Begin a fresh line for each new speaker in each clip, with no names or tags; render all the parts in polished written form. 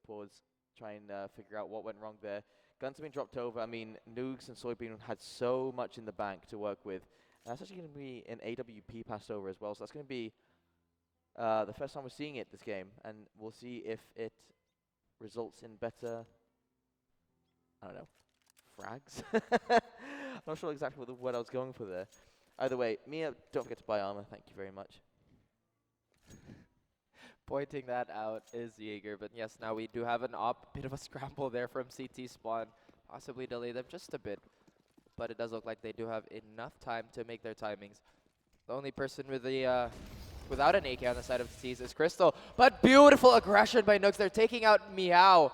pause, try and figure out what went wrong there. Guns have been dropped over. I mean, Noogs and Soybean had so much in the bank to work with. And that's actually going to be an AWP passed over as well. So that's going to be the first time we're seeing it this game. And we'll see if it results in better, I don't know, frags? I'm not sure exactly what the word I was going for there. Either way, Mia, don't forget to buy armor. Thank you very much.
Pointing that out is Jaeger, but yes, now we do have an bit of a scramble there from CT spawn, possibly delay them just a bit, but it does look like they do have enough time to make their timings. The only person with the without an AK on the side of the T's is Crystal, but beautiful aggression by Nooks. They're taking out Meow,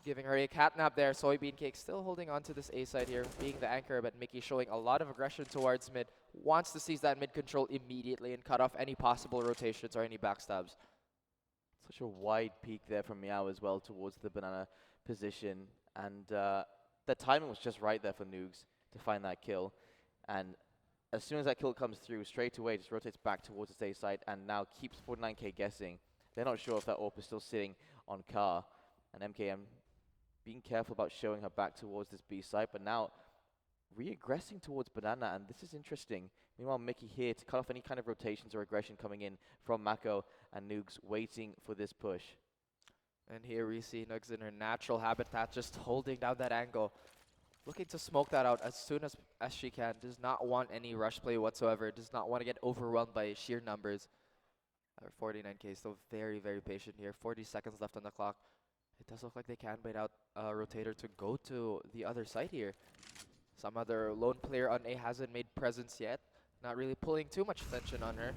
giving her a catnap there. Soybean Cake still holding on to this A side here, being the anchor, but Mickey showing a lot of aggression towards mid, wants to seize that mid control immediately and cut off any possible rotations or any backstabs.
Such a wide peak there from Meow as well towards the banana position. And the timing was just right there for Noogs to find that kill. And as soon as that kill comes through, straight away just rotates back towards its A side and now keeps 49K guessing. They're not sure if that AWP is still sitting on Car. And MKM being careful about showing her back towards this B side, but now re-aggressing towards Banana, and this is interesting. Meanwhile, Mickey here to cut off any kind of rotations or aggression coming in from Mako, and Noogs waiting for this push.
And here we see Noogs in her natural habitat, just holding down that angle. Looking to smoke that out as soon as she can. Does not want any rush play whatsoever. Does not want to get overwhelmed by sheer numbers. 49K still very, very patient here. 40 seconds left on the clock. It does look like they can bait out a rotator to go to the other side here. Some other lone player on A hasn't made presence yet. Not really pulling too much attention on her.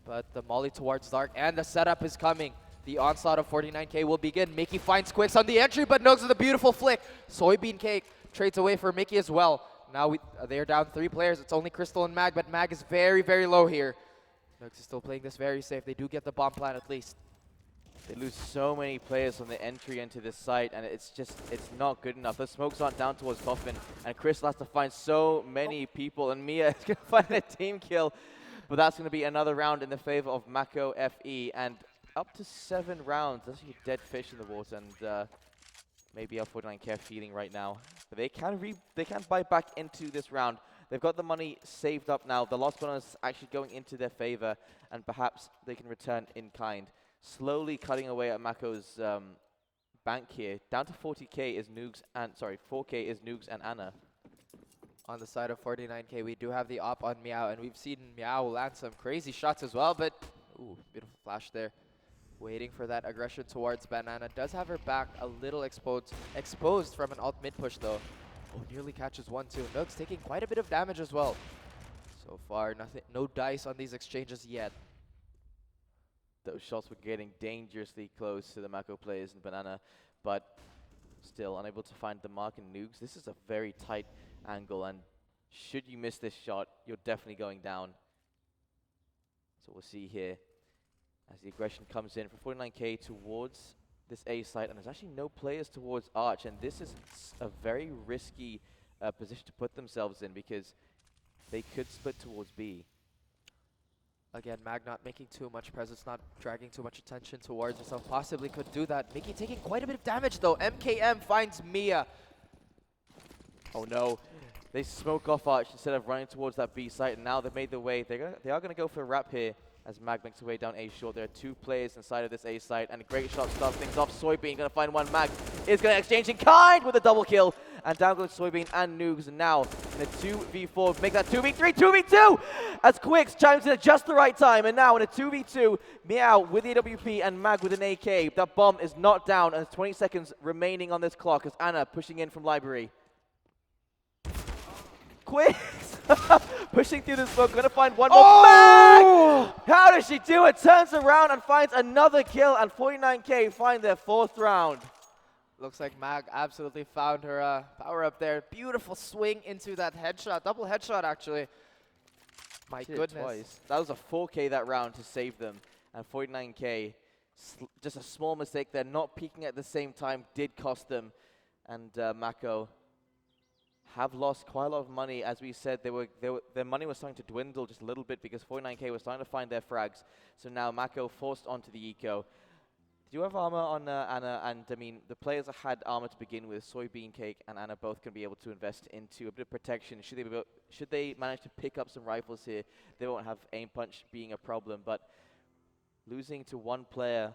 But the molly towards Dark and the setup is coming. The onslaught of 49K will begin. Mickey finds Quicks on the entry, but Noogs with a beautiful flick. Soybean Cake trades away for Mickey as well. Now they're down 3 players. It's only Crystal and Mag, but Mag is very, very low here. Noogs is still playing this very safe. They do get the bomb plant at least.
They lose so many players on the entry into this site, and it's not good enough. The smokes aren't down towards Coffin, and Crystal has to find so many people, and Mia is going to find a team kill. But that's going to be another round in the favor of Mako FE, and up to 7 rounds. That's a dead fish in the water, and maybe L49K feeling right now. But they can bite back into this round. They've got the money saved up now. The loss bonus actually going into their favor, and perhaps they can return in kind. Slowly cutting away at Mako's bank here. Down to 40K is Noogs and 4K is Noogs and Anna.
On the side of 49K, we do have the op on Meow, and we've seen Meow land some crazy shots as well, but ooh, beautiful flash there. Waiting for that aggression towards Banana. Does have her back a little exposed from an alt mid push though. Oh, nearly catches 1-2. Noogs taking quite a bit of damage as well. So far, no dice on these exchanges yet.
Those shots were getting dangerously close to the Mako players and Banana, but still unable to find the mark in Noogs. This is a very tight angle, and should you miss this shot, you're definitely going down. So we'll see here as the aggression comes in from 49K towards this A site, and there's actually no players towards Arch, and this is a very risky position to put themselves in because they could split towards B.
Again, Mag not making too much presence, not dragging too much attention towards herself. Possibly could do that. Mickey taking quite a bit of damage though. MKM finds Mia.
Oh no, they smoke off Arch instead of running towards that B site, and now they've made their way. They are going to go for a wrap here as Mag makes her way down A short. There are 2 players inside of this A site, and a great shot starts things off. Soybean going to find one. Mag is going to exchange in kind with a double kill. And down goes Soybean and Noogs, and now in a 2v4, make that 2v3, 2v2! As Quicks chimes in at just the right time, and now in a 2v2, Meow with the AWP and Mag with an AK. That bomb is not down, and there's 20 seconds remaining on this clock as Anna pushing in from Library. Quicks! Pushing through the smoke, gonna find one more.
Oh!
Mag! How does she do it? Turns around and finds another kill, and 49K find their 4th round.
Looks like Mag absolutely found her power up there. Beautiful swing into that headshot. Double headshot, actually. My goodness.
Twice. That was a 4K that round to save them. And 49K, just a small mistake there. Not peaking at the same time did cost them. And Mako have lost quite a lot of money. As we said, their money was starting to dwindle just a little bit because 49K was starting to find their frags. So now Mako forced onto the eco. Do you have armor on Anna? And I mean, the players that had armor to begin with, Soybean Cake and Anna, both can be able to invest into a bit of protection. Should they manage to pick up some rifles here, they won't have aim punch being a problem. But losing to one player,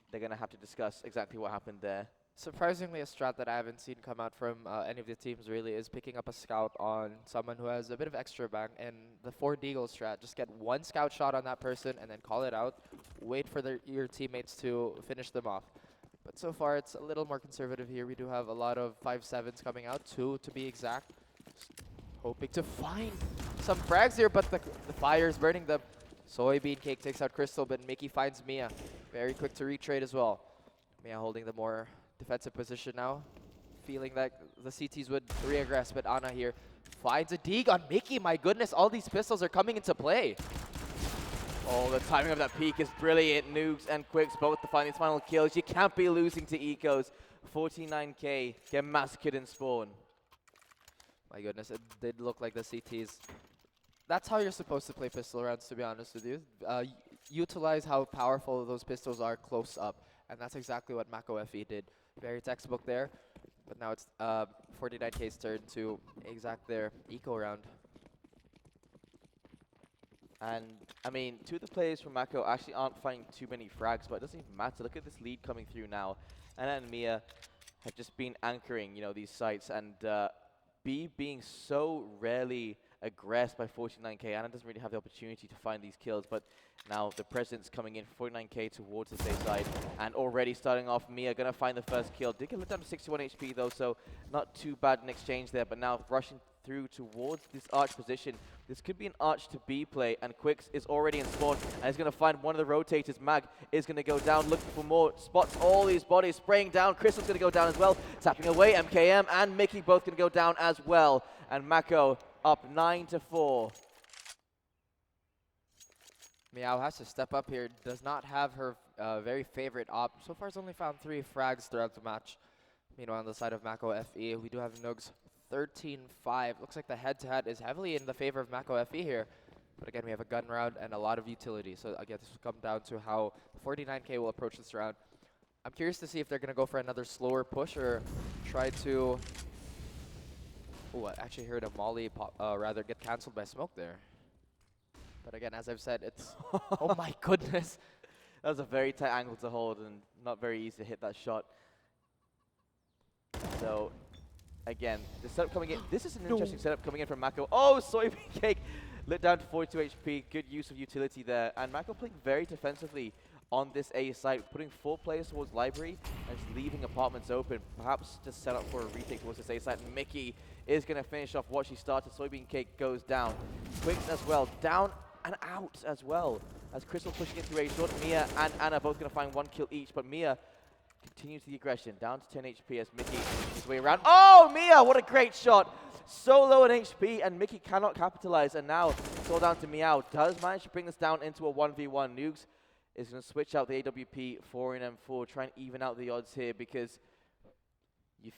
they're going to have to discuss exactly what happened there.
Surprisingly, a strat that I haven't seen come out from any of the teams really is picking up a scout on someone who has a bit of extra bang. And the 4 Deagle strat, just get one scout shot on that person and then call it out. Wait for your teammates to finish them off. But so far, it's a little more conservative here. We do have a lot of 5-7s coming out, 2 to be exact. Just hoping to find some frags here, but the fire is burning them. Soybean Cake takes out Crystal, but Mickey finds Mia. Very quick to retrade as well. Mia holding the more defensive position now, feeling that the CTs would re-aggress, but Ana here finds a dig on Mickey. My goodness, all these pistols are coming into play.
Oh, the timing of that peak is brilliant. Noobs and Quicks both to find these final kills. You can't be losing to Ecos. 49k get massacred in spawn.
My goodness, it did look like the CTs. That's how you're supposed to play pistol rounds, to be honest with you. Utilize how powerful those pistols are close up. And that's exactly what Mako FE did. Very textbook there. But now it's 49k's turn to exact their eco round.
And, I mean, 2 of the players from Mako actually aren't finding too many frags, but it doesn't even matter. Look at this lead coming through now. Anna and Mia have just been anchoring, you know, these sites. And B being so rarely aggressed by 49k. Anna doesn't really have the opportunity to find these kills, but now the presence coming in for 49k towards the safe side. And already starting off, Mia going to find the first kill. Did get let down to 61 HP though, so not too bad in exchange there, but now rushing through towards this arch position. This could be an arch to B play, and Quicks is already in spawn, and he's going to find one of the rotators. Mag is going to go down, looking for more, spots all these bodies spraying down. Crystal's going to go down as well, tapping away. MKM and Mickey both going to go down as well, and Mako up 9-4.
Meow has to step up here. Does not have her very favorite op. So far, has only found 3 frags throughout the match. Meanwhile, on the side of Mako FE, we do have Nugs 13-5. Looks like the head-to-head is heavily in the favor of Mako FE here. But again, we have a gun round and a lot of utility. So again, this will come down to how 49k will approach this round. I'm curious to see if they're going to go for another slower push or try to... Oh, I actually heard a molly rather get cancelled by smoke there. But again, as I've said, it's... oh my goodness.
That was a very tight angle to hold and not very easy to hit that shot. So, again, the setup coming in. This is an interesting setup coming in from Mako. Oh, Soybean Cake lit down to 42 HP. Good use of utility there. And Mako playing very defensively on this A site, putting 4 players towards library and just leaving apartments open. Perhaps just set up for a retake towards this A site. And Mickey is going to finish off what she started. Soybean Cake goes down. Quicks as well. Down and out as well. As Crystal pushing into a short, Mia and Anna both going to find 1 kill each, but Mia continues the aggression, down to 10 HP as Mickey makes his way around. Oh, Mia, what a great shot. So low in HP, and Mickey cannot capitalize, and now it's all down to Meow. Does manage to bring this down into a 1v1. Nugs is going to switch out the AWP 4 and M4, try and even out the odds here, because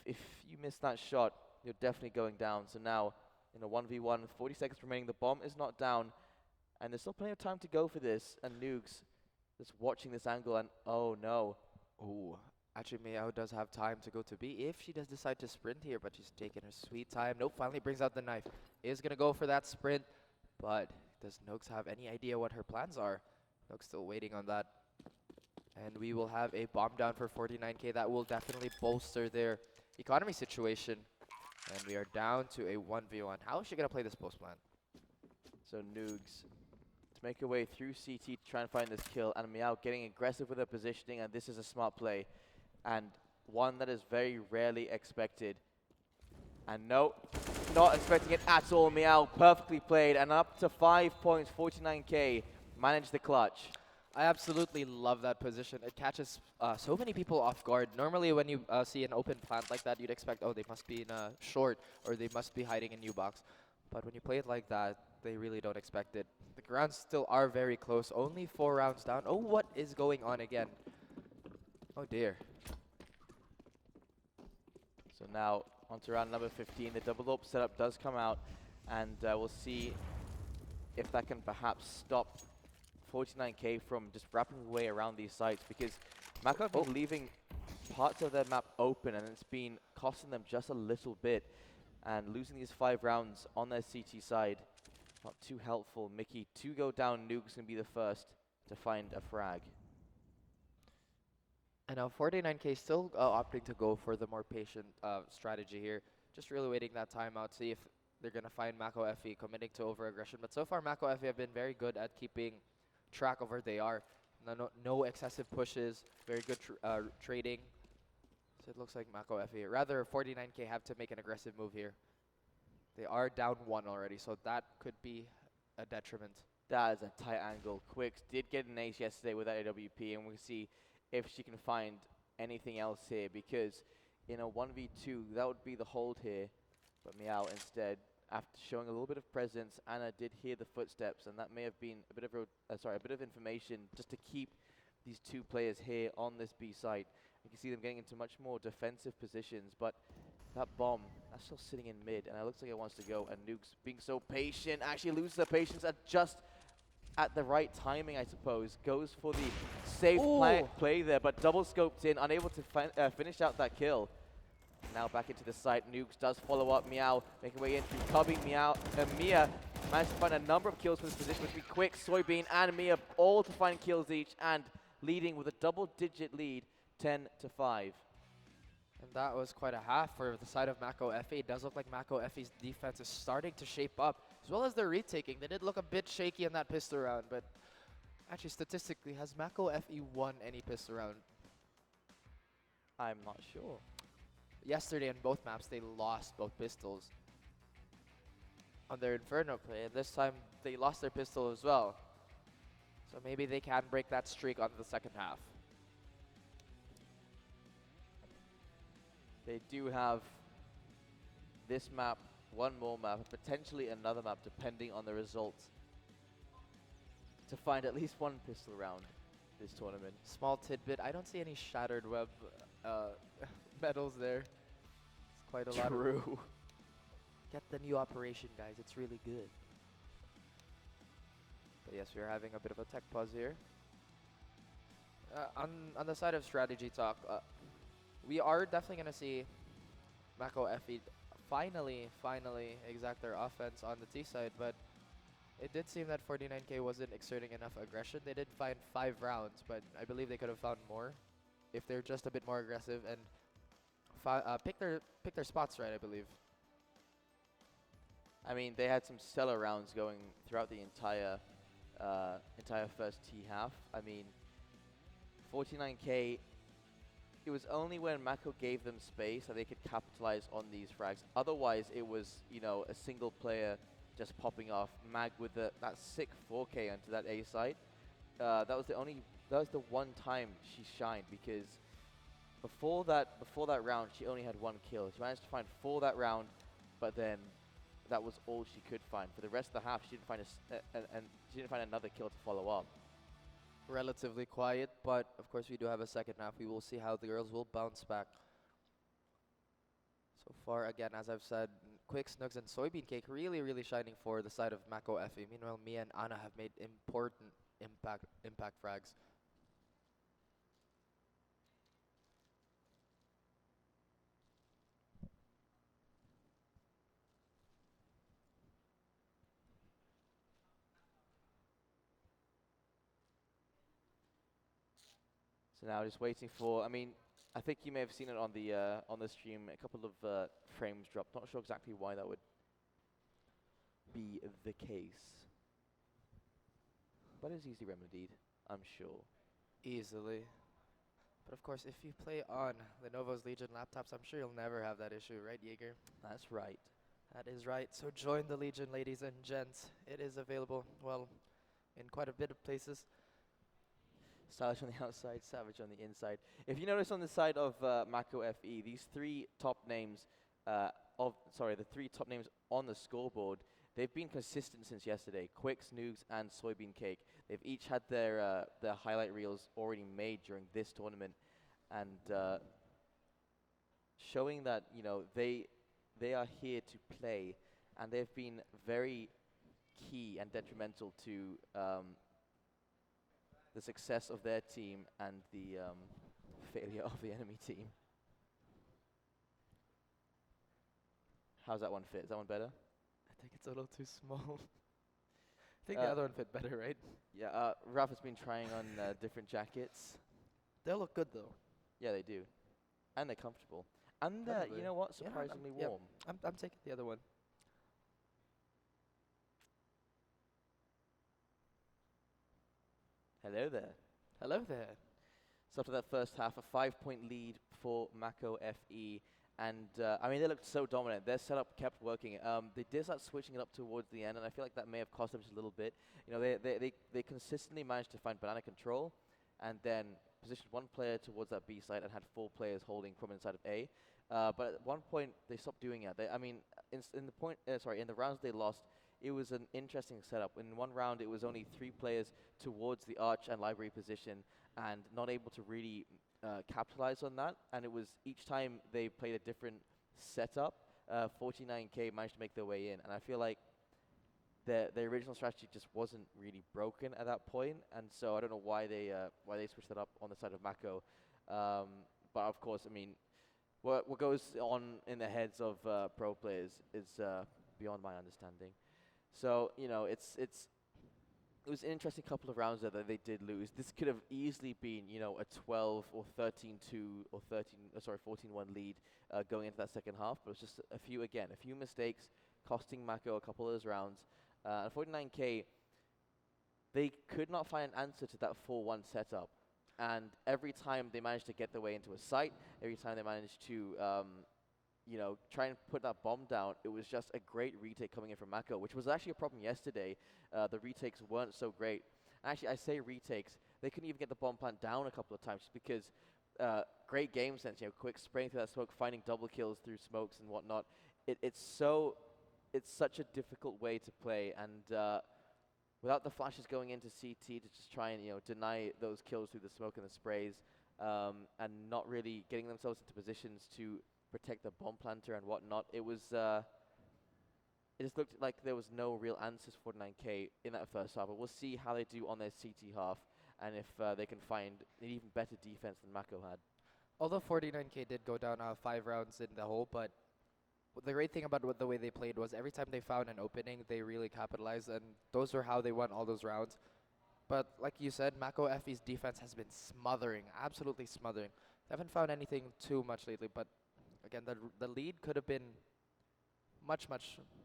if you miss that shot, you're definitely going down. So now, in a 1v1, 40 seconds remaining, the bomb is not down. And there's still plenty of time to go for this, and Nugs just watching this angle, and oh no.
Ooh, actually Meow does have time to go to B if she does decide to sprint here, but she's taking her sweet time. Nope, finally brings out the knife. Is going to go for that sprint, but does Nugs have any idea what her plans are? Nugs still waiting on that. And we will have a bomb down for 49k. That will definitely bolster their economy situation. And we are down to a 1v1. How is she going to play this post plan?
So Nugs to make her way through CT to try and find this kill, and Meow getting aggressive with her positioning, and this is a smart play, and one that is very rarely expected. And no, not expecting it at all. Meow perfectly played, and up to 5 points, 49k, managed the clutch.
I absolutely love that position. It catches so many people off guard. Normally when you see an open plant like that, you'd expect, oh, they must be in a short, or they must be hiding in U-box. But when you play it like that, they really don't expect it. The rounds still are very close. Only 4 rounds down. Oh, what is going on again? Oh, dear.
So now, onto round number 15. The double up setup does come out, and we'll see if that can perhaps stop 49k from just wrapping away around these sites, because Mako have
Oh,
been leaving parts of their map open, and it's been costing them just a little bit. And losing these 5 rounds on their CT side, not too helpful. Mickey, 2 go down, Nuke's going to be the first to find a frag.
and now 49K still opting to go for the more patient strategy here. Just really waiting that timeout, see if they're going to find Mako FE committing to over-aggression. But so far, Mako FE have been very good at keeping track of where they are. No excessive pushes, very good trading. So it looks like Mako FE, rather 49K have to make an aggressive move here. They are down 1 already, so that could be a detriment.
That is a tight angle. Quicks did get an ace yesterday with that AWP, and we'll see if she can find anything else here, because in a 1v2, that would be the hold here. But Meow instead, after showing a little bit of presence, Anna did hear the footsteps, and that may have been a bit of information just to keep these 2 players here on this B site. You can see them getting into much more defensive positions, but that bomb, that's still sitting in mid, and it looks like it wants to go, and Nuke's being so patient, actually loses the patience at the right timing, I suppose. Goes for the safe play there, but double scoped in, unable to finish out that kill. Now back into the site, Nukes does follow up, Meow making way in through Cubby, Mia managed to find a number of kills from this position, between Quick, Soybean, and Mia, all to find kills each, and leading with a double-digit lead, 10-5.
And that was quite a half for the side of Mako FE. It does look like Mako FE's defense is starting to shape up, as well as their retaking. They did look a bit shaky in that pistol round, but actually statistically, has Mako FE won any pistol round?
I'm not sure.
Yesterday on both maps, they lost both pistols on their Inferno play, and this time they lost their pistol as well. So maybe they can break that streak on the second half.
They do have this map, one more map, and potentially another map, depending on the results, to find at least 1 pistol round this tournament.
Small tidbit, I don't see any Shattered Web medals there. It's quite a lot.
True.
Get the new operation, guys. It's really good. But yes, we're having a bit of a tech pause here. On the side of strategy talk, we are definitely going to see Mako FE finally exact their offense on the T side, but it did seem that 49K wasn't exerting enough aggression. They did find 5 rounds, but I believe they could have found more if they're just a bit more aggressive and pick their spots right, I believe.
I mean, they had some stellar rounds going throughout the entire first T half. I mean, 49K, it was only when Mako gave them space that they could capitalize on these frags. Otherwise, it was, you know, a single player just popping off. Mag with that sick 4K onto that A site. That was the one time she shined, because before that round, she only had 1 kill. She managed to find 4 that round, but then that was all she could find. For the rest of the half, she didn't find she didn't find another kill to follow up.
Relatively quiet, but of course we do have a second half. We will see how the girls will bounce back. So far, again, as I've said, Quick, Snugs, and Soybean Cake really shining for the side of Mako FE. Meanwhile, Mia and Anna have made important impact frags.
So now just waiting for, I mean, I think you may have seen it on the stream, a couple of frames dropped. Not sure exactly why that would be the case, but it's easily remedied, I'm sure.
Easily. But of course, if you play on Lenovo's Legion laptops, I'm sure you'll never have that issue, right, Jaeger?
That's right.
That is right. So join the Legion, ladies and gents. It is available, well, in quite a bit of places.
Stylish on the outside, Savage on the inside. If you notice on the side of Mako FE, these 3 top names, the 3 top names on the scoreboard, they've been consistent since yesterday. Quick, Snoogs, and Soybean Cake. They've each had their highlight reels already made during this tournament, and showing that, you know, they are here to play, and they've been very key and detrimental to the success of their team and the failure of the enemy team. How's that one fit? Is that one better?
I think it's a little too small. I think the other one fit better, right?
Yeah, Ralph has been trying on different jackets.
They look good though.
Yeah, they do. And they're comfortable. And you know what? Surprisingly warm.
I'm taking the other one.
Hello there.
Hello there.
So after that first half, a 5-point lead for Mako FE. And, I mean, they looked so dominant. Their setup kept working. They did start switching it up towards the end, and I feel like that may have cost them just a little bit. You know, they consistently managed to find banana control and then positioned one player towards that B side and had 4 players holding from inside of A. But at one point, they stopped doing it. I mean, in the rounds they lost, it was an interesting setup. In one round, it was only 3 players towards the arch and library position and not able to really capitalize on that. And it was each time they played a different setup, 49K managed to make their way in. And I feel like the original strategy just wasn't really broken at that point. And so I don't know why they switched that up on the side of Mako. But of course, I mean, what goes on in the heads of pro players is beyond my understanding. So, you know, it was an interesting couple of rounds there that they did lose. This could have easily been, you know, a 12 or 13-2 or 14-1 lead going into that second half. But it was just a few mistakes costing Mako a couple of those rounds. 49K, they could not find an answer to that 4-1 setup. And every time they managed to get their way into a site, every time they managed to you know, try and put that bomb down, it was just a great retake coming in from Mako, which was actually a problem yesterday. The retakes weren't so great. Actually, I say retakes. They couldn't even get the bomb plant down a couple of times just because great game sense, you know, quick spraying through that smoke, finding double kills through smokes and whatnot. It's such a difficult way to play, and without the flashes going into CT to just try and, you know, deny those kills through the smoke and the sprays, and not really getting themselves into positions to protect the bomb planter and whatnot. It just looked like there was no real answers for 9K in that first half. But we'll see how they do on their CT half and if they can find an even better defense than Mako had.
Although 49K did go down 5 rounds in the hole, but the great thing about the way they played was every time they found an opening, they really capitalized, and those were how they won all those rounds. But like you said, Mako FE's defense has been smothering, absolutely smothering. They haven't found anything too much lately, but again, the lead could have been much,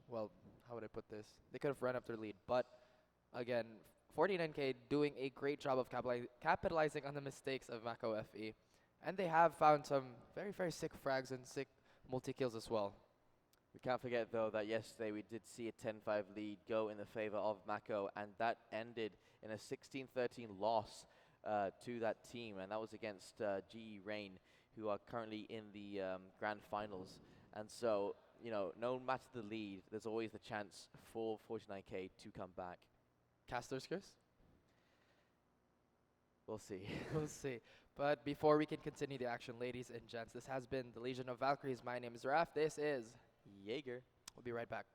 well, how would I put this? They could have run up their lead. But again, 49K doing a great job of capitalizing on the mistakes of Mako FE. And they have found some very, very sick frags and sick multi-kills as well.
We can't forget, though, that yesterday we did see a 10-5 lead go in the favor of Mako, and that ended in a 16-13 loss to that team, and that was against GE Rain, who are currently in the grand finals. And so, you know, no matter the lead, there's always the chance for 49K to come back.
Caster's curse?
We'll see.
We'll see. But before we can continue the action, ladies and gents, this has been the Legion of Valkyries. My name is Raf. This is
Jaeger.
We'll be right back.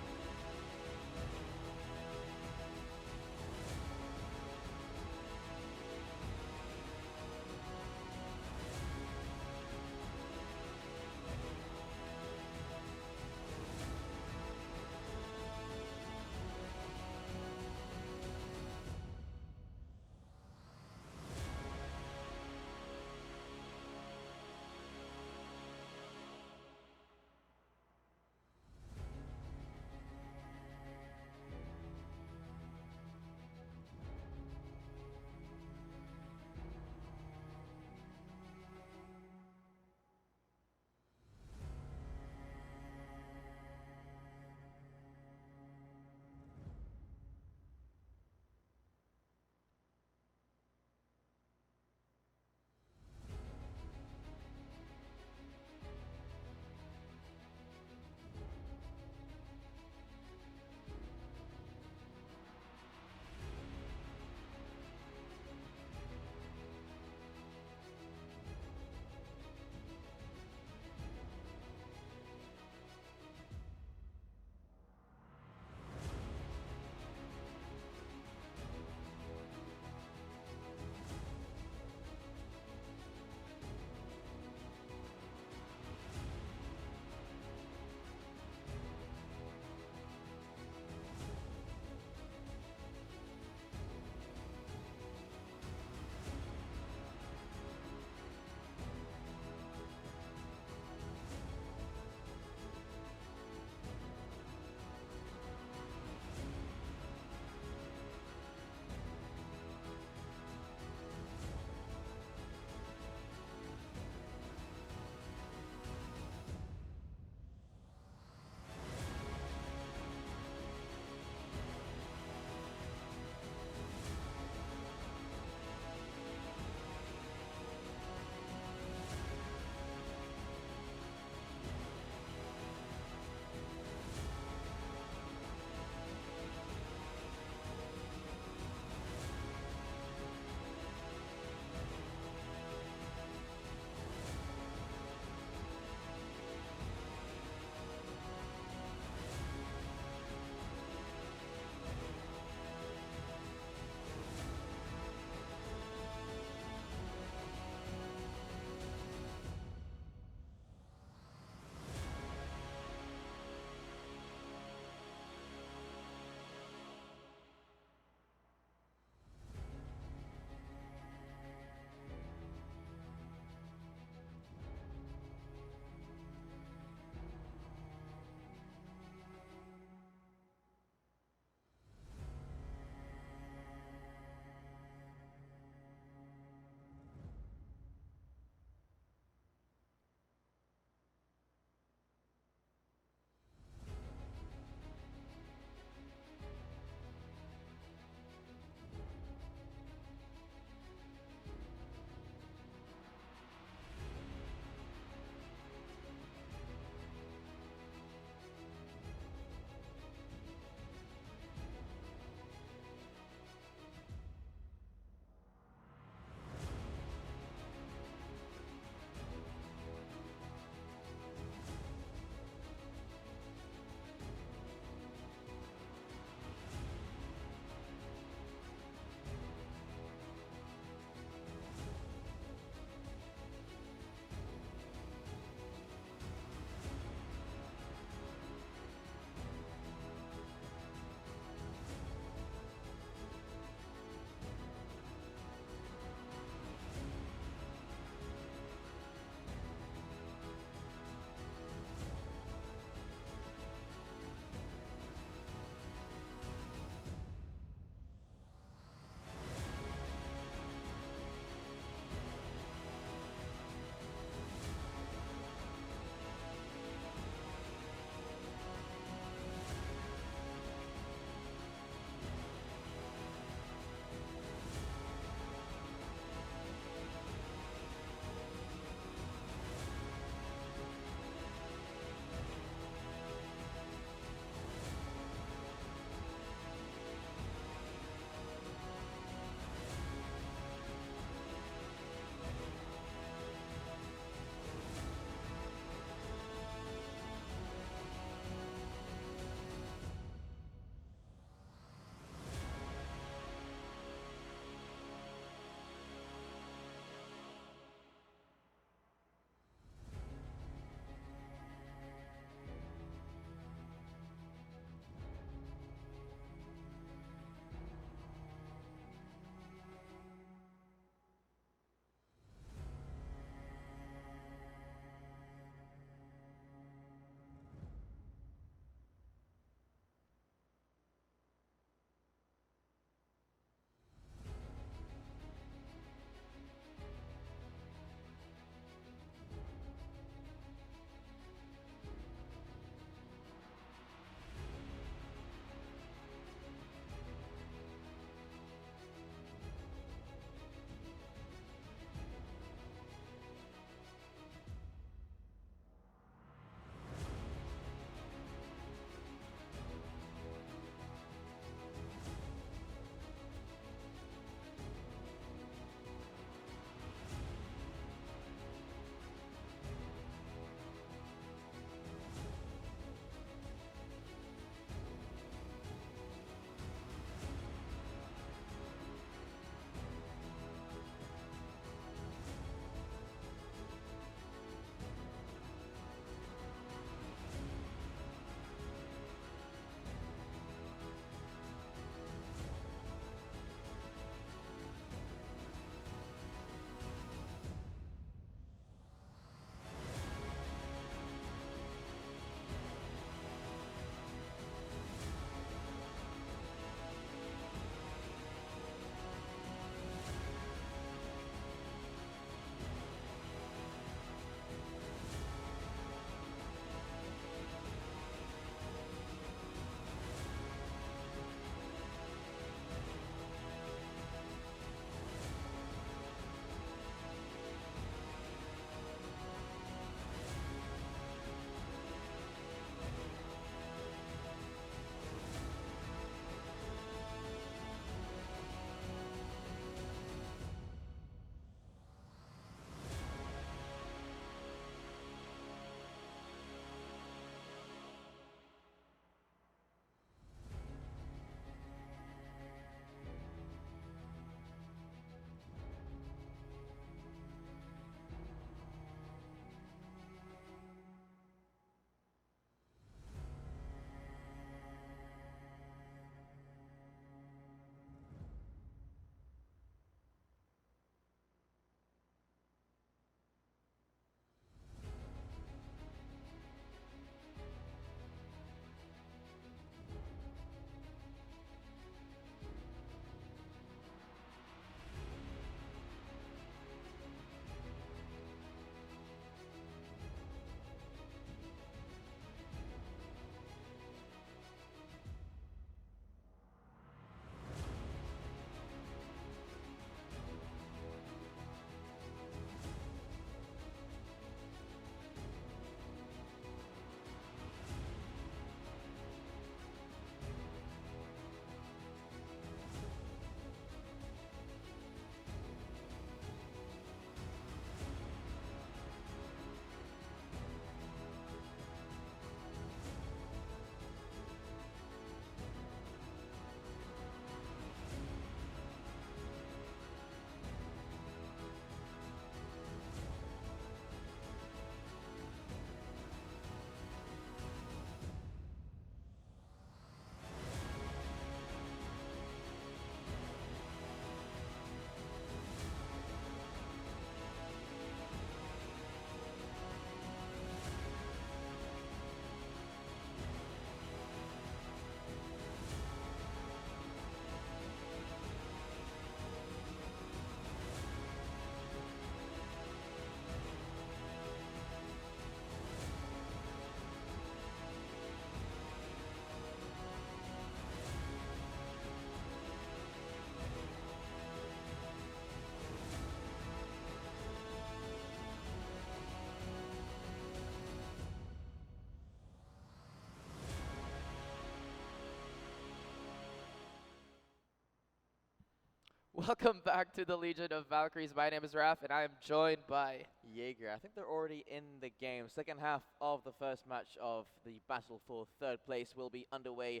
Welcome back to the Legion of Valkyries. My name is Raf, and I am joined by...
Jaeger. I think they're already in the game. Second half of the first match of the battle for third place will be underway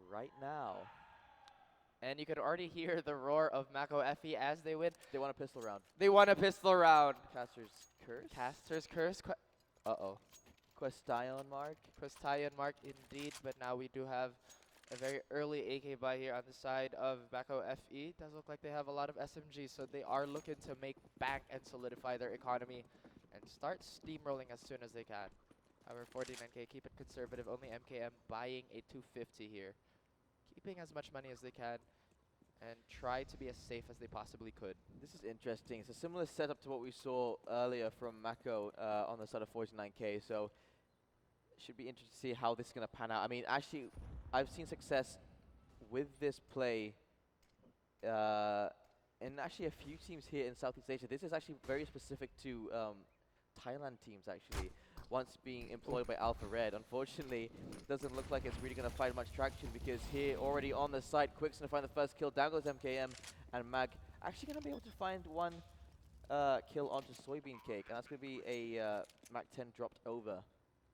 right now.
And you can already hear the roar of Mako Effie as they win.
They want a pistol round.
They won a pistol round.
Caster's Curse.
Caster's Curse. Uh-oh.
Question mark.
Question mark indeed, but now we do have a very early AK buy here on the side of Mako FE. Does look like they have a lot of SMGs, so they are looking to make bank and solidify their economy and start steamrolling as soon as they can. However, 49K keep it conservative, only MKM buying a 250 here. Keeping as much money as they can and try to be as safe as they possibly could.
This is interesting. It's a similar setup to what we saw earlier from Mako on the side of 49K, so should be interesting to see how this is going to pan out. I mean, actually, I've seen success with this play in actually a few teams here in Southeast Asia. This is actually very specific to Thailand teams, actually, once being employed by Alpha Red. Unfortunately, it doesn't look like it's really going to find much traction because here already on the side, Quick's going to find the first kill. Down goes MKM, and Mag actually going to be able to find one kill onto Soybean Cake, and that's going to be a Mac 10 dropped over.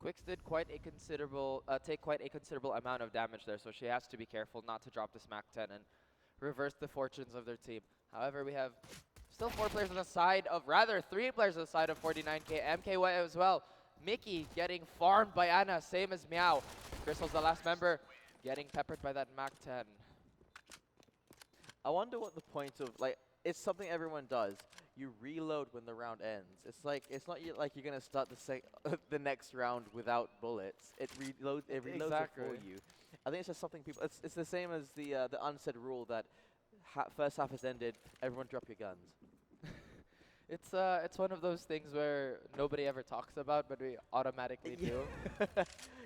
Quicks did quite a considerable, take quite a considerable amount of damage there, so she has to be careful not to drop this Mac 10 and reverse the fortunes of their team. However, we have still 4 players on the side of, rather 3 players on the side of 49K. MKY as well. Mickey getting farmed by Anna, same as Meow. Crystal's the last member, getting peppered by that Mac 10.
I wonder what the point of, like, it's something everyone does. You reload when the round ends. It's like, it's not like you're gonna start the next round without bullets. It reloads it for you. I think it's just something people. It's the same as the unsaid rule that first half has ended. Everyone drop your guns.
It's one of those things where nobody ever talks about, but we automatically do.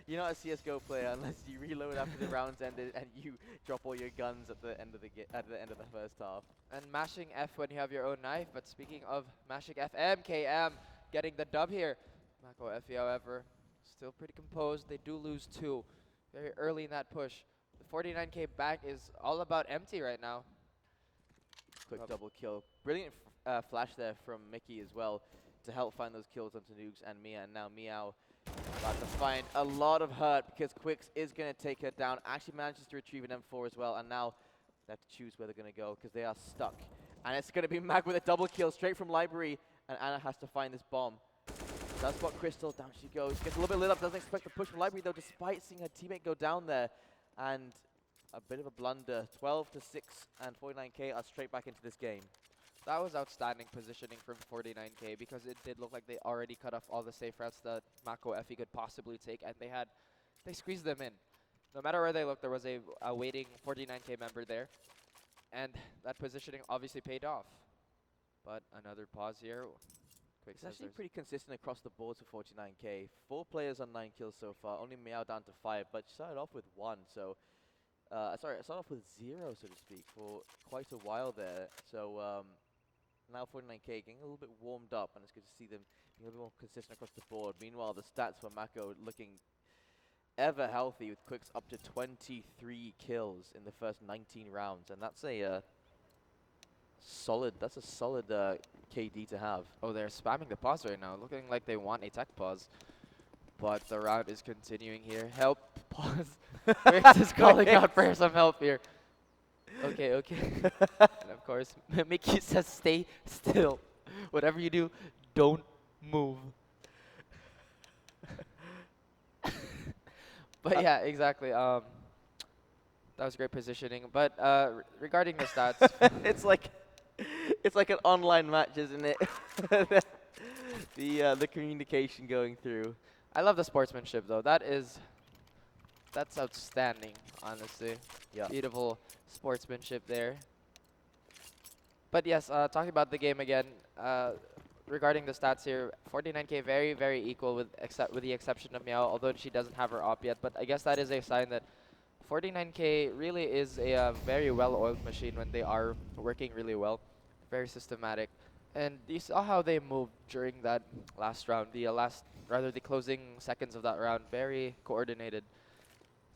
You're not a CS.GO player unless you reload after the rounds ended and you drop all your guns at the end of the first half.
And mashing F when you have your own knife. But speaking of mashing F, MKM getting the dub here. Mako Effie, however, still pretty composed. They do lose 2 very early in that push. The 49K bank is all about empty right now.
Quick double kill. Brilliant flash there from Mickey as well to help find those kills onto Noogs and Mia. And now Meow about to find a lot of hurt because Quicks is going to take her down. Actually manages to retrieve an M4 as well. And now they have to choose where they're going to go because they are stuck. And it's going to be Mag with a double kill straight from library. And Anna has to find this bomb. Does spot Crystal. Down she goes. Gets a little bit lit up. Doesn't expect the push from library though, despite seeing her teammate go down there. And a bit of a blunder. 12 to 6 and 49K are straight back into this game.
That was outstanding positioning from 49K because it did look like they already cut off all the safe routes that Mako Effie could possibly take, and they squeezed them in. No matter where they looked, there was a waiting 49K member there, and that positioning obviously paid off. But another pause here. Quick
It's actually pretty consistent across the board for 49K. 4 players on 9 kills so far, only Meow down to 5, but she started off with 1, so sorry, I started off with 0, so to speak, for quite a while there. So now 49K getting a little bit warmed up, and it's good to see them being a little more consistent across the board. Meanwhile, the stats for Mako looking ever healthy, with Quicks up to 23 kills in the first 19 rounds, and that's a solid KD to have.
Oh, they're spamming the pause right now, looking like they want a tech pause. But the round is continuing here. Help, pause. Quicks is calling out for some help here. Okay. And of course, Mickey says stay still. Whatever you do, don't move. But yeah, exactly. That was great positioning. But regarding the stats,
it's like an online match, isn't it? The communication going through.
I love the sportsmanship though. That's outstanding, honestly.
Yeah.
Beautiful sportsmanship there. But yes, talking about the game again, regarding the stats here, 49K very, very equal with the exception of Meow, although she doesn't have her op yet. But I guess that is a sign that 49K really is a very well-oiled machine when they are working really well. Very systematic. And you saw how they moved during that last round, the closing seconds of that round. Very coordinated.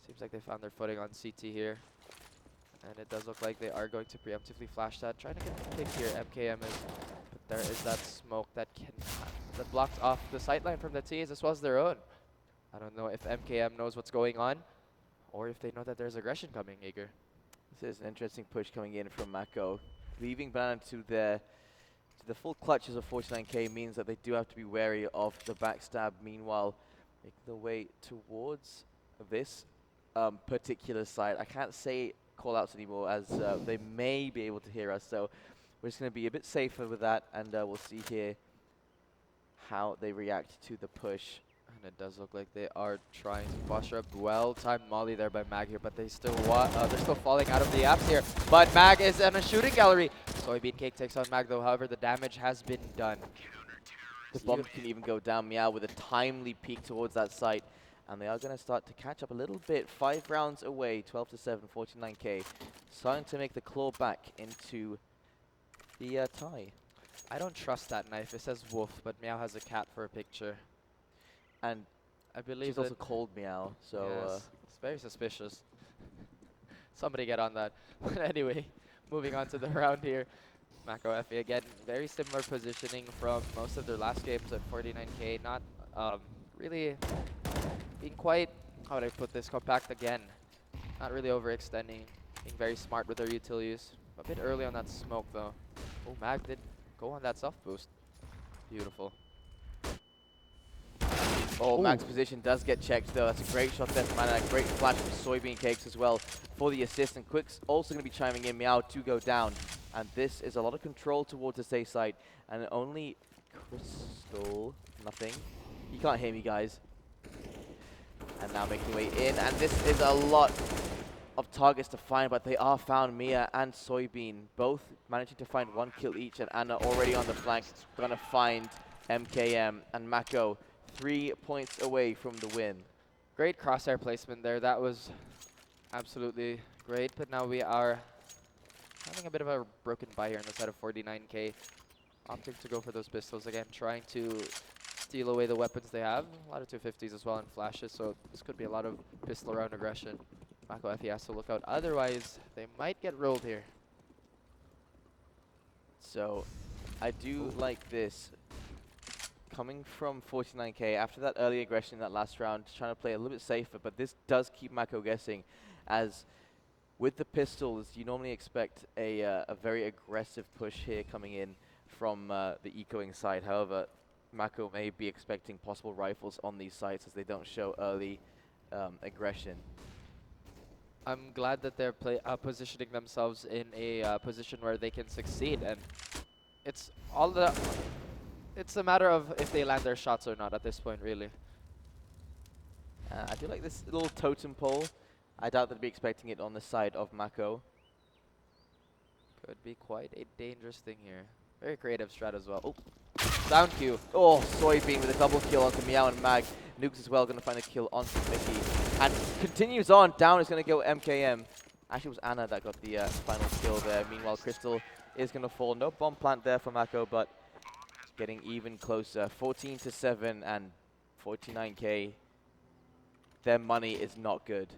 Seems like they found their footing on CT here. And it does look like they are going to preemptively flash that. Trying to get the pick here, MKM is. But there is that smoke that that blocks off the sightline from the T's as well as their own. I don't know if MKM knows what's going on, or if they know that there's aggression coming, Eager.
This is an interesting push coming in from Mako. Leaving Banana to the full clutches of 49k means that they do have to be wary of the backstab. Meanwhile, making their way towards this particular site. I can't say call-outs anymore as they may be able to hear us, so we're just going to be a bit safer with that, and we'll see here how they react to the push.
And it does look like they are trying to posture up. Well-timed molly there by Mag here, but they're still falling out of the apps here. But Mag is in a shooting gallery. Soybean Cake takes on Mag though. However, the damage has been done.
The bomb can even go down. Meow with a timely peek towards that site. And they are going to start to catch up a little bit. 5 rounds away, 12-7, 49k. Starting to make the claw back into the tie.
I don't trust that knife. It says wolf, but Meow has a cat for a picture.
And
I believe
she's also called Meow, so
yes, it's very suspicious. Somebody get on that. But anyway, moving on to the round here. Mako FA again, very similar positioning from most of their last games at 49k. Not really being quite, how would I put this, compact again. Not really overextending, being very smart with their utilities. A bit early on that smoke though. Oh, Mag did go on that soft boost. Beautiful.
Oh, Mag's position does get checked though. That's a great shot there from Mana. A great flash from Soybean Cakes as well for the assist. And Quick's also going to be chiming in. Meow to go down. And this is a lot of control towards the safe side. And only Crystal, nothing. You can't hear me, guys. And now making way in. And this is a lot of targets to find, but they are found. Mia and Soybean both managing to find 1 kill each. And Anna already on the flank. Gonna find MKM and Mako 3 points away from the win.
Great crosshair placement there. That was absolutely great. But now we are having a bit of a broken bye here on the side of 49k. Opting to go for those pistols again, trying to steal away the weapons they have. A lot of 250s as well and flashes, so this could be a lot of pistol round aggression. Mako FE has to look out. Otherwise, they might get rolled here.
So, I do like this. Coming from 49k, after that early aggression in that last round, trying to play a little bit safer, but this does keep Mako guessing, as with the pistols, you normally expect a very aggressive push here coming in from the ecoing side. However, Mako may be expecting possible rifles on these sites as they don't show early aggression.
I'm glad that they're positioning themselves in a position where they can succeed, and it's a matter of if they land their shots or not at this point, really.
I do like this little totem pole. I doubt they'd be expecting it on the side of Mako.
Could be quite a dangerous thing here. Very creative strat as well. Oh, down Q.
Oh, Soybean with a double kill onto Meow and Mag. Nukes as well, going to find a kill onto Mickey. And continues on. Down is going to go MKM. Actually, it was Anna that got the final kill there. Meanwhile, Crystal is going to fall. No bomb plant there for Mako, but getting even closer. 14-7 and 49k. Their money is not good.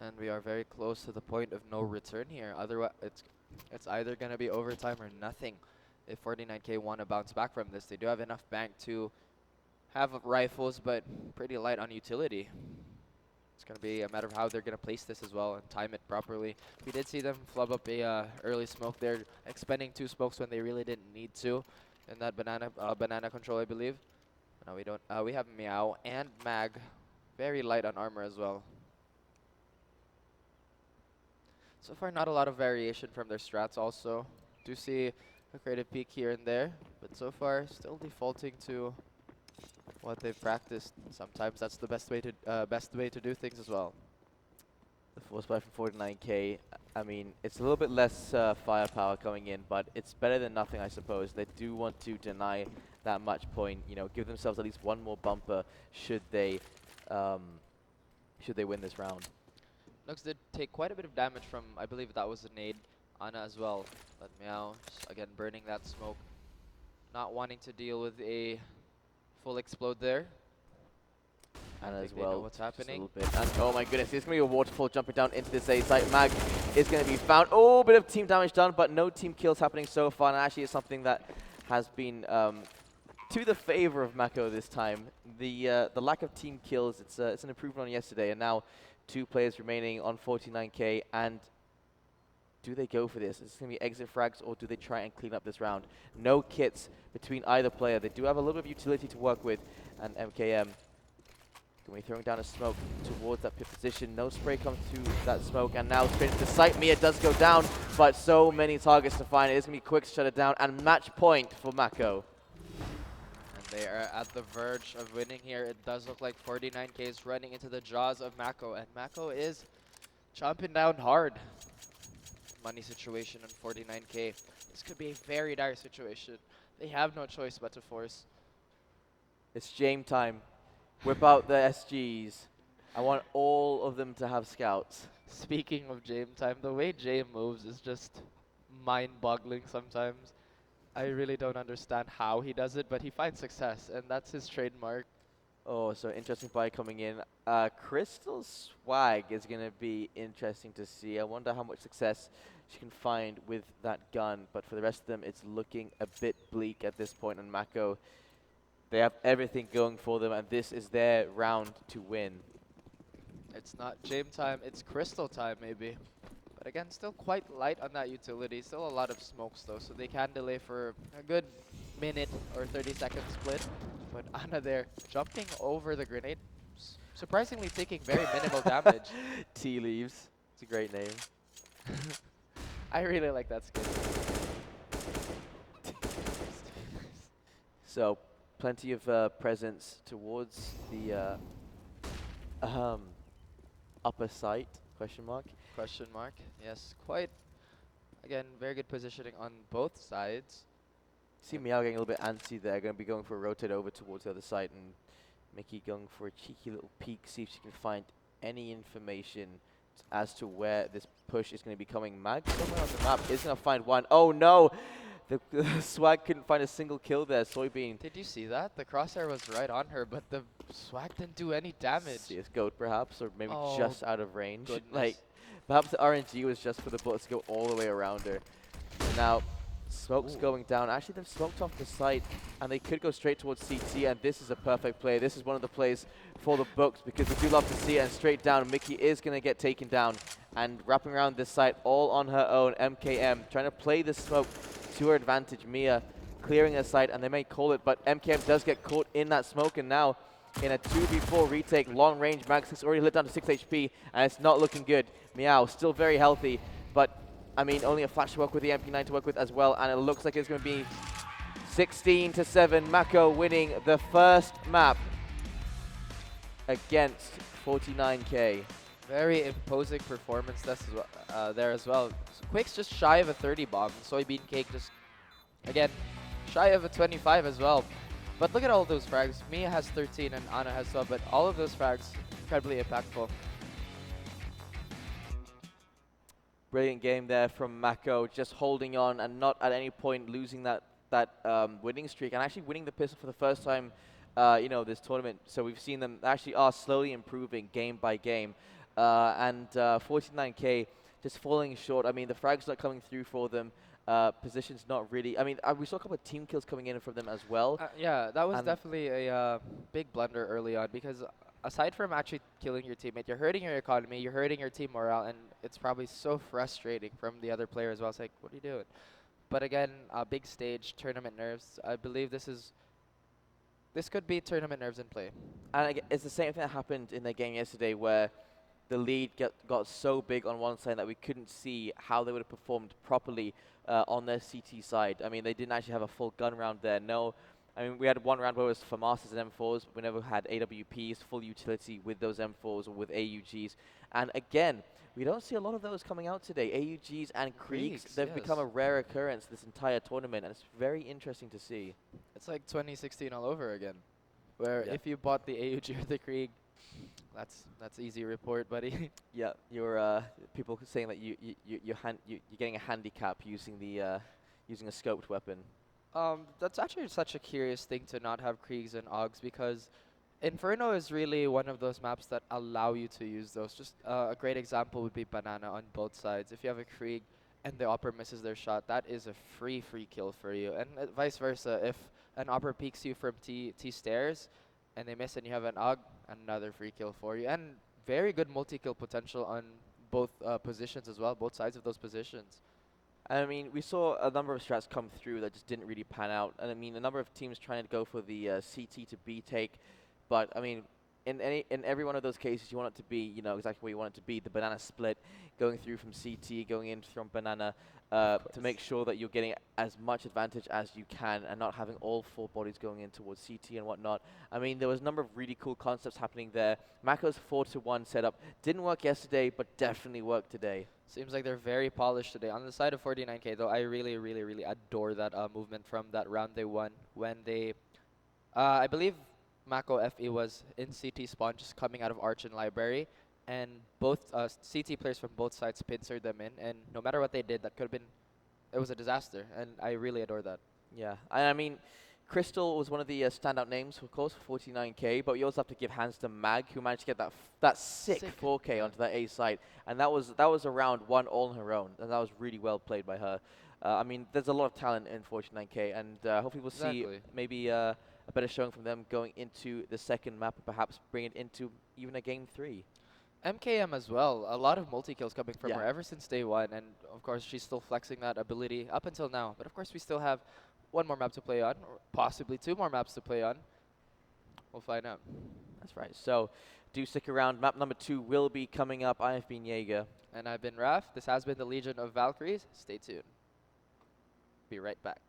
And we are very close to the point of no return here. Otherwise, it's either going to be overtime or nothing. If 49k want to bounce back from this, they do have enough bank to have rifles, but pretty light on utility. It's going to be a matter of how they're going to place this as well and time it properly. We did see them flub up a early smoke there, expending 2 smokes when they really didn't need to in that banana control, I believe. No, we don't. We have Meow and Mag, very light on armor as well. So far, not a lot of variation from their strats also. Do see a creative peek here and there, but so far, still defaulting to what they've practiced. Sometimes that's the best way to do things as well.
The force buy from 49k, I mean, it's a little bit less firepower coming in, but it's better than nothing, I suppose. They do want to deny that much point, you know, give themselves at least 1 more bumper should they win this round.
Nux did take quite a bit of damage from, I believe that was a nade, Ana as well. But Meow, just again, burning that smoke. Not wanting to deal with a full explode there.
And as
they know
well,
what's
just a
happening.
little bit. And oh my goodness, there's going to be a waterfall jumping down into this A site. Mag is going to be found. Oh, bit of team damage done, but no team kills happening so far. And actually, it's something that has been to the favor of Mako this time. The lack of team kills, it's an improvement on yesterday. And now 2 players remaining on 49k. And do they go for this? Is this going to be exit frags, or do they try and clean up this round? No kits between either player. They do have a little bit of utility to work with. And MKM going to be throwing down a smoke towards that pit position. No spray comes through that smoke, and now straight into the site. Mia does go down, but so many targets to find. It is going to be quick to shut it down, and match point for Mako.
And they are at the verge of winning here. It does look like 49k is running into the jaws of Mako, and Mako is chomping down hard. Money situation on 49k. This could be a very dire situation. They have no choice but to force.
It's Jame time. Whip out the SGs. I want all of them to have scouts.
Speaking of Jame time, the way Jame moves is just mind-boggling sometimes. I really don't understand how he does it, but he finds success, and that's his trademark.
Oh, so interesting buy coming in. Crystal Swag is going to be interesting to see. I wonder how much success she can find with that gun. But for the rest of them, it's looking a bit bleak at this point. And Mako, they have everything going for them, and this is their round to win.
It's not Jame time, it's Crystal time maybe. But again, still quite light on that utility. Still a lot of smokes though, so they can delay for a good minute or 30-second split. But Ana there, jumping over the grenade, surprisingly taking very minimal damage.
Tea Leaves. It's a great name.
I really like that skin.
So, plenty of presence towards the upper site, question mark.
Question mark. Yes, quite, again, very good positioning on both sides.
See Meow getting a little bit antsy there, going to be going for a rotate over towards the other side, and Mickey going for a cheeky little peek, see if she can find any information as to where this push is going to be coming. Mag somewhere on the map is going to find one. Oh no! The Swag couldn't find a single kill there, Soybean.
Did you see that? The crosshair was right on her, but the swag didn't do any damage.
CS.GO perhaps, or maybe
Oh,
just out of range.
goodness.
Like, perhaps the RNG was just for the bullets to go all the way around her. And now, smoke's going down. Actually, they've smoked off the site, and they could go straight towards CT, and this is a perfect play. This is one of the plays for the books, because we do love to see it, and straight down. Mickey is going to get taken down, and wrapping around this site all on her own. MKM trying to play the smoke to her advantage. Mia clearing her site, and they may call it, but MKM does get caught in that smoke, and now in a 2v4 retake, long range, Max is already lit down to 6 HP, and it's not looking good. Meow still very healthy, but I mean, only a flash to work with, the MP9 to work with as well, and it looks like it's going to be 16-7. Mako winning the first map against 49k.
Very imposing performance there as well. Quake's just shy of a 30 bomb. Soybean Cake just, again, shy of a 25 as well. But look at all those frags. Mia has 13 and Ana has 12, but all of those frags incredibly impactful.
Brilliant game there from Mako, just holding on and not at any point losing that winning streak, and actually winning the pistol for the first time, this tournament. So we've seen them actually are slowly improving game by game, and 49k just falling short. I mean, the frags not coming through for them. Positions not really. I mean, we saw a couple of team kills coming in from them as well.
Yeah, that was definitely a big blunder early on, because aside from actually killing your teammate, you're hurting your economy, you're hurting your team morale, and it's probably so frustrating from the other player as well. It's like, what are you doing? But again, big stage, tournament nerves. I believe this could be tournament nerves in play.
And it's the same thing that happened in their game yesterday, where the lead got so big on one side that we couldn't see how they would have performed properly on their CT side. I mean, they didn't actually have a full gun round there. No, I mean, we had one round where it was for Masters and M4s, but we never had AWPs, full utility with those M4s or with AUGs. And again, we don't see a lot of those coming out today. AUGs and Kriegs, they've become a rare occurrence this entire tournament, and it's very interesting to see.
It's like 2016 all over again, where if you bought the AUG or the Krieg, that's easy report, buddy.
Yeah, you're people saying that you're getting a handicap using the using a scoped weapon.
That's actually such a curious thing to not have Kriegs and Augs, because Inferno is really one of those maps that allow you to use those. Just a great example would be Banana on both sides. If you have a Krieg and the Opera misses their shot, that is a free kill for you. And vice versa, if an Opera peeks you from T stairs and they miss and you have an AUG, another free kill for you. And very good multi-kill potential on both positions as well, both sides of those positions.
I mean, we saw a number of strats come through that just didn't really pan out. And I mean, a number of teams trying to go for the CT to B take. But I mean, in every one of those cases, you want it to be, you know, exactly what you want it to be. The banana split, going through from CT, going in from banana, to make sure that you're getting as much advantage as you can and not having all four bodies going in towards CT and whatnot. I mean, there was a number of really cool concepts happening there. Mako's 4-to-1 setup didn't work yesterday, but definitely worked today.
Seems like they're very polished today. On the side of 49K, though, I really adore that movement from that round they won when they, I believe Mako FE was in CT spawn just coming out of Arch and Library, and both CT players from both sides pincered them in, and no matter what they did, that could have been, it was a disaster, and I really adore that.
Yeah, I mean, Crystal was one of the standout names, of course, for 49K, but you also have to give hands to Mag, who managed to get that sick 4K onto that A site, and that was around one all on her own, and that was really well played by her. I mean, there's a lot of talent in 49K, and hopefully we'll see maybe a better showing from them going into the second map, and perhaps bring it into even a game 3.
MKM as well, a lot of multi-kills coming from
Yeah.
her ever since day one, and of course she's still flexing that ability up until now. But of course we still have one more map to play on, or possibly two more maps to play on. We'll find out.
That's right. So do stick around. Map number 2 will be coming up. I have been Jaeger.
And I've been Raf. This has been the Legion of Valkyries. Stay tuned. Be right back.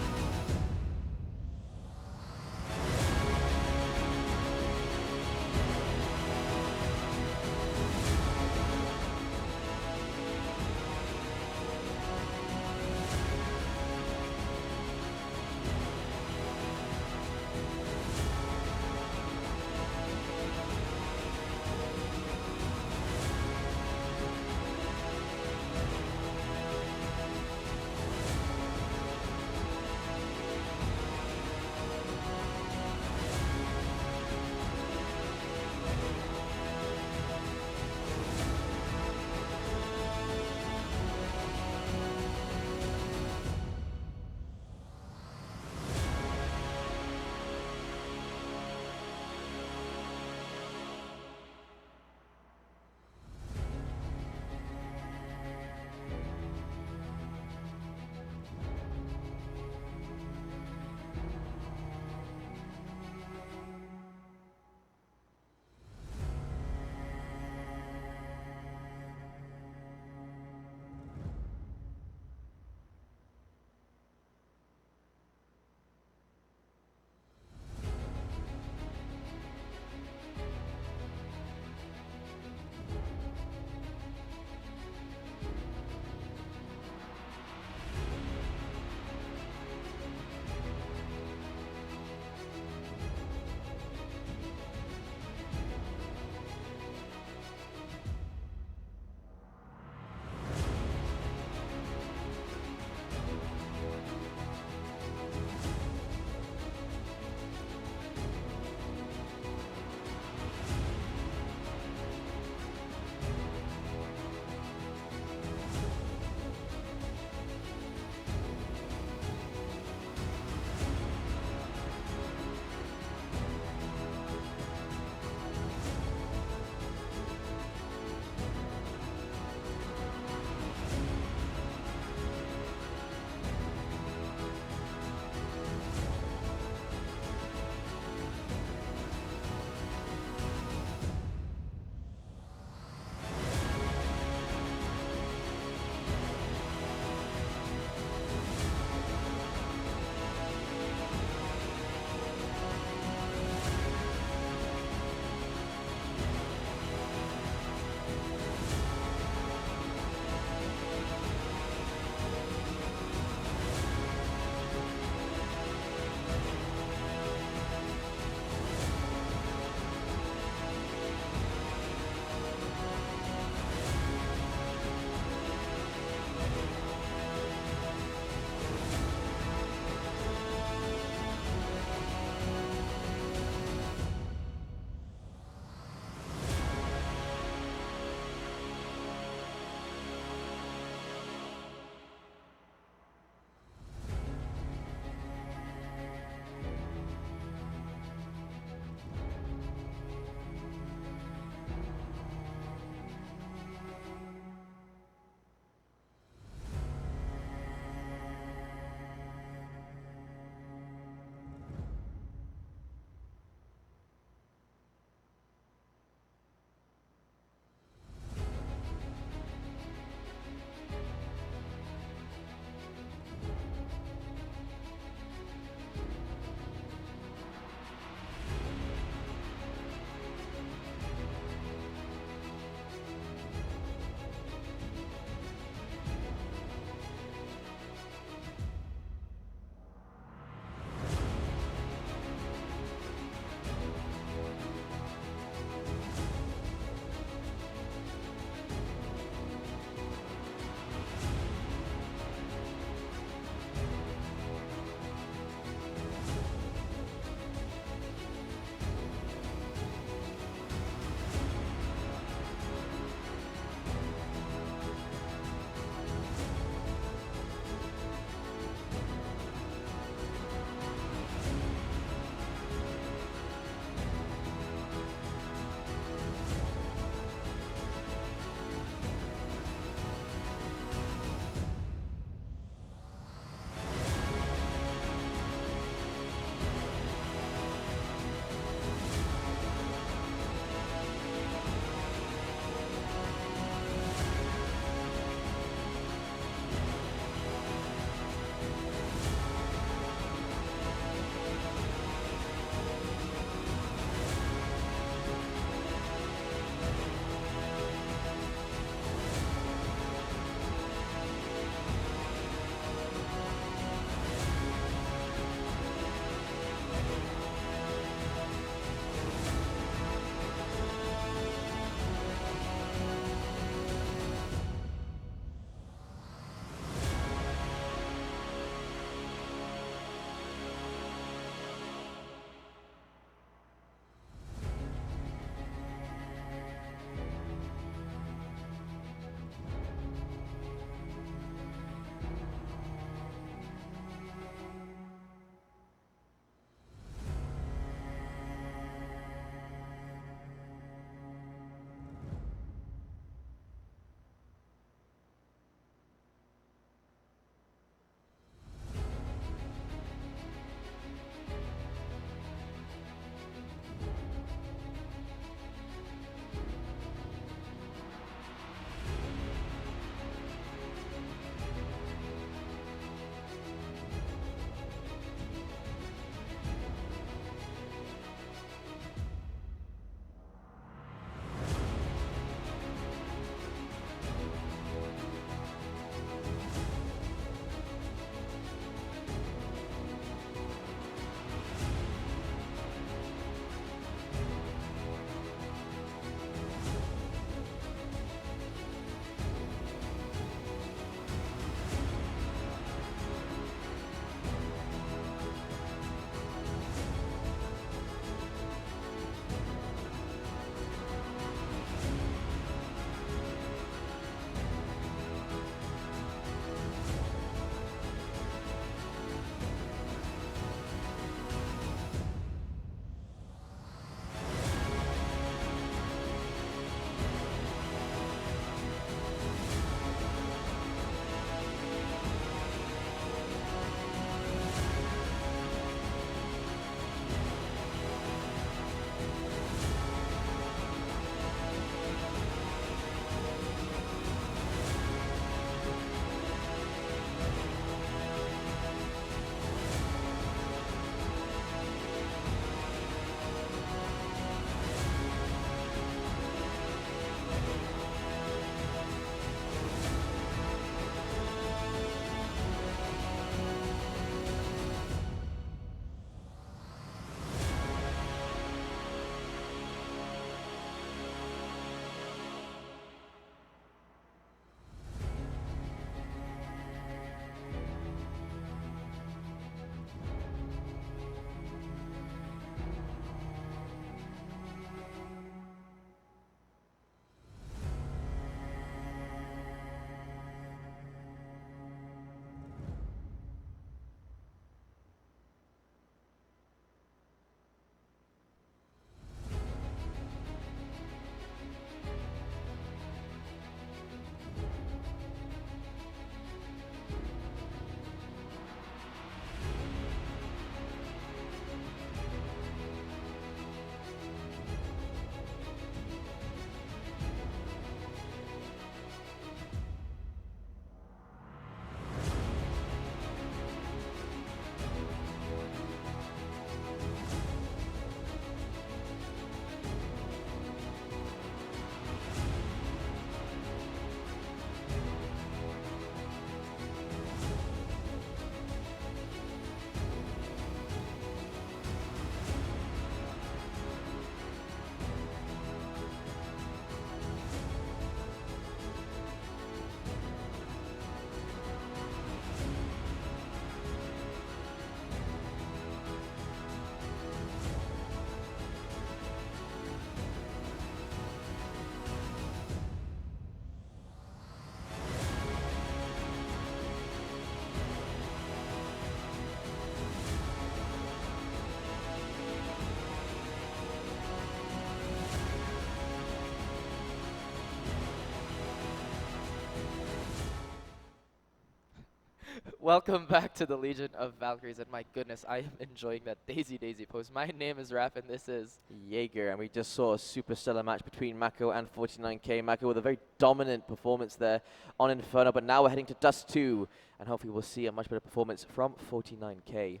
Welcome back to the Legion of Valkyries, and my goodness, I am enjoying that Daisy pose. My name is Raph, and this is
Jaeger, and we just saw a super stellar match between Mako and 49K. Mako with a very dominant performance there on Inferno, but now we're heading to Dust 2, and hopefully we'll see a much better performance from 49K.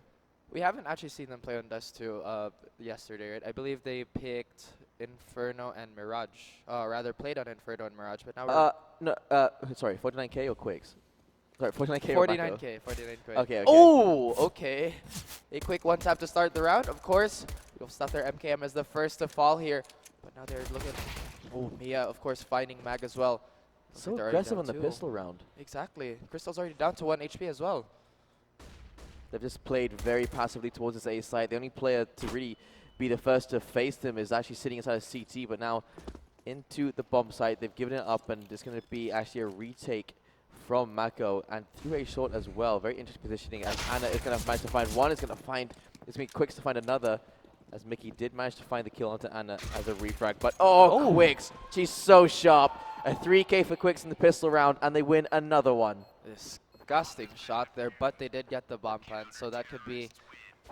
We haven't actually seen them play on Dust 2 yesterday, right? I believe they picked Inferno and Mirage. Rather, played on Inferno and Mirage, but now we're...
No, sorry, 49K or Quakes? Sorry, 49K or Mako?
49K.
Okay.
Oh, okay. A quick one tap to start the round. Of course, we'll stop their MKM as the first to fall here. But now they're looking... Oh, Mia, of course, finding Mag as well. Looks
So
like they're already
aggressive
down
on the
two.
pistol round.
Exactly. Crystal's already down to 1 HP as well.
They've just played very passively towards this A side. The only player to really be the first to face them is actually sitting inside of CT, but now into the bomb site. They've given it up, and it's going to be actually a retake from Mako, and through a short as well. Very interesting positioning, as Anna is going to manage to find one, is going to find, it's going to be Quicks to find another, as Mickey did manage to find the kill onto Anna as a refrag, but Quicks, she's so sharp. A 3K for Quicks in the pistol round, and they win another one.
Disgusting shot there, but they did get the bomb plant, so that could be,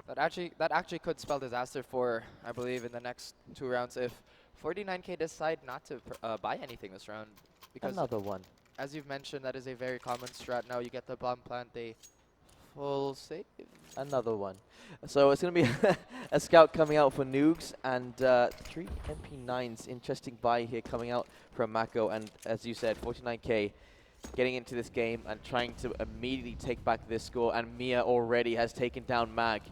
that actually could spell disaster for, I believe, in the next 2 rounds if 49K decide not to buy anything this round. Because
Another one.
as you've mentioned, that is a very common strat. Now you get the bomb plant, they full save.
Another one. So it's going to be a scout coming out for Noogs, and 3 MP9s. Interesting buy here coming out from Mako, and as you said, 49K getting into this game and trying to immediately take back this score, and Mia already has taken down Mag.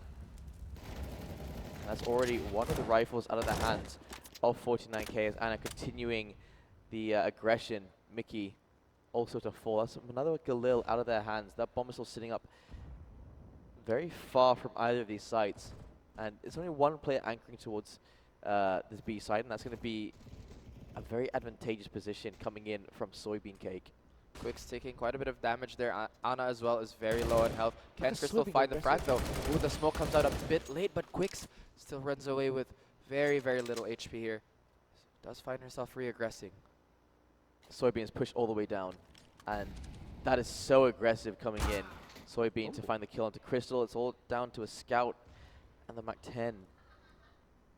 That's already one of the rifles out of the hands of 49K, as Anna continuing the aggression. Mickey also to fall. That's another Galil out of their hands. That bomb is still sitting up very far from either of these sites, and it's only one player anchoring towards this B side, and that's going to be a very advantageous position coming in from Soybean Cake.
Quicks taking quite a bit of damage there. Anna as well is very low on health. Can Crystal
Sweeping
find the frag
aggressive.
though? Ooh, the smoke comes out a bit late, but Quicks still runs away with very little HP here. Does find herself re-aggressing.
Soybean's pushed all the way down, and that is so aggressive coming in. Soybean to find the kill onto Crystal. It's all down to a scout and the Mac 10.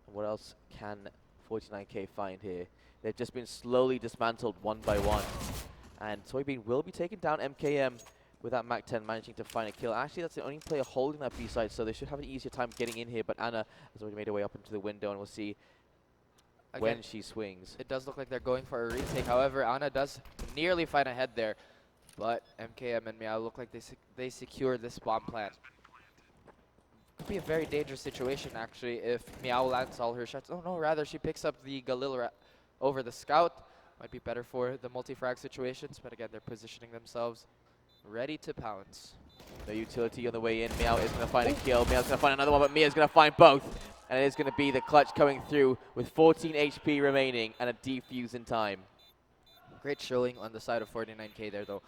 What else can 49K find here? They've just been slowly dismantled one by one, and Soybean will be taking down MKM with that Mac 10 managing to find a kill. Actually, that's the only player holding that B side, so they should have an easier time getting in here, but Anna has already made her way up into the window, and we'll see
Again,
when she swings.
it does look like they're going for a retake. However, Anna does nearly find a head there, but MKM and Meow look like they secure this bomb plant. Could be a very dangerous situation actually if Meow lands all her shots. Oh no, rather she picks up the Galil over the scout. Might be better for the multi-frag situations, but again, they're positioning themselves ready to pounce.
No utility on the way in. Meow is going to find a kill. Meow's going to find another one, but Mia's going to find both. And it is going to be the clutch coming through with 14 HP remaining and a defuse in time.
Great showing on the side of 49K there though.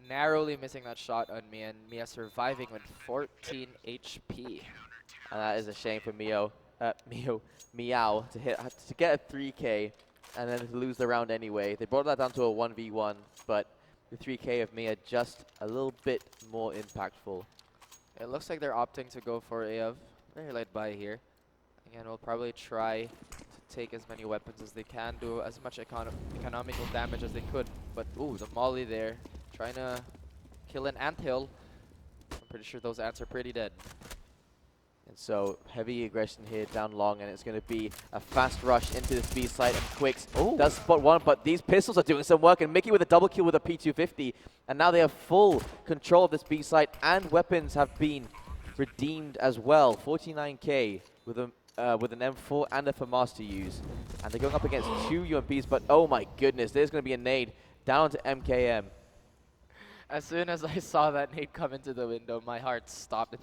Narrowly missing that shot on Mia, and Mia surviving with 14 HP.
And that is a shame for Meow to get a 3K and then to lose the round anyway. They brought that down to a 1v1, but the 3K of Mia just a little bit more impactful.
It looks like they're opting to go for a very light buy here. Again, we'll probably try to take as many weapons as they can, do as much economical damage as they could. But ooh, the molly there, trying to kill an anthill. I'm pretty sure those ants are pretty dead.
And so heavy aggression here down long, and it's going to be a fast rush into this B site, and Quicks does spot one, but these pistols are doing some work, and Mickey with a double kill with a P250, and now they have full control of this B site, and weapons have been redeemed as well. 49K with an M4 and a FAMAS to use, and they're going up against 2 UMPs, but oh my goodness, there's going to be a nade down to MKM.
As soon as I saw that nade come into the window, my heart stopped.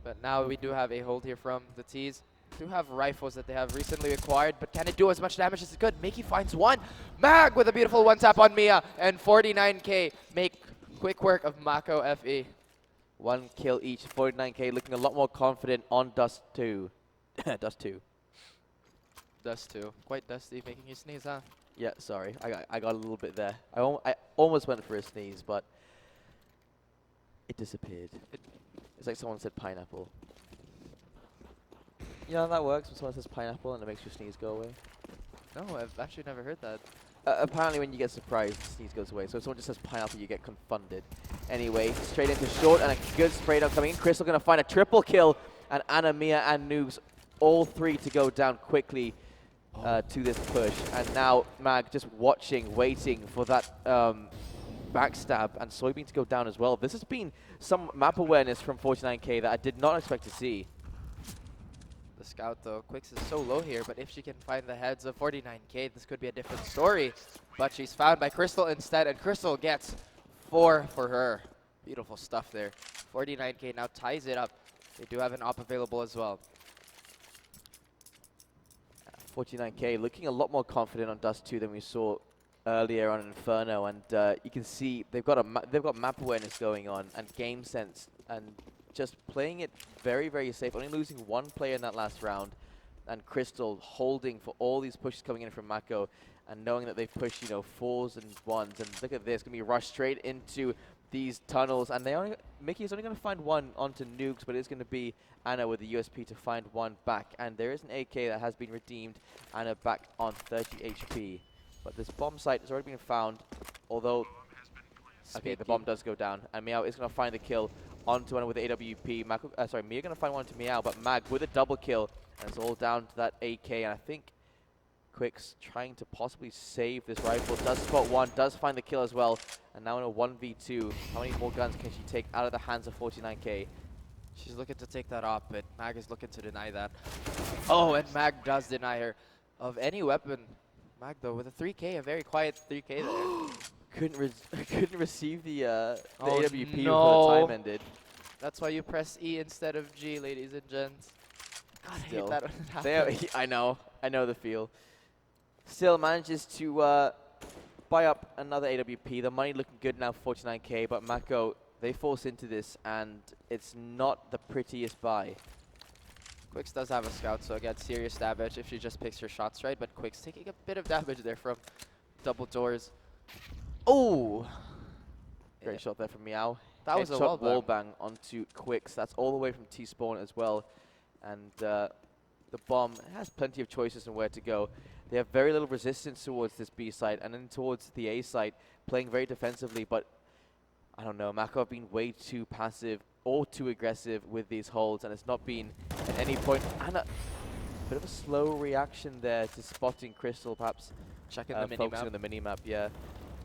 But now we do have a hold here from the T's. Do have rifles that they have recently acquired, but can it do as much damage as it could? Mickey finds one. Mag with a beautiful one tap on Mia, and 49K make quick work of Mako FE.
1 kill each. 49K looking a lot more confident on Dust 2. Dust 2.
Dust 2. Quite dusty, making you sneeze, huh?
Yeah, sorry. I got a little bit there. I almost went for a sneeze, but It disappeared. It's like someone said pineapple. You know how that works when someone says pineapple and it makes your sneeze go away?
No, I've actually never heard that.
Apparently when you get surprised, the sneeze goes away. So if someone just says pineapple, you get confounded. Anyway, straight into short and a good spray down coming in. Crystal going to find a triple kill. And Anna, Mia, and Noogs, all three to go down quickly to this push. And now Mag just watching, waiting for that backstab and Soybean to go down as well. This has been some map awareness from 49K that I did not expect to see.
The scout though, Quicks is so low here, but if she can find the heads of 49K, this could be a different story. But she's found by Crystal instead, and Crystal gets 4 for her. Beautiful stuff there. 49K now ties it up. They do have an op available as well.
49K looking a lot more confident on Dust 2 than we saw earlier on Inferno, and you can see they've got map awareness going on and game sense, and just playing it very, very safe. Only losing one player in that last round, and Crystal holding for all these pushes coming in from Mako, and knowing that they've pushed, you know, 4s and 1s, and look at this, gonna be rushed straight into these tunnels, and Mickey is only gonna find one onto Nukes, but it's gonna be Anna with the USP to find one back, and there is an AK that has been redeemed. Anna back on 30 HP, but this bomb site has already been found, although okay, the bomb does go down, and Meow is gonna find the kill onto Anna with the AWP. Mia gonna find one to Meow, but Mag with a double kill, and it's all down to that AK, and I think Quicks trying to possibly save this rifle. Does spot one, does find the kill as well, and now in a 1v2, how many more guns can she take out of the hands of 49K?
She's looking to take that op, but Mag is looking to deny that. Oh, and Mag does deny her of any weapon. Mag though with a 3K, a very quiet 3K there.
couldn't receive the
Oh,
AWP before
no.
the time ended.
That's why you press E instead of G, ladies and gents. God, I hate
Still,
that when it happens.
I know the feel. Still manages to buy up another AWP. The money looking good now for 49K, but Mako, they force into this, and it's not the prettiest buy.
Quicks does have a scout, so again, serious damage if she just picks her shots right, but Quicks taking a bit of damage there from double doors. Oh!
Great shot there from Meow.
That was a
Headshot
wall
bang onto Quicks. That's all the way from T-spawn as well. And the bomb has plenty of choices on where to go. They have very little resistance towards this B site, and then towards the A site, playing very defensively, but I don't know, Mako have been way too passive or too aggressive with these holds, and it's not been at any point. And a bit of a slow reaction there to spotting Crystal, perhaps
Checking the
focusing
minimap.
on the minimap, yeah.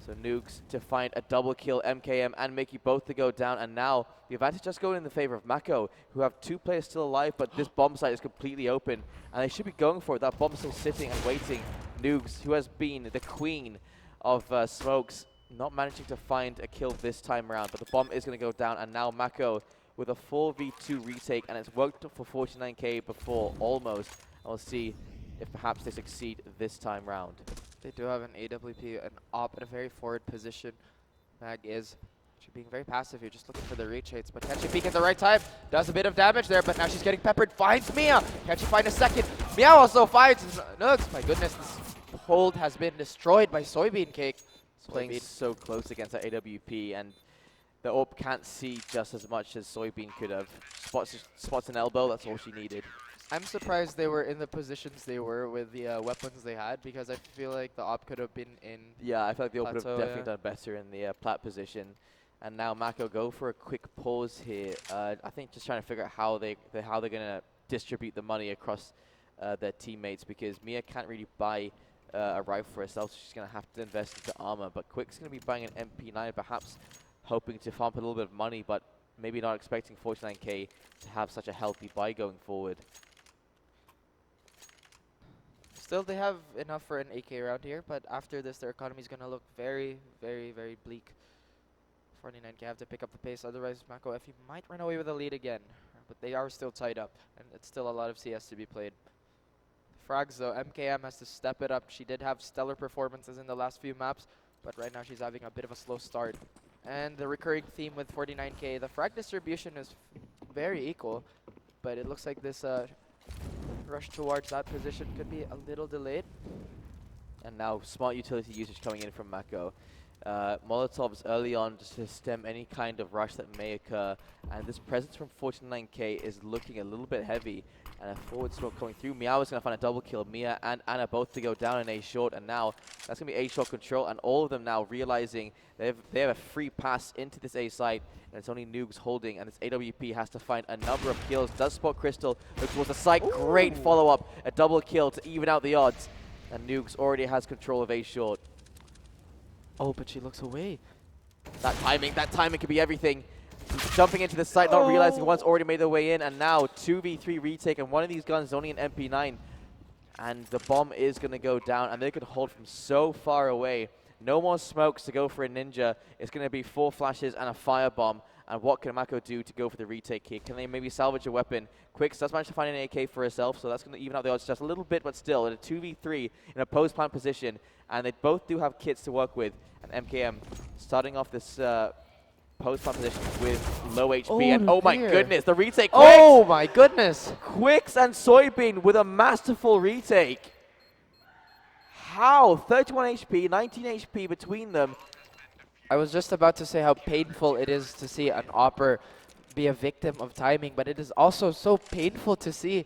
So Nukes to find a double kill, MKM and Mickey both to go down, and now the advantage just going in the favor of Mako, who have 2 players still alive, but this bomb site is completely open, and they should be going for it. That bomb still sitting and waiting. Nukes, who has been the queen of smokes, not managing to find a kill this time around, but the bomb is going to go down, and now Mako with a 4v2 retake, and it's worked for 49K before, almost. And we'll see if perhaps they succeed this time round.
They do have an AWP, an op in a very forward position. Mag is being very passive here, just looking for the reach hits, but can she peek at the right time? Does a bit of damage there, but now she's getting peppered. Finds Mia. Can she find a second? Meow also finds Nugs. My goodness, this hold has been destroyed by Soybean Cake.
Playing so close against that AWP, and the AWP can't see just as much as Soybean could have. Spots an elbow, that's all she needed.
I'm surprised they were in the positions they were with the weapons they had, because I feel like the op could have been in.
Yeah, I feel like the AWP would have
Plateau,
definitely done better in the plat position. And now Mako go for a quick pause here. I think just trying to figure out how they're gonna distribute the money across their teammates, because Mia can't really buy a rifle for herself, so she's gonna have to invest into armor. But Quick's gonna be buying an MP9, perhaps hoping to farm a little bit of money, but maybe not expecting 49K to have such a healthy buy going forward.
Still, they have enough for an AK around here, but after this, their economy is gonna look very, very, very bleak. 49K have to pick up the pace, otherwise Mako FE might run away with a lead again. But they are still tied up, and it's still a lot of CS to be played. Frags though, MKM has to step it up. She did have stellar performances in the last few maps, but right now she's having a bit of a slow start. And the recurring theme with 49K, the frag distribution is very equal, but it looks like this rush towards that position could be a little delayed.
And now smart utility usage coming in from Mako. Molotovs early on just to stem any kind of rush that may occur. And this presence from 49K is looking a little bit heavy. And a forward smoke coming through. Meow is going to find a double kill. Mia and Anna both to go down in A short. And now that's going to be A short control. And all of them now realizing they have a free pass into this A site. And it's only Noogs holding. And this AWP has to find a number of kills. Does spot Crystal. Looks towards the site. Ooh. Great follow up. A double kill to even out the odds. And Noogs already has control of A short.
Oh, but she looks away.
That timing could be everything. Jumping into the site, not realizing one's already made their way in, and now 2v3 retake, and one of these guns is only an MP9. And the bomb is going to go down, and they could hold from so far away. No more smokes to go for a ninja. It's going to be 4 flashes and a firebomb. And what can Mako do to go for the retake here? Can they maybe salvage a weapon? Quicks does manage to find an AK for herself, so that's going to even out the odds just a little bit, but still, in a 2v3 in a post-plant position. And they both do have kits to work with. And MKM starting off this post-plant position with low HP. And oh my goodness, the retake. Quicks!
Oh my goodness.
Quicks and Soybean with a masterful retake. How? 31 HP, 19 HP between them.
I was just about to say how painful it is to see an Opper be a victim of timing, but it is also so painful to see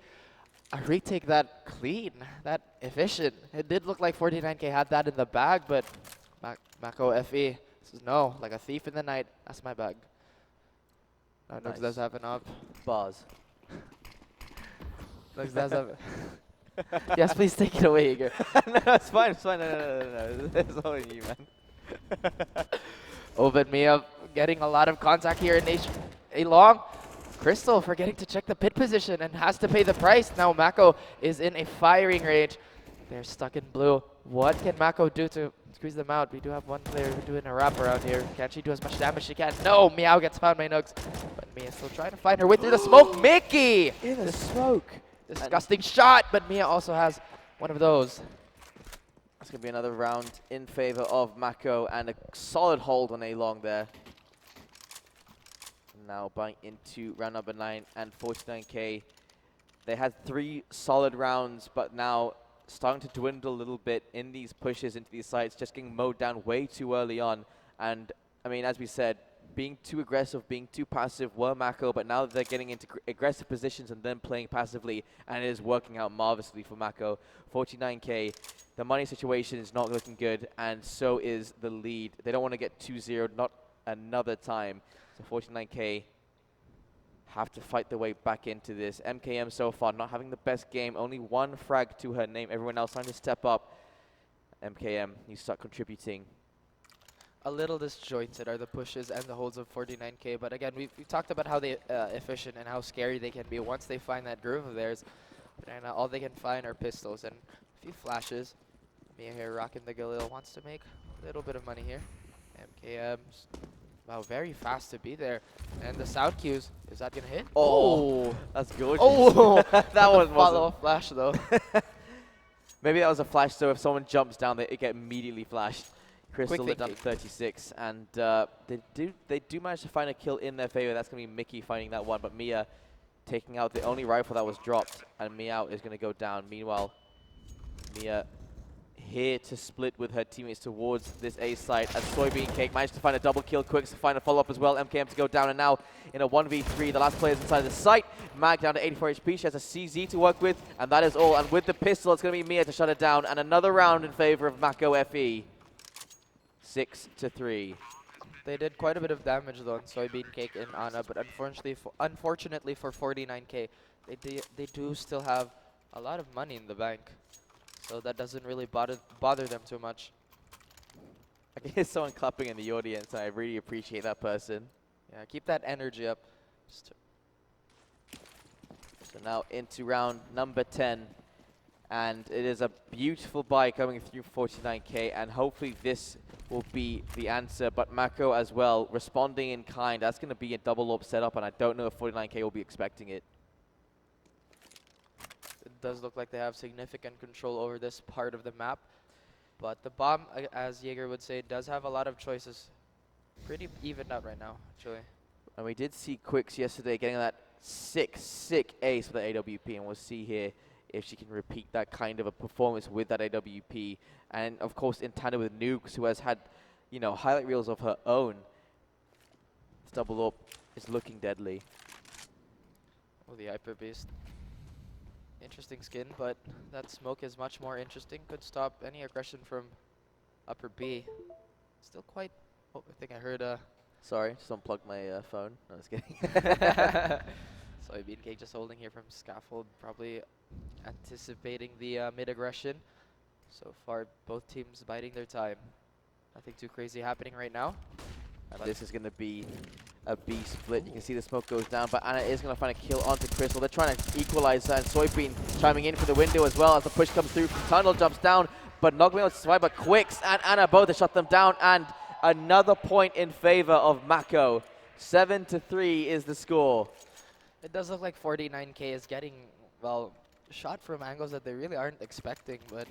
a retake that clean, that efficient. It did look like 49K had that in the bag, but Mako FE says no, like a thief in the night. That's my bag. Now Noogs does have an up.
Bars.
Noogs does have it. Yes, please take it away, Igor.
No, it's fine, it's fine. No. It's only you, man.
Oh, but Mia getting a lot of contact here in a long. Crystal forgetting to check the pit position and has to pay the price. Now Mako is in a firing range. They're stuck in blue. What can Mako do to squeeze them out? We do have one player doing a wrap around here. Can she do as much damage as she can? No, Meow gets found by Noogs. But Mia still trying to find her way through the smoke. Mickey!
In the smoke.
Disgusting shot, but Mia also has one of those.
That's going to be another round in favor of Mako and a solid hold on A-Long there. Now buying into round number 9 and 49K. They had 3 solid rounds, but now starting to dwindle a little bit in these pushes into these sites, just getting mowed down way too early on. And, I mean, as we said, being too aggressive, being too passive were Mako, but now they're getting into aggressive positions and then playing passively, and it is working out marvelously for Mako. 49K, the money situation is not looking good, and so is the lead. They don't want to get 2-0, not another time. So 49K have to fight their way back into this. MKM so far not having the best game, only 1 frag to her name. Everyone else trying to step up. MKM, you start contributing.
A little disjointed are the pushes and the holds of 49K, but again, we've talked about how they efficient and how scary they can be once they find that groove of theirs. And all they can find are pistols and a few flashes. Mia here rocking the Galil, wants to make a little bit of money here. MKM's wow, very fast to be there. And the sound cues, is that gonna hit?
Oh, that's gorgeous.
Oh,
that one
follow-up flash though.
Maybe that was a flash, so if someone jumps down, they get immediately flashed. Crystal
Quick
down to 36, and they do manage to find a kill in their favor. That's going to be Mickey finding that one, but Mia taking out the only rifle that was dropped, and Meow is going to go down. Meanwhile, Mia here to split with her teammates towards this A site as Soybean Cake managed to find a double kill. Quicks to find a follow-up as well. MKM to go down, and now in a 1v3, the last player is inside the site. Mag down to 84 HP. She has a CZ to work with, and that is all. And with the pistol, it's going to be Mia to shut it down, and another round in favor of Mako FE. 6-3.
They did quite a bit of damage though on Soybean Cake and Anna, but unfortunately for 49K, they do still have a lot of money in the bank, so that doesn't really bother them too much.
I can hear someone clapping in the audience, and I really appreciate that person.
Yeah, keep that energy up.
So now into round number 10. And it is a beautiful buy coming through 49K, and hopefully this will be the answer. But Mako as well, responding in kind. That's going to be a double AWP setup, and I don't know if 49K will be expecting it.
It does look like they have significant control over this part of the map. But the bomb, as Jaeger would say, does have a lot of choices. Pretty evened out right now, actually.
And we did see Quicks yesterday getting that sick ace for the AWP, and we'll see here if she can repeat that kind of a performance with that AWP. And of course in tandem with Nukes, who has had you know, highlight reels of her own. This double up is looking deadly.
Oh, the Hyper Beast. Interesting skin, but that smoke is much more interesting. Could stop any aggression from upper B. Still quite. Oh, I think I heard
Sorry, just unplugged my phone. No, I was kidding.
Soybean Cake just holding here from Scaffold, probably anticipating the mid aggression. So far, both teams biding their time. Nothing too crazy happening right now.
This is going to be a B split. You can see the smoke goes down, but Anna is going to find a kill onto Crystal. They're trying to equalize that, and Soybean chiming in for the window as well as the push comes through from Tunnel, jumps down, but not going to survive, but Quicks and Anna both have shut them down, and another point in favor of Mako. 7-3 is the score.
It does look like 49K is getting, well, shot from angles that they really aren't expecting, but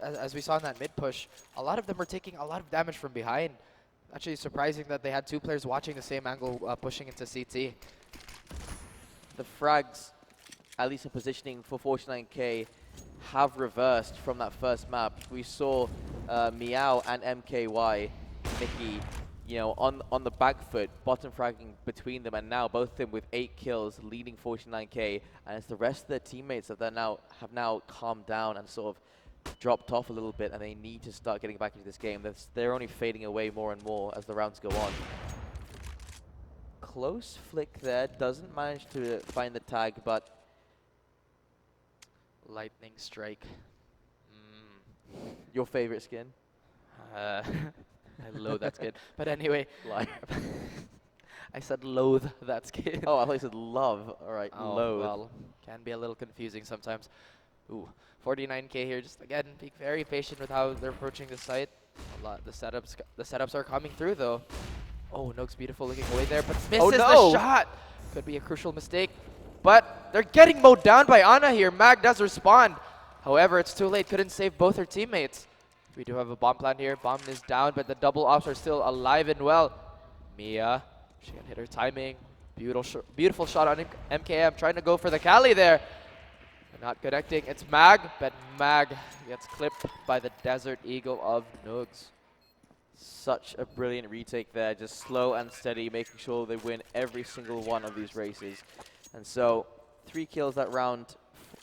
as we saw in that mid push, a lot of them are taking a lot of damage from behind. Actually surprising that they had two players watching the same angle pushing into CT.
The frags, at least in positioning for 49K, have reversed from that first map. We saw Meow and MKY, Mickey, you know, on the back foot, bottom fragging between them, and now both of them with 8 kills, leading 49K, and it's the rest of their teammates that have now calmed down and sort of dropped off a little bit, and they need to start getting back into this game. They're only fading away more and more as the rounds go on. Close flick there, doesn't manage to find the tag, but
Lightning Strike.
your favorite skin?
I loathe that skin. But anyway,
Liar.
I said loathe that skin.
Oh, I thought you said love. All right,
Oh,
loathe.
well, can be a little confusing sometimes. Ooh, 49K here, just again, being very patient with how they're approaching the site. The setups are coming through though. Oh, Nook's beautiful looking away there, but misses the shot. Could be a crucial mistake, but they're getting mowed down by Ana here. Mag does respond. However, it's too late. Couldn't save both her teammates. We do have a bomb plant here. Bomb is down, but the double ops are still alive and well. Mia, she can hit her timing. Beautiful shot on MKM, trying to go for the Cali there. Not connecting. It's Mag, but Mag gets clipped by the Desert Eagle of Nugs.
Such a brilliant retake there, just slow and steady, making sure they win every single one of these races. And so, 3 kills that round,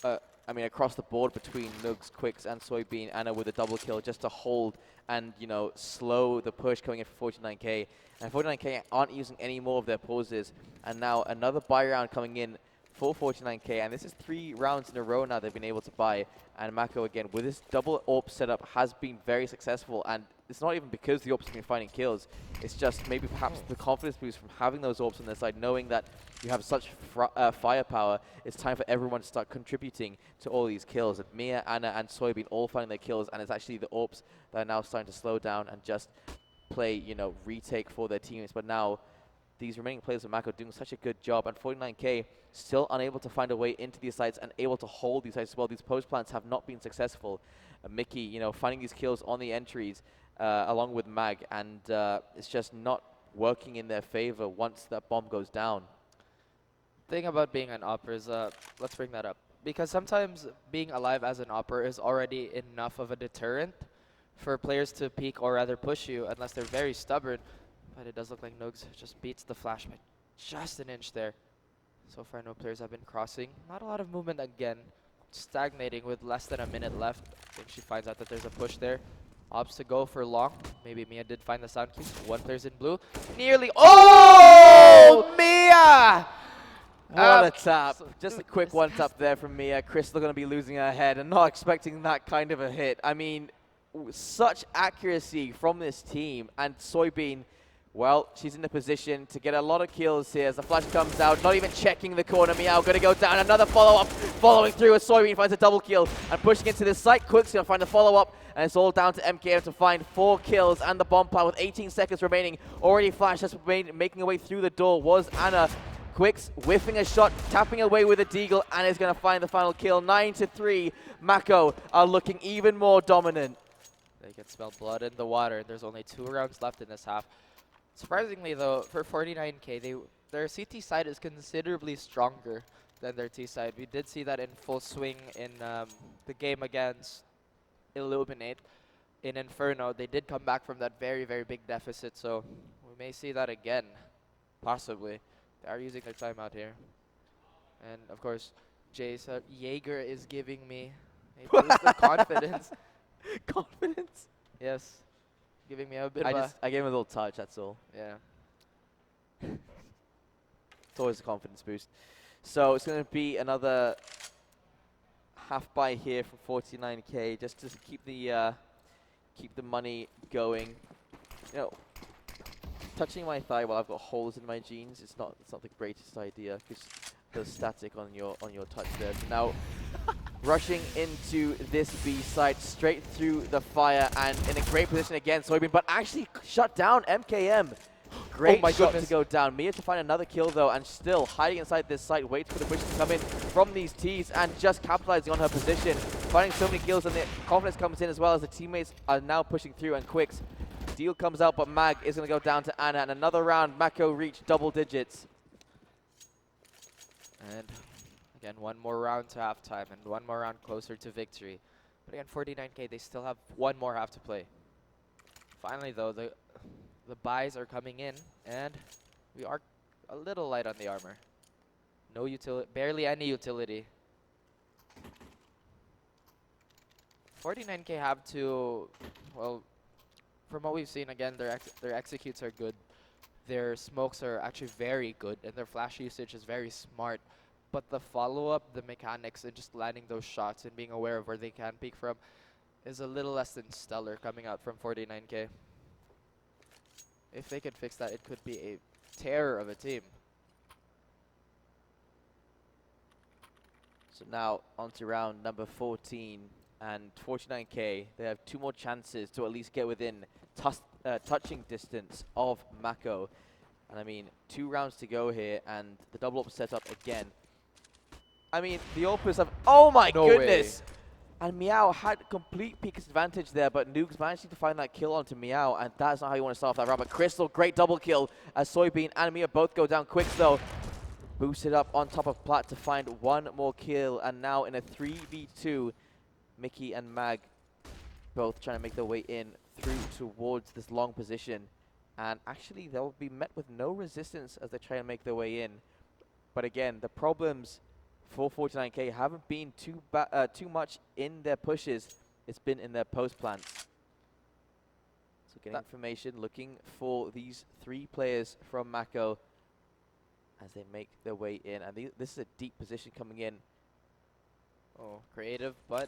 I mean, across the board between Nugs, Quicks, and Soybean. Anna with a double kill just to hold and, you know, slow the push coming in for 49K. And 49K aren't using any more of their pauses. And now another buy round coming in for 49K, and this is 3 rounds in a row now they've been able to buy. And Mako again with this double AWP setup has been very successful, and it's not even because the AWPs have been finding kills, it's just maybe perhaps the confidence boost from having those AWPs on their side, knowing that you have such firepower. It's time for everyone to start contributing to all these kills, and Mia, Anna and Soybean all finding their kills, and it's actually the AWPs that are now starting to slow down and just play, you know, retake for their teammates. But now these remaining players of Mako doing such a good job, and 49K still unable to find a way into these sites and able to hold these sites as well. These post plants have not been successful. Mickey, you know, finding these kills on the entries along with Mag, and it's just not working in their favor once that bomb goes down.
Thing about being an opper is, let's bring that up, because sometimes being alive as an opper is already enough of a deterrent for players to peek or rather push you unless they're very stubborn. But it does look like Nugs just beats the flash by just an inch there. So far, no players have been crossing. Not a lot of movement again. Stagnating with less than a minute left. I think she finds out that there's a push there. Opts to go for long. Maybe Mia did find the sound cues. 1 player's in blue. Nearly. Oh, Mia!
What a tap. Just a quick one tap there from Mia. Crystal going to be losing her head and not expecting that kind of a hit. I mean, such accuracy from this team. And Soybean, well, she's in the position to get a lot of kills here as the flash comes out, not even checking the corner. Meow going to go down. Another follow-up following through as Soybean finds a double kill and pushing into the site. Quick's going to find the follow-up, and it's all down to MKM to find 4 kills and the bomb pile with 18 seconds remaining. Already flash just making her way through the door was Anna. Quicks whiffing a shot, tapping away with a deagle, and is going to find the final kill. 9-3. Mako are looking even more dominant.
They can smell blood in the water. There's only 2 rounds left in this half. Surprisingly, though, for 49K, their CT side is considerably stronger than their T side. We did see that in full swing in the game against Illuminate. in Inferno. They did come back from that very, very big deficit, so we may see that again, possibly. They are using their timeout here. And of course, Jaeger is giving me a boost of confidence.
Confidence.
Yes, giving me a bit of a,
I gave him a little touch, that's all.
yeah.
It's always a confidence boost. So it's going to be another half buy here from 49k just to keep the money going. You know, touching my thigh while I've got holes in my jeans, it's not the greatest idea because there's static on your touch there. So now rushing into this B site straight through the fire and in a great position again, Soybean, but actually shut down MKM. Great
my
shot
goodness.
to go down. Mia to find another kill though, and still hiding inside this site, waits for the push to come in from these Ts and just capitalizing on her position. Finding so many kills, and the confidence comes in as well as the teammates are now pushing through, and Quicks. Deal comes out, but Mag is going to go down to Anna, and another round, Mako reached double digits.
And again, one more round to halftime and one more round closer to victory. But again, 49k, they still have one more half to play. Finally though, the buys are coming in, and we are a little light on the armor. No utility, barely any utility. 49k have to, well, from what we've seen, again, their executes are good. Their smokes are actually very good, and their flash usage is very smart. But the follow-up, the mechanics, and just landing those shots and being aware of where they can peek from is a little less than stellar coming out from 49k. If they could fix that, it could be a terror of a team.
So now onto round number 14 and 49k. They have two more chances to at least get within touching distance of Mako. And I mean, 2 rounds to go here, and the double up set up again. I mean, the Opus have, oh my
No
goodness! And Meow had complete peak advantage there, but Noogs managed to find that kill onto Meow, and that's not how you want to start off that round. But Crystal, great double kill as Soybean and Mia both go down quick though. Boosted up on top of Plat to find one more kill, and now in a 3v2, Mickey and Mag both trying to make their way in through towards this long position. And actually, they'll be met with no resistance as they try to make their way in. But again, the problems for 49k haven't been too much in their pushes. It's been in their post plants. So getting information, looking for these 3 players from Mako as they make their way in. And this is a deep position coming in.
Oh, creative but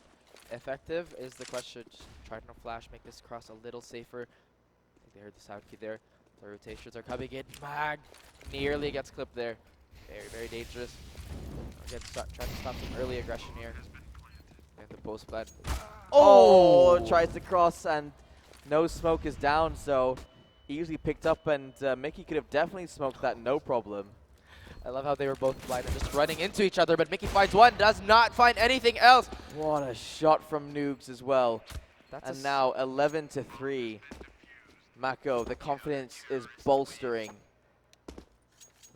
effective is the question. Just trying to flash, make this cross a little safer. I think they heard the sound key there. The rotations are coming in. Mag nearly gets clipped there. Very, very dangerous. Again, trying to stop some early aggression here. And the post plant.
Oh! Tries to cross, and no smoke is down, so easily picked up, and Mickey could have definitely smoked that, no problem.
I love how they were both blind and just running into each other, but Mickey finds one, does not find anything else.
What a shot from Noogs as well.
That's
and now 11-3. Mako, the confidence is bolstering.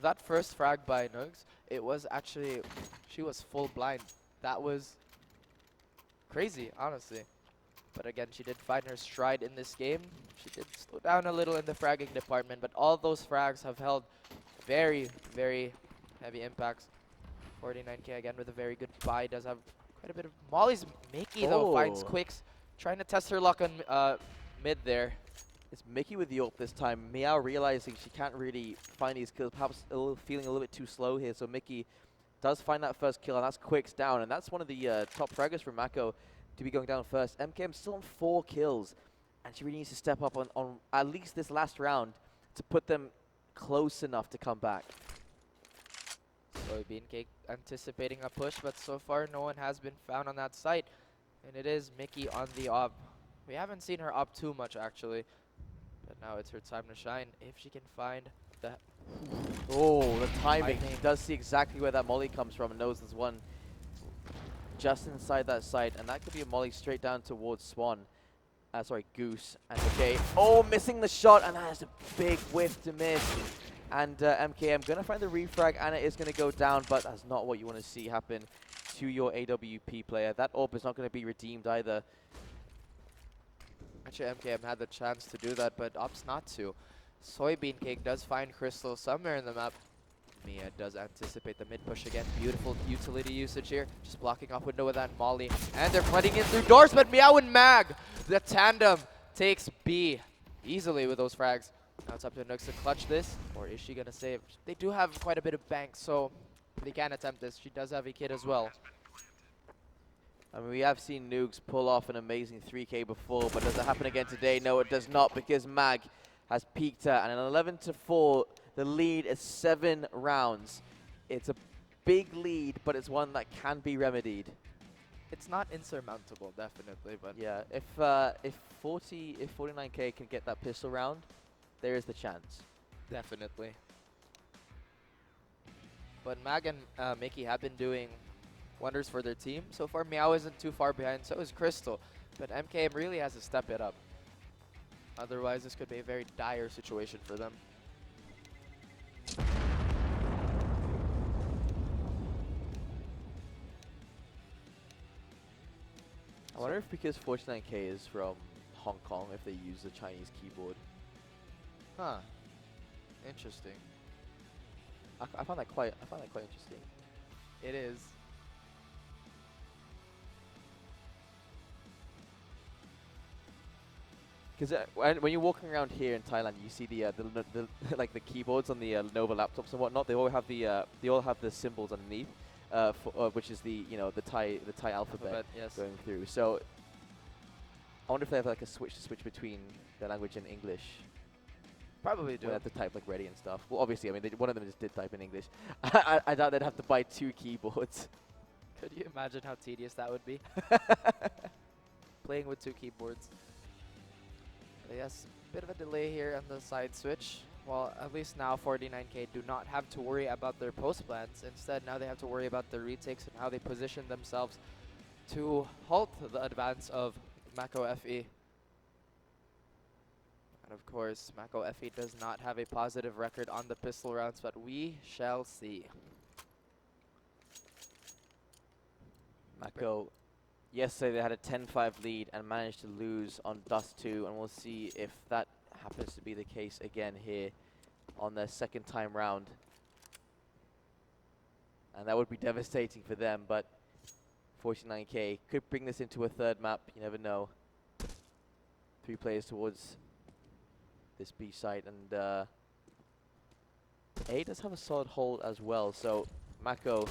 That first frag by Nugs, it was actually, she was full blind. That was crazy, honestly. But again, she did find her stride in this game. She did slow down a little in the fragging department, but all those frags have held very, very heavy impacts. 49k again with a very good buy. Does have quite a bit of mollies. Mickey though finds Quicks, trying to test her luck on mid there.
It's Mickey with the ult this time. Meow realizing she can't really find these kills, perhaps feeling a little bit too slow here. So Mickey does find that first kill, and that's Quicks down. And that's one of the top fraggers from Mako to be going down first. MKM still on 4 kills, and she really needs to step up on at least this last round to put them close enough to come back.
Soybean Cake anticipating a push, but so far no one has been found on that site. And it is Mickey on the op. We haven't seen her op too much actually. But now it's her time to shine if she can find the...
Oh, the timing. He does see exactly where that molly comes from and knows there's one just inside that site. And that could be a molly straight down towards Swan. Sorry, Goose. And okay. Oh, missing the shot, and that is a big whiff to miss. And MKM going to find the refrag, and it is going to go down, but that's not what you want to see happen to your AWP player. That orb is not going to be redeemed either.
Actually, MKM had the chance to do that, but opts not to. Soybean Cake does find Crystal somewhere in the map. Mia does anticipate the mid push again. Beautiful utility usage here. Just blocking off window with that Molly. And they're flooding in through doors, but Meow and Mag, the tandem, takes B easily with those frags. Now it's up to Nooks to clutch this, or is she going to save? They do have quite a bit of bank, so they can attempt this. She does have a kid as well.
I mean, we have seen Noogs pull off an amazing 3K before, but does it happen again today? No, it does not, because Mag has peaked her, and an 11-4, the lead is 7 rounds. It's a big lead, but it's one that can be remedied.
It's not insurmountable, definitely, but
Yeah, if 49K can get that pistol round, there is the chance.
definitely. But Mag and Mickey have been doing wonders for their team. So far, Meow isn't too far behind, so is Crystal. But MKM really has to step it up. Otherwise, this could be a very dire situation for them.
I wonder if because 49K is from Hong Kong, if they use the Chinese keyboard.
Huh. Interesting.
I find that quite interesting.
It is.
Because when you're walking around here in Thailand, you see the like the keyboards on the Nova laptops and whatnot. They all have the symbols underneath, which is the the Thai alphabet
Yes.
going through. So I wonder if they have like a switch between the language and English.
Probably do.
They have to type like ready and stuff. Well, obviously, I mean, one of them just did type in English. I doubt they'd have to buy 2 keyboards.
Could you imagine how tedious that would be? Playing with 2 keyboards. Yes, bit of a delay here on the side switch. Well, at least now 49K do not have to worry about their post plans. Instead, now they have to worry about the retakes and how they position themselves to halt the advance of Mako FE. And of course, Mako FE does not have a positive record on the pistol rounds, but we shall see.
Mako, yesterday they had a 10-5 lead and managed to lose on Dust 2, and we'll see if that happens to be the case again here on their second time round. And that would be devastating for them, but 49K could bring this into a third map, you never know. 3 players towards this B site, and A does have a solid hold as well, so Mako,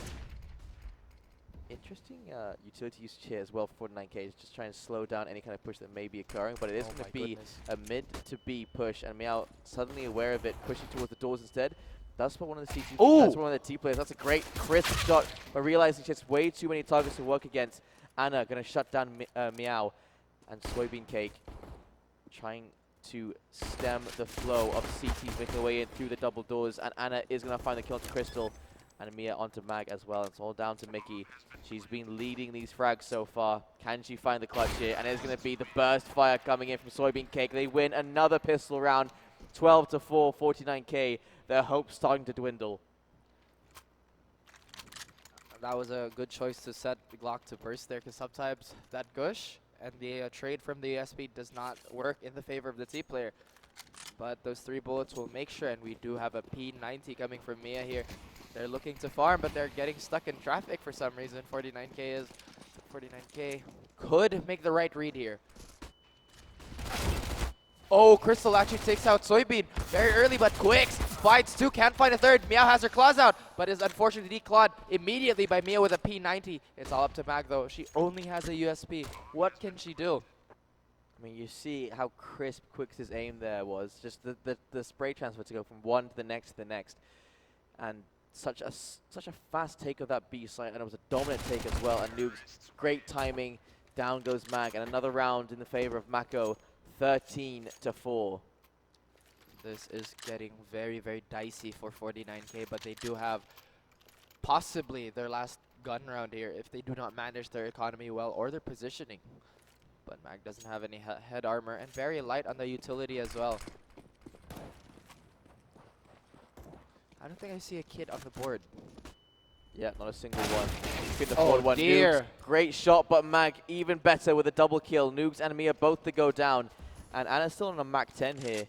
interesting utility usage here as well for 49K, is just trying to slow down any kind of push that may be occurring, but it is going to be a mid to B push, and Meow suddenly aware of it, pushing towards the doors instead. That's for one of the CT. That's one of the T players. That's a great crisp shot, but realizing she has way too many targets to work against. Anna going to shut down Meow, and Soybean Cake trying to stem the flow of CTs making their way in through the double doors, and Anna is going to find the kill to Crystal, and Mia onto Mag as well. It's all down to Mickey. She's been leading these frags so far. Can she find the clutch here? And it's going to be the burst fire coming in from Soybean Cake. They win another pistol round, 12-4, 49K. Their hopes starting to dwindle.
That was a good choice to set the Glock to burst there, because sometimes that gush and the trade from the USP does not work in the favor of the T player. But those 3 bullets will make sure, and we do have a P90 coming from Mia here. They're looking to farm, but they're getting stuck in traffic for some reason. 49K could make the right read here. Oh, Crystal actually takes out Soybean very early, but Quicks finds 2, can't find a third. Meow has her claws out, but is unfortunately declawed immediately by Mia with a P90. It's all up to Mag though. She only has a USP. What can she do?
I mean, you see how crisp Quicks' aim there was. Just the spray transfer to go from one to the next, and such a fast take of that B site, and it was a dominant take as well. And Noob's great timing. Down goes Mag, and another round in the favor of Mako, 13-4.
This is getting very, very dicey for 49K, but they do have possibly their last gun round here if they do not manage their economy well or their positioning. But Mag doesn't have any head armor, and very light on the utility as well. I don't think I see a kid on the board.
Yeah, not a single one.
Oh dear.
Noogs, great shot, but Mag even better with a double kill. Noogs and Mia both to go down. And Anna's still on a Mac 10 here.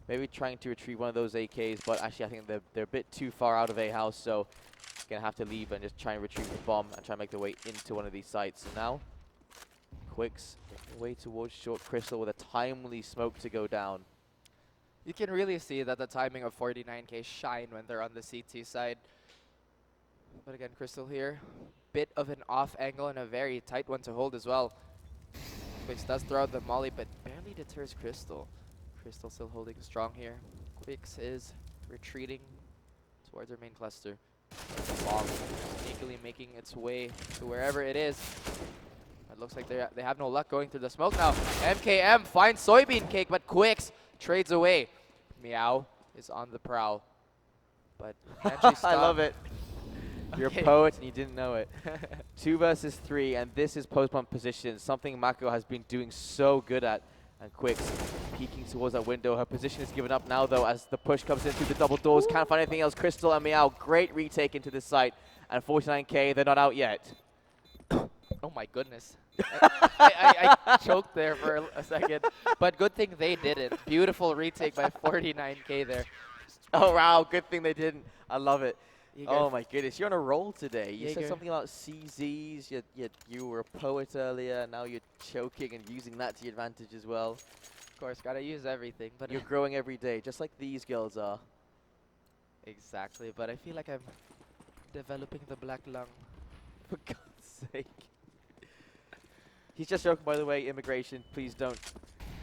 Maybe trying to retrieve one of those AKs, but actually I think they're a bit too far out of A house, so gonna have to leave and just try and retrieve the bomb and try and make their way into one of these sites. And now, Quicks way towards short Crystal with a timely smoke to go down.
You can really see that the timing of 49K shine when they're on the CT side. But again, Crystal here, bit of an off angle and a very tight one to hold as well. Quicks does throw out the molly, but barely deters Crystal. Crystal still holding strong here. Quicks is retreating towards her main cluster. The bomb sneakily making its way to wherever it is. It looks like they have no luck going through the smoke now. MKM finds Soybean Cake, but Quicks trades away. Meow is on the prowl. But can she stop?
I love it. You're
Okay.
a poet and you didn't know it. 2 versus 3, and this is post-bomb position, something Mako has been doing so good at. And Quicks peeking towards that window. Her position is given up now, though, as the push comes in through the double doors. Can't find anything else. Crystal and Meow, great retake into this site. And 49K, they're not out yet.
Oh my goodness. I choked there for a second. But good thing they didn't. Beautiful retake by 49K there.
Oh, wow, good thing they didn't. I love it.
Eager.
Oh my goodness, you're on a roll today. You said
Jaeger.
something about CZs, you were a poet earlier, now you're choking and using that to your advantage as well.
Of course, gotta use everything. But
You're growing every day, just like these girls are.
exactly. But I feel like I'm developing the black lung.
For God's sake. He's just joking, by the way, immigration, please don't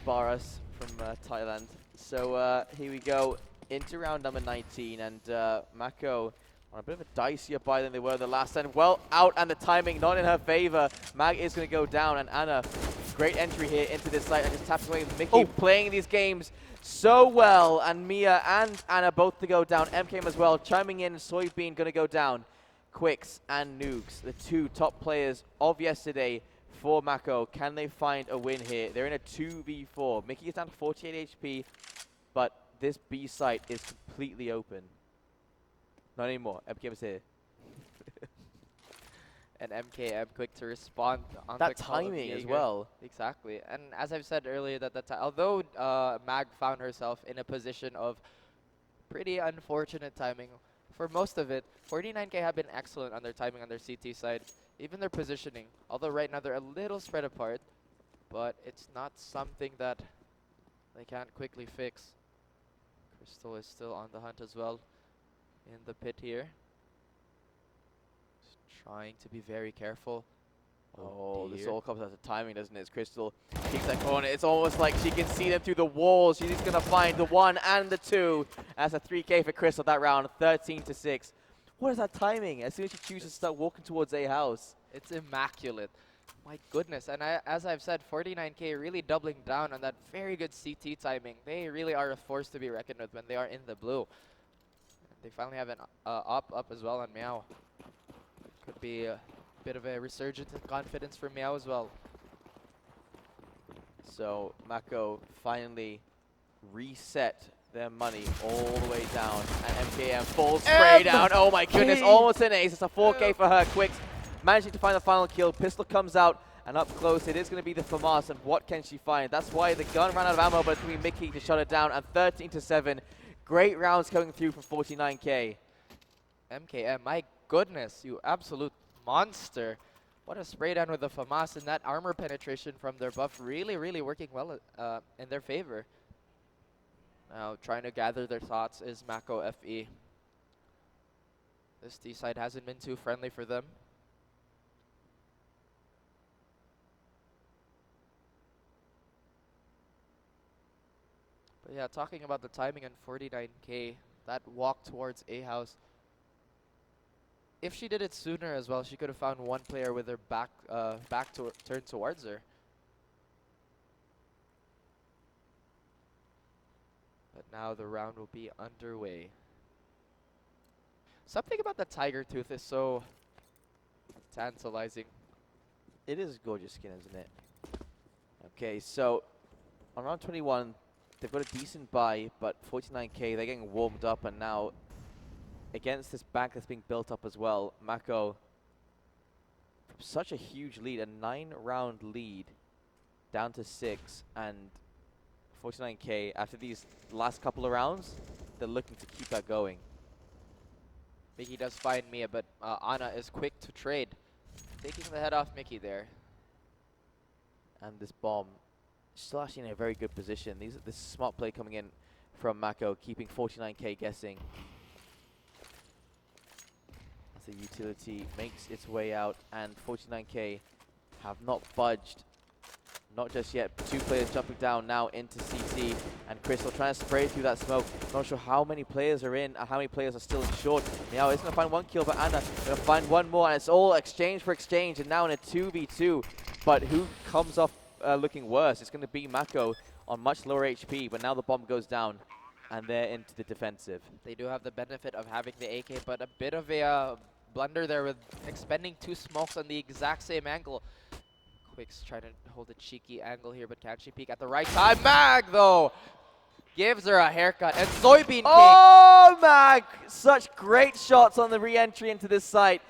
bar us from Thailand. So here we go, into round number 19, and Mako on a bit of a dicier buy than they were the last time. Well out, and the timing not in her favor. Mag is going to go down, and Anna, great entry here into this site, and just tapping away Mickey, playing these games so well, and Mia and Anna both to go down. MKM as well, chiming in, Soybean going to go down. Quicks and Nukes, the 2 top players of yesterday for Mako. Can they find a win here? They're in a 2v4. Mickey is down to 48 HP, but this B site is completely open. Not anymore. MKM is here.
And MKM quick to respond on
That
the call of
timing as
Jaeger.
well.
Exactly. And as I've said earlier, that although Mag found herself in a position of pretty unfortunate timing, for most of it, 49K have been excellent on their timing on their CT side. Even their positioning, although right now they're a little spread apart, but it's not something that they can't quickly fix. Crystal is still on the hunt as well in the pit here. Just trying to be very careful.
Oh, this
dear.
all comes down to timing, doesn't it? As Crystal keeps that corner. It's almost like she can see them through the walls. She's going to find the 1 and the 2. That's a 3K for Crystal that round, 13-6. What is that timing? As soon as she chooses to start walking towards a house.
It's immaculate. My goodness. And as I've said, 49K really doubling down on that very good CT timing. They really are a force to be reckoned with when they are in the blue. And they finally have an up as well on Meow. Could be a bit of a resurgence in confidence for Meow as well.
So Mako finally reset their money all the way down. And MKM falls spray down. Oh my goodness, almost an ace. It's a 4K for her. Quicks managing to find the final kill. Pistol comes out, and up close it is going to be the FAMAS, and what can she find? That's why the gun ran out of ammo, but it's going to be Mickey to shut it down, and 13-7. Great rounds coming through from 49K.
MKM, my goodness, you absolute monster. What a spray down with the FAMAS, and that armor penetration from their buff really, really working well in their favor. Now trying to gather their thoughts is Mako FE. This D side hasn't been too friendly for them. But yeah, talking about the timing on 49K, that walk towards A house. If she did it sooner as well, she could have found one player with their back turned towards her. But now the round will be underway. Something about the tiger tooth is so tantalizing.
It is a gorgeous skin, isn't it? Okay, so on round 21, they've got a decent buy, but 49K, they're getting warmed up, and now against this bank that's being built up as well, Mako, from such a huge lead, a 9-round lead, down to 6, and 49K, after these last couple of rounds, they're looking to keep that going.
Mickey does find Mia, but Ana is quick to trade. Taking the head off Mickey there.
And this bomb, still actually in a very good position. This smart play coming in from Mako, keeping 49K guessing. As the utility makes its way out, and 49K have not budged. Not just yet. 2 players jumping down now into CT, and Crystal trying to spray through that smoke. Not sure how many players are in and how many players are still in short. Meow is going to find 1 kill, but Ana going to find 1 more, and it's all exchange for exchange, and now in a 2v2. But who comes off looking worse? It's going to be Mako on much lower HP, but now the bomb goes down, and they're into the defensive.
They do have the benefit of having the AK, but a bit of a blunder there with expending 2 smokes on the exact same angle. Quick's trying to hold a cheeky angle here, but can she peek at the right time? Mag, though, gives her a haircut. And Soybean Cake.
Oh, Mag! Such great shots on the re-entry into this site.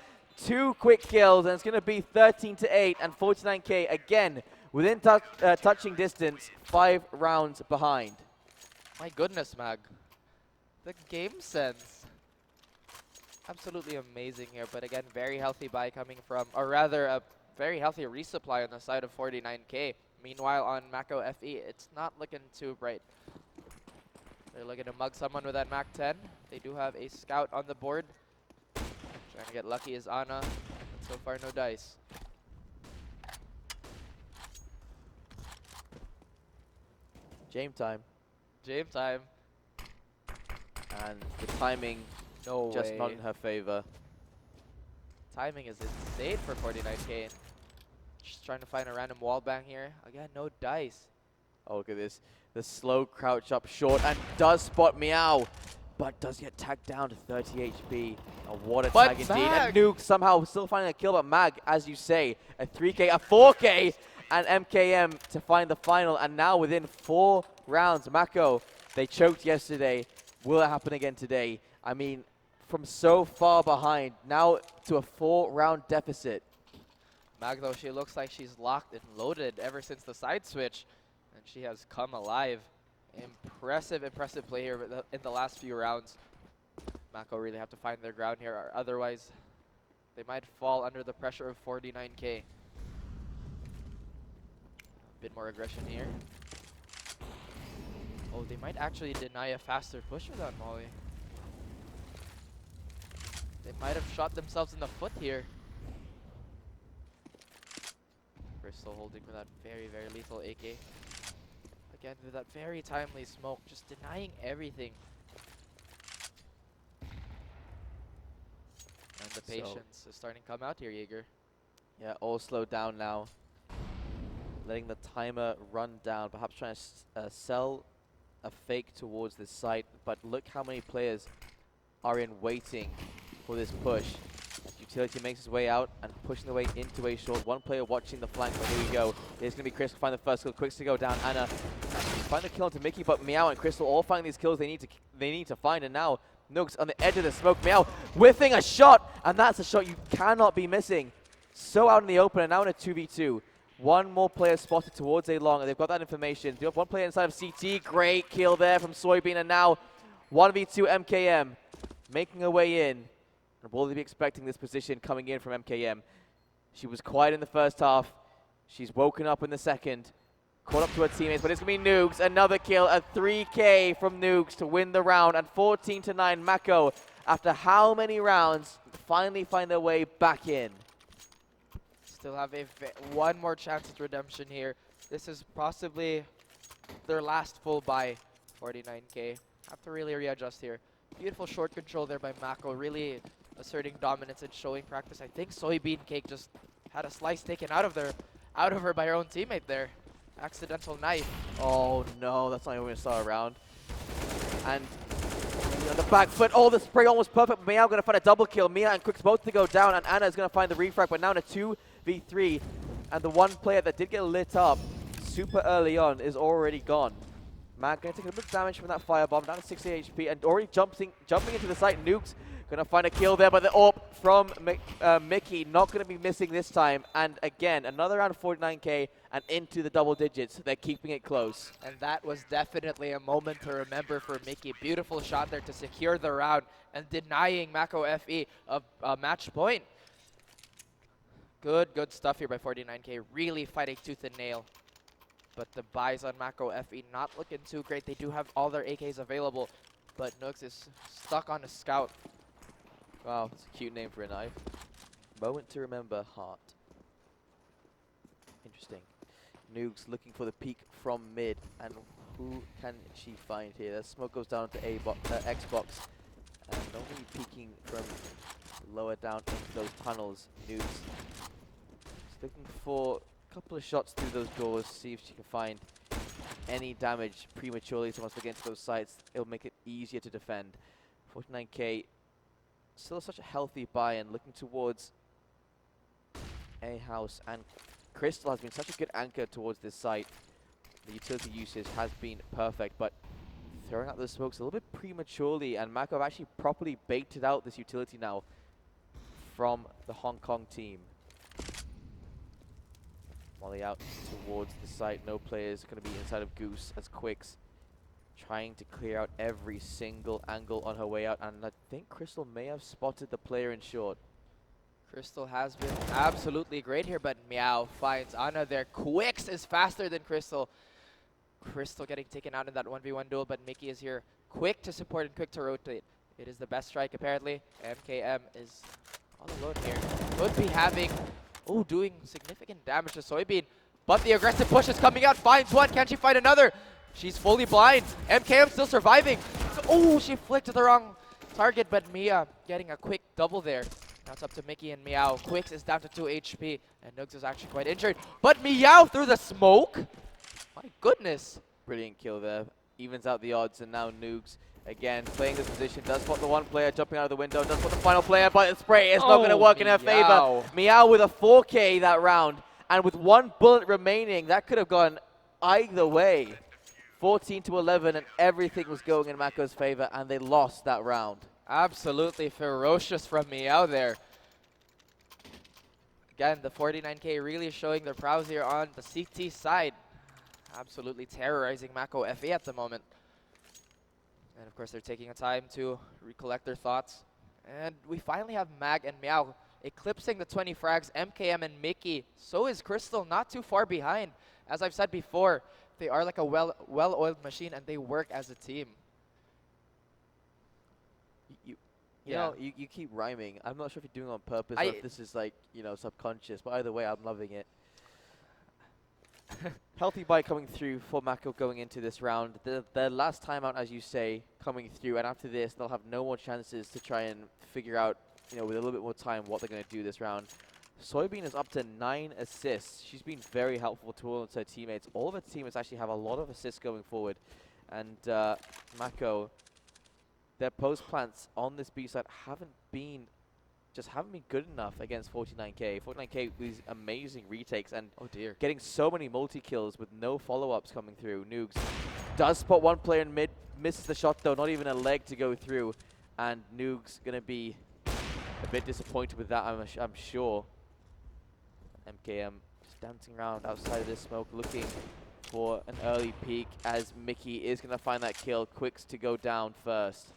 2 quick kills, and it's going to be 13-8, and 49K again within touching distance, 5 rounds behind.
My goodness, Mag. The game sense. Absolutely amazing here, but again, very healthy buy coming from, or rather, a very healthy resupply on the side of 49K. Meanwhile, on Mako FE, it's not looking too bright. They're looking to mug someone with that Mac 10. They do have a scout on the board. Trying to get lucky is Ana, but so far no dice.
Game time.
Game time.
And the timing
No
just
way.
not in her favor.
Timing is insane for 49K. Just trying to find a random wall bang here. Again, no dice.
Oh, look at this. The slow crouch up short and does spot Meow, but does get tagged down to 30 HP. Oh, what a
But
tag indeed.
Mag!
And Nuke somehow still finding a kill, but Mag, as you say, a 3K, a 4K, and MKM to find the final. And now within 4 rounds, Mako, they choked yesterday. Will it happen again today? I mean, from so far behind, now to a 4-round deficit.
Mag, though, she looks like she's locked and loaded ever since the side switch. And she has come alive. Impressive, impressive play here in the last few rounds. Mako really have to find their ground here, or otherwise they might fall under the pressure of 49K. A bit more aggression here. Oh, they might actually deny a faster push with that Molly. They might have shot themselves in the foot here. Crystal holding for that very, very lethal AK. Again, with that very timely smoke, just denying everything. And the patience is starting to come out here, Jaeger.
Yeah, all slowed down now. Letting the timer run down, perhaps trying to sell a fake towards this site, but look how many players are in waiting for this push. Utility makes his way out and pushing the way into a short. 1 player watching the flank, but here we go. It's going to be Crystal find the first kill. Quicks to go down. Ana find the kill onto Mickey, but Meow and Crystal all find these kills they need to find. And now Nooks on the edge of the smoke. Meow whiffing a shot, and that's a shot you cannot be missing. So out in the open, and now in a 2v2. 1 more player spotted towards A long, and they've got that information. Do have 1 player inside of CT. Great kill there from Soybean, and now 1v2 MKM making her way in. And will they be expecting this position coming in from MKM? She was quiet in the first half. She's woken up in the second. Caught up to her teammates, but it's going to be Noogs. Another kill, a 3K from Noogs to win the round. And 14-9, Mako, after how many rounds, finally find their way back in.
Still have one more chance at redemption here. This is possibly their last full buy. 49K. Have to really readjust here. Beautiful short control there by Mako. Really asserting dominance and showing practice. I think Soybean Cake just had a slice taken out of her by her own teammate there. Accidental knife.
Oh no, that's not even going to start a round. And on the back foot, oh, the spray almost perfect. Meow going to find a double kill. Mia and Quicks both to go down, and Ana is going to find the refrag, but now in a 2v3. And the 1 player that did get lit up super early on is already gone. Mag going to take a bit of damage from that firebomb, down to 60 HP, and already jumping into the site. Nuke's going to find a kill there, but the AWP from Mickey, not going to be missing this time. And again, another round of 49K and into the double digits. They're keeping it close.
And that was definitely a moment to remember for Mickey. Beautiful shot there to secure the round and denying Mako FE a match point. Good stuff here by 49K. Really fighting tooth and nail. But the buys on Mako FE not looking too great. They do have all their AKs available, but Noogs is stuck on a scout.
Wow, it's a cute name for a knife. Moment to remember, heart. Interesting. Noogs looking for the peek from mid, and who can she find here? The smoke goes down to Xbox, and only peeking from lower down into those tunnels. Noogs is looking for a couple of shots through those doors, see if she can find any damage prematurely. So once they get into those sites, it'll make it easier to defend. 49K, still such a healthy buy-in, looking towards A house, and Crystal has been such a good anchor towards this site. The utility usage has been perfect, but throwing out those smokes a little bit prematurely, and Mako have actually properly baited out this utility now from the Hong Kong team. Molly out towards the site, no players going to be inside of Goose as Quicks trying to clear out every single angle on her way out, and I think Crystal may have spotted the player in short.
Crystal has been absolutely great here, but Meow finds Ana there. Quicks is faster than Crystal. Crystal getting taken out in that 1v1 duel, but Mickey is here quick to support and quick to rotate. It is the best strike apparently. MKM is all alone here. Could be having, doing significant damage to Soybean, but the aggressive push is coming out. Finds one, can she find another? She's fully blind. MKM still surviving. She flicked to the wrong target, but Mia getting a quick double there. Now it's up to Mickey and Meow. Quicks is down to 2 HP, and Noogs is actually quite injured. But Meow through the smoke? My goodness.
Brilliant kill there. Evens out the odds, and now Noogs again playing this position. Does spot the one player jumping out of the window. Does spot the final player, but the spray is not going to work in her favor. Meow with a 4K that round, and with one bullet remaining, that could have gone either way. 14 to 11, and everything was going in Mako's favor, and they lost that round.
Absolutely ferocious from Meow there. Again, the 49K really showing their prowess here on the CT side. Absolutely terrorizing Mako FE at the moment. And of course, they're taking a time to recollect their thoughts. And we finally have Mag and Meow eclipsing the 20 frags. MKM and Mickey. So is Crystal, not too far behind. As I've said before, they are like a well-oiled machine, and they work as a team.
You know, you keep rhyming. I'm not sure if you're doing it on purpose or if this is like, subconscious, but either way, I'm loving it. Healthy buy coming through for Mako going into this round. Their last time out, as you say, coming through, and after this, they'll have no more chances to try and figure out, with a little bit more time, what they're going to do this round. Soybean is up to 9 assists. She's been very helpful to all of her teammates. All of her teammates actually have a lot of assists going forward. And Mako, their post plants on this B side haven't been good enough against 49K. 49K with amazing retakes and getting so many multi-kills with no follow-ups coming through. Noogs does spot one player in mid, misses the shot though, not even a leg to go through. And Noogs gonna be a bit disappointed with that, I'm sure. MKM just dancing around outside of this smoke, looking for an early peek as Mickey is gonna find that kill. Quicks to go down first.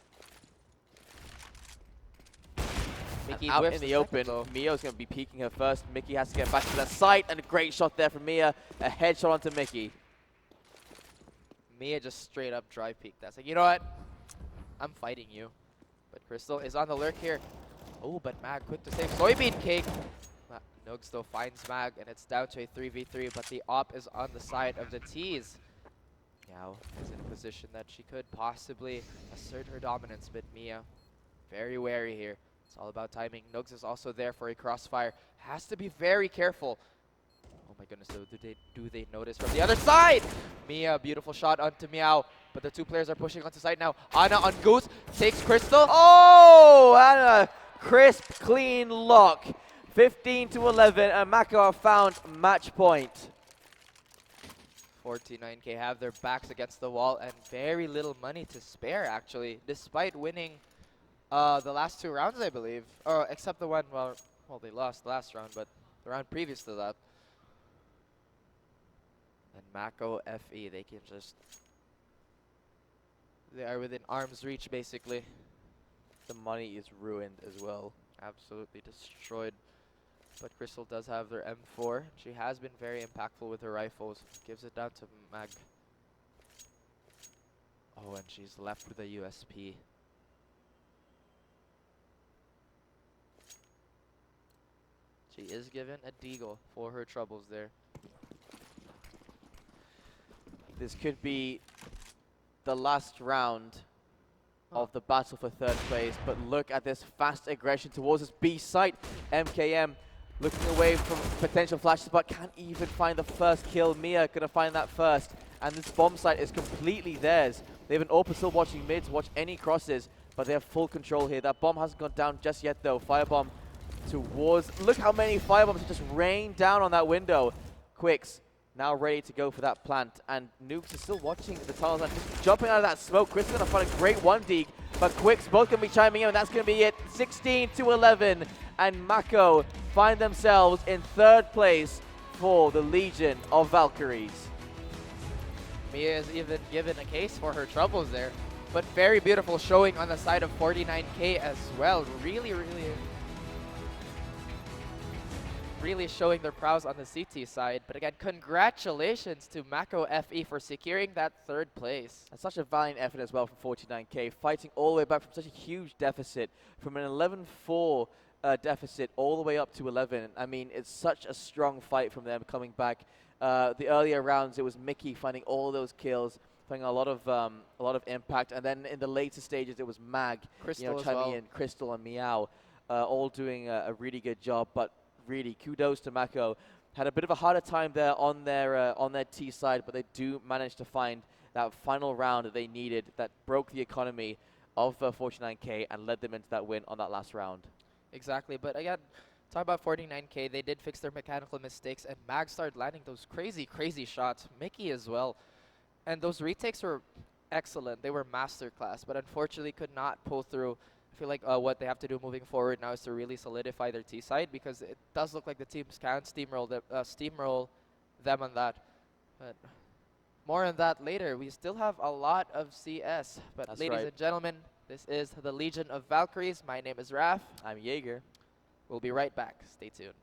Mickey out in the open, Mia's going to be peeking her first. Mickey has to get back to that site, and a great shot there from Mia. A headshot onto Mickey.
Mia just straight up drive peeked. That's like, you know what? I'm fighting you. But Crystal is on the lurk here. Oh, but Mag quick to save Soybean Cake. Noogs still finds Mag, and it's down to a 3v3, but the op is on the side of the T's. Meow is in a position that she could possibly assert her dominance, but Mia very wary here. It's all about timing. Noogs is also there for a crossfire. Has to be very careful. Oh my goodness, do they notice from the other side? Mia, beautiful shot onto Meow, but the two players are pushing onto site now. Ana on Goose, takes Crystal.
Oh, Ana, crisp, clean lock. 15 to 11, and Mako have found match point.
49K have their backs against the wall and very little money to spare, actually, despite winning The last 2 rounds, I believe. Or except the one, well, they lost the last round, but the round previous to that. And Mako FE, they can just... They are within arm's reach, basically.
The money is ruined as well.
Absolutely destroyed. But Crystal does have their M4. She has been very impactful with her rifles. Gives it down to Mag. Oh, and she's left with a USP. She is given a deagle for her troubles there.
This could be the last round of the battle for third place, but look at this fast aggression towards this B site. MKM looking away from potential flashes, but can't even find the first kill. Mia gonna find that first, and this bomb site is completely theirs. They have an AWP still watching mid to watch any crosses, but they have full control here. That bomb hasn't gone down just yet though. Firebomb towards, look how many firebombs just rain down on that window. Quicks now ready to go for that plant, and Nukes is still watching the tunnels and just jumping out of that smoke. Chris is going to find a great 1-dig, but Quicks both going to be chiming in, and that's going to be it. 16-11, and Mako find themselves in third place for the Legion of Valkyries.
Mia is even given a case for her troubles there, but very beautiful showing on the side of 49K as well. Really showing their prowess on the CT side. But again, congratulations to Mako FE for securing that third place.
And such a valiant effort as well from 49K, fighting all the way back from such a huge deficit, from an 11-4 deficit all the way up to 11. I mean, it's such a strong fight from them coming back. The earlier rounds, it was Mickey finding all those kills, finding a lot of impact, and then in the later stages, it was Mag,
Crystal as
chiming
well.
in, Crystal and Meow, all doing a really good job. But really, kudos to Mako. Had a bit of a harder time there on their T side, but they do manage to find that final round that they needed that broke the economy of 49K and led them into that win on that last round.
Exactly, but again, talk about 49K, they did fix their mechanical mistakes, and Mag started landing those crazy shots. Mickey as well. And those retakes were excellent. They were masterclass, but unfortunately could not pull through. I feel like what they have to do moving forward now is to really solidify their T side, because it does look like the teams can steamroll them on that. But more on that later. We still have a lot of CS. But
That's
ladies
right.
and gentlemen, this is the Legion of Valkyries. My name is Raf.
I'm Jaeger.
We'll be right back. Stay tuned.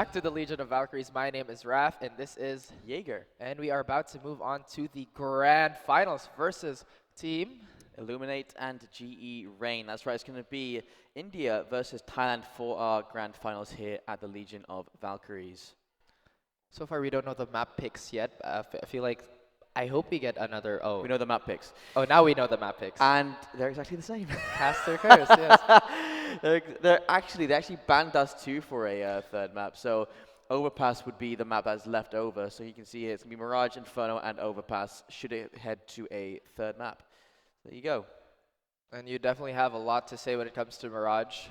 back to the Legion of Valkyries. My name is Raf, and this is
Jaeger.
And we are about to move on to the grand finals versus team.
Illuminate and GE Rain. That's right, it's going to be India versus Thailand for our grand finals here at the Legion of Valkyries.
So far, we don't know the map picks yet. I feel like I hope we get another. Oh,
We know the map picks.
oh, now we know the map picks.
And they're exactly the same.
Cast their curse, yes.
they actually banned us too for a third map. So Overpass would be the map that's left over. So you can see here, it's going to be Mirage, Inferno, and Overpass should it head to a third map. There you go.
And you definitely have a lot to say when it comes to Mirage.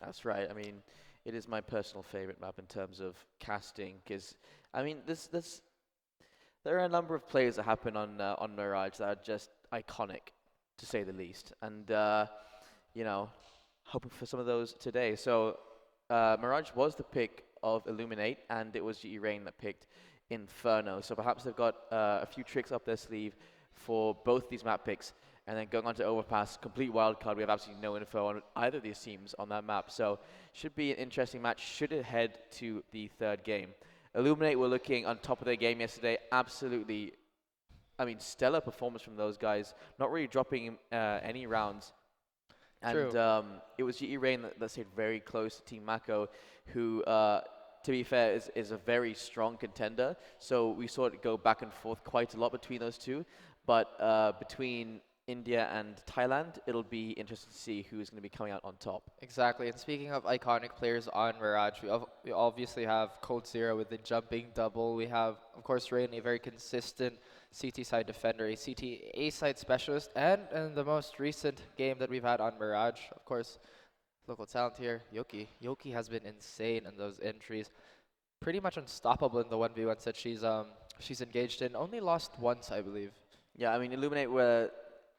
That's right. I mean, it is my personal favorite map in terms of casting. Because, I mean, there are a number of plays that happen on Mirage that are just iconic, to say the least. And, you know, hoping for some of those today. So, Mirage was the pick of Illuminate, and it was GE Rain that picked Inferno. So perhaps they've got a few tricks up their sleeve for both these map picks. And then going on to Overpass, complete wildcard. We have absolutely no info on either of these teams on that map. So should be an interesting match should it head to the third game. Illuminate were looking on top of their game yesterday. Absolutely, I mean, stellar performance from those guys. Not really dropping any rounds. And it was GE Rain that stayed very close to Team Mako, who, to be fair, is a very strong contender. So we saw it go back and forth quite a lot between those two. But between India and Thailand, it'll be interesting to see who's going to be coming out on top.
Exactly. And speaking of iconic players on Mirage, we obviously have Cold Zero with the jumping double. We have, of course, Rain, a very consistent CT side defender, a CT A side specialist, and in the most recent game that we've had on Mirage, of course, local talent here, Yoki. Yoki has been insane in those entries. Pretty much unstoppable in the 1v1s that she's engaged in. Only lost once, I believe.
Yeah, I mean, Illuminate were...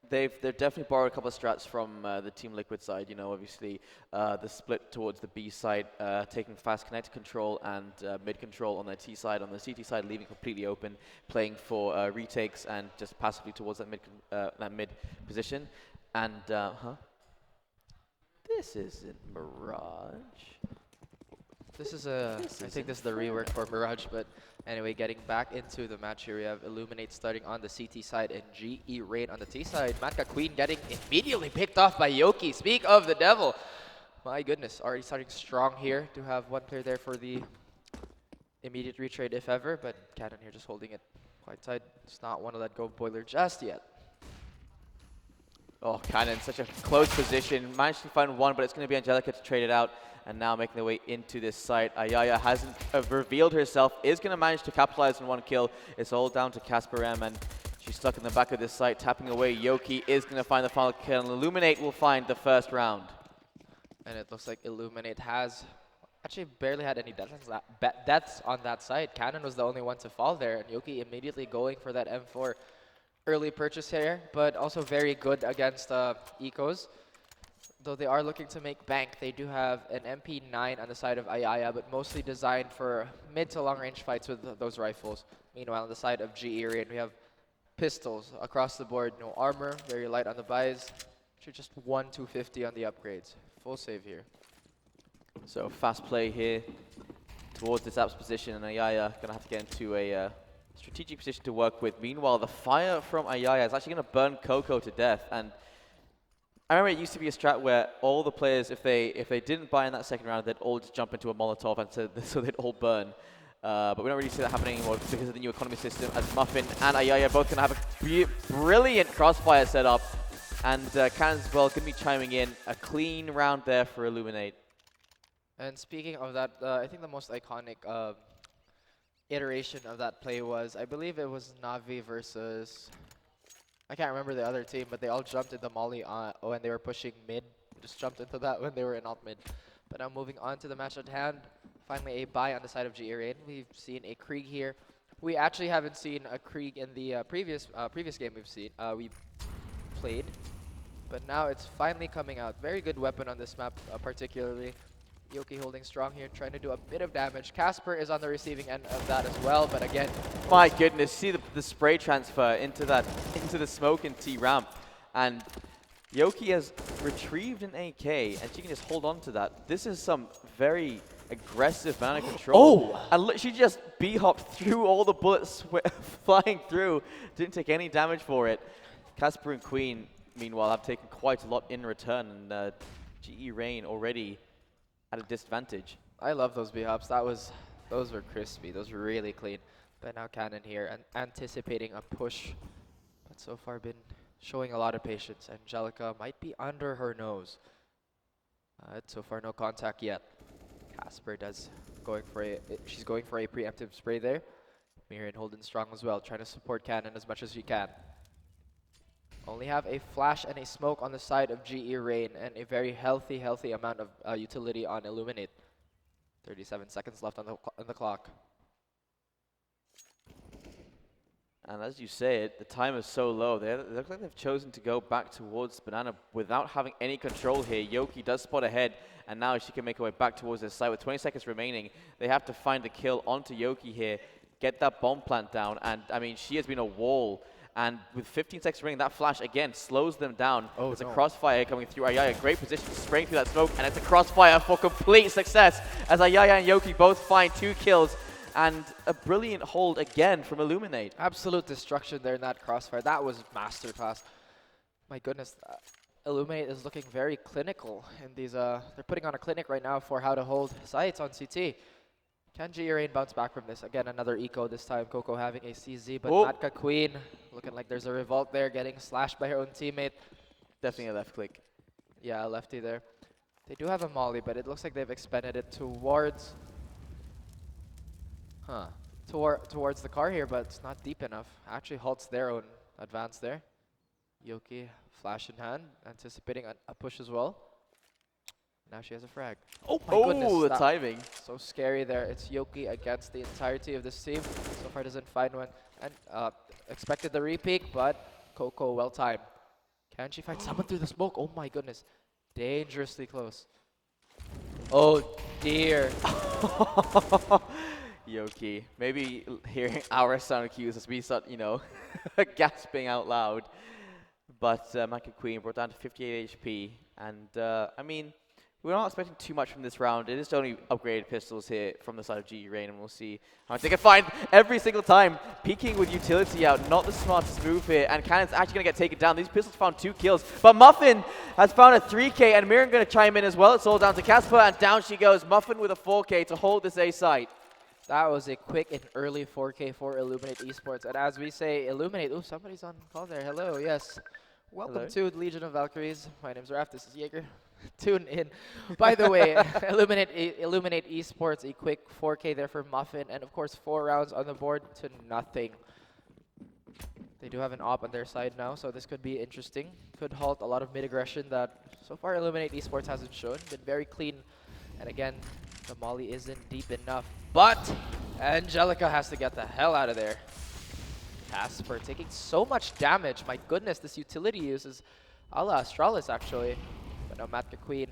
They've definitely borrowed a couple of strats from the Team Liquid side. You know, obviously the split towards the B side, taking fast connect control and mid control on their T side. On the CT side, leaving completely open, playing for retakes and just passively towards that mid position. And this isn't Mirage.
I think this is the rework for Mirage, but anyway, getting back into the match here, we have Illuminate starting on the CT side and GE Rain on the T side. Matka Queen getting immediately picked off by Yoki. Speak of the devil. My goodness, already starting strong here to have one player there for the immediate retrade if ever, but Cannon here just holding it quite tight. It's not want to let go of Boiler just yet.
Oh, Cannon, such a close position. Managed to find one, but it's going to be Angelica to trade it out. And now making their way into this site. Ayaya hasn't revealed herself, is going to manage to capitalize on one kill. It's all down to Casper M, and she's stuck in the back of this site, tapping away. Yoki is going to find the final kill, and Illuminate will find the first round.
And it looks like Illuminate has actually barely had any deaths on that side. Cannon was the only one to fall there, and Yoki immediately going for that M4 early purchase here, but also very good against ecos. Though they are looking to make bank, they do have an MP9 on the side of Ayaya, but mostly designed for mid to long range fights with those rifles. Meanwhile, on the side of GE Rain, we have pistols across the board, no armor, very light on the buys. Actually just 250 on the upgrades. Full save here.
So fast play here towards this app's position, and Ayaya going to have to get into a strategic position to work with. Meanwhile, the fire from Ayaya is actually going to burn Coco to death, and I remember it used to be a strat where all the players, if they didn't buy in that second round, they'd all just jump into a Molotov, and so they'd all burn. But we don't really see that happening anymore because of the new economy system, as Muffin and Ayaya both going to have a brilliant crossfire setup. And Cannons as well going to be chiming in. A clean round there for Illuminate.
And speaking of that, I think the most iconic iteration of that play was, I believe it was Navi versus... I can't remember the other team, but they all jumped into Molly when they were pushing mid. Just jumped into that when they were in alt mid. But now moving on to the match at hand. Finally a buy on the side of GE Rain. We've seen a Krieg here. We actually haven't seen a Krieg in the previous game we played. But now it's finally coming out. Very good weapon on this map, particularly. Yoki holding strong here, trying to do a bit of damage. Casper is on the receiving end of that as well, but again...
My goodness, see the spray transfer into the smoke and T ramp. And Yoki has retrieved an AK, and she can just hold on to that. This is some very aggressive banana control.
Oh!
And look, she just B-hopped through all the bullets flying through. Didn't take any damage for it. Casper and Queen, meanwhile, have taken quite a lot in return. And GE Rain already at a disadvantage.
I love those B-hops. Those were crispy. Those were really clean. But now Cannon here and anticipating a push. But so far been showing a lot of patience. Angelica might be under her nose. So far no contact yet. Casper she's going for a preemptive spray there. Miriam holding strong as well, trying to support Cannon as much as she can. Only have a flash and a smoke on the side of GE Rain and a very healthy amount of utility on Illuminate. 37 seconds left on the clock.
And as you say it, the time is so low. They look like they've chosen to go back towards Banana without having any control here. Yoki does spot ahead, and now she can make her way back towards this site with 20 seconds remaining. They have to find the kill onto Yoki here, get that bomb plant down, and I mean, she has been a wall. And with 15 seconds remaining, that flash again slows them down.
Oh,
There's
no.
a crossfire coming through. Ayaya, great position, spraying through that smoke, and it's a crossfire for complete success as Ayaya and Yoki both find 2 kills. And a brilliant hold again from Illuminate.
Absolute destruction there in that crossfire. That was masterclass. My goodness, Illuminate is looking very clinical in these. They're putting on a clinic right now for how to hold sites on CT. Can GE Rain bounce back from this? Again, another eco this time. Coco having a CZ, but Matka Queen looking like there's a revolt there, getting slashed by her own teammate.
Definitely a left click.
Yeah, a lefty there. They do have a molly, but it looks like they've expended it towards towards the car here, but it's not deep enough. Actually halts their own advance there. Yoki, flash in hand, anticipating a push as well. Now she has a frag. Oh my goodness.
Oh, the timing.
So scary there. It's Yoki against the entirety of this team. So far doesn't find one. And expected the repeat, but Coco well timed. Can she find someone through the smoke? Oh my goodness. Dangerously close. Oh dear.
Yoki, maybe hearing our sound cues as we start, you know, gasping out loud. But Maka Queen brought down to 58 HP. And I mean, we're not expecting too much from this round. It is only upgraded pistols here from the side of GE Rain, and we'll see how much they can find every single time. Peeking with utility out, not the smartest move here, and Cannon's actually going to get taken down. These pistols found 2 kills, but Muffin has found a 3K, and Miriam going to chime in as well. It's all down to Casper, and down she goes. Muffin with a 4K to hold this A site.
That was a quick and early 4K for Illuminate Esports. And as we say, Illuminate, oh, somebody's on call there. Hello, yes. Welcome to Legion of Valkyries. My name's Raph, this is Jaeger. Tune in. By the way, Illuminate Esports, a quick 4K there for Muffin, and of course 4 rounds on the board to nothing. They do have an op on their side now, so this could be interesting. Could halt a lot of mid-aggression that so far Illuminate Esports hasn't shown. Been very clean. And again, the molly isn't deep enough. But Angelica has to get the hell out of there. Casper taking so much damage. My goodness, this utility use is a la Astralis actually. But now Matka Queen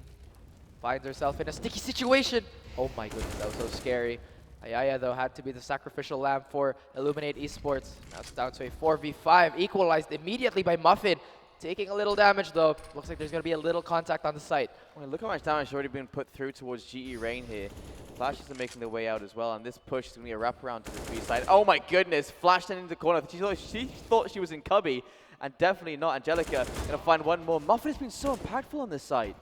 finds herself in a sticky situation. Oh my goodness, that was so scary. Ayaya though had to be the sacrificial lamb for Illuminate Esports. Now it's down to a 4v5, equalized immediately by Muffin. Taking a little damage though. Looks like there's going to be a little contact on the site.
Well, look how much damage has already been put through towards GE Rain here. Flashes are making their way out as well, and this push is going to be a wraparound to the B side. Oh my goodness, flashed into the corner. She thought she was in Cubby, and definitely not. Angelica going to find one more. Muffin has been so impactful on this side.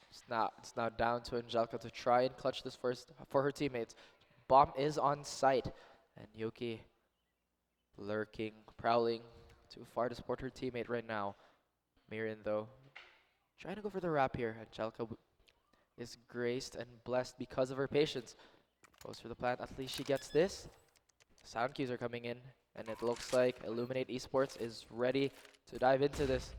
It's now down to Angelica to try and clutch this first for her teammates. Bomb is on site, and Yoki lurking, prowling, too far to support her teammate right now. Miriam though, trying to go for the wrap here. Angelica is graced and blessed because of her patience. Goes for the plant, at least she gets this. Sound cues are coming in, and it looks like Illuminate Esports is ready to dive into this.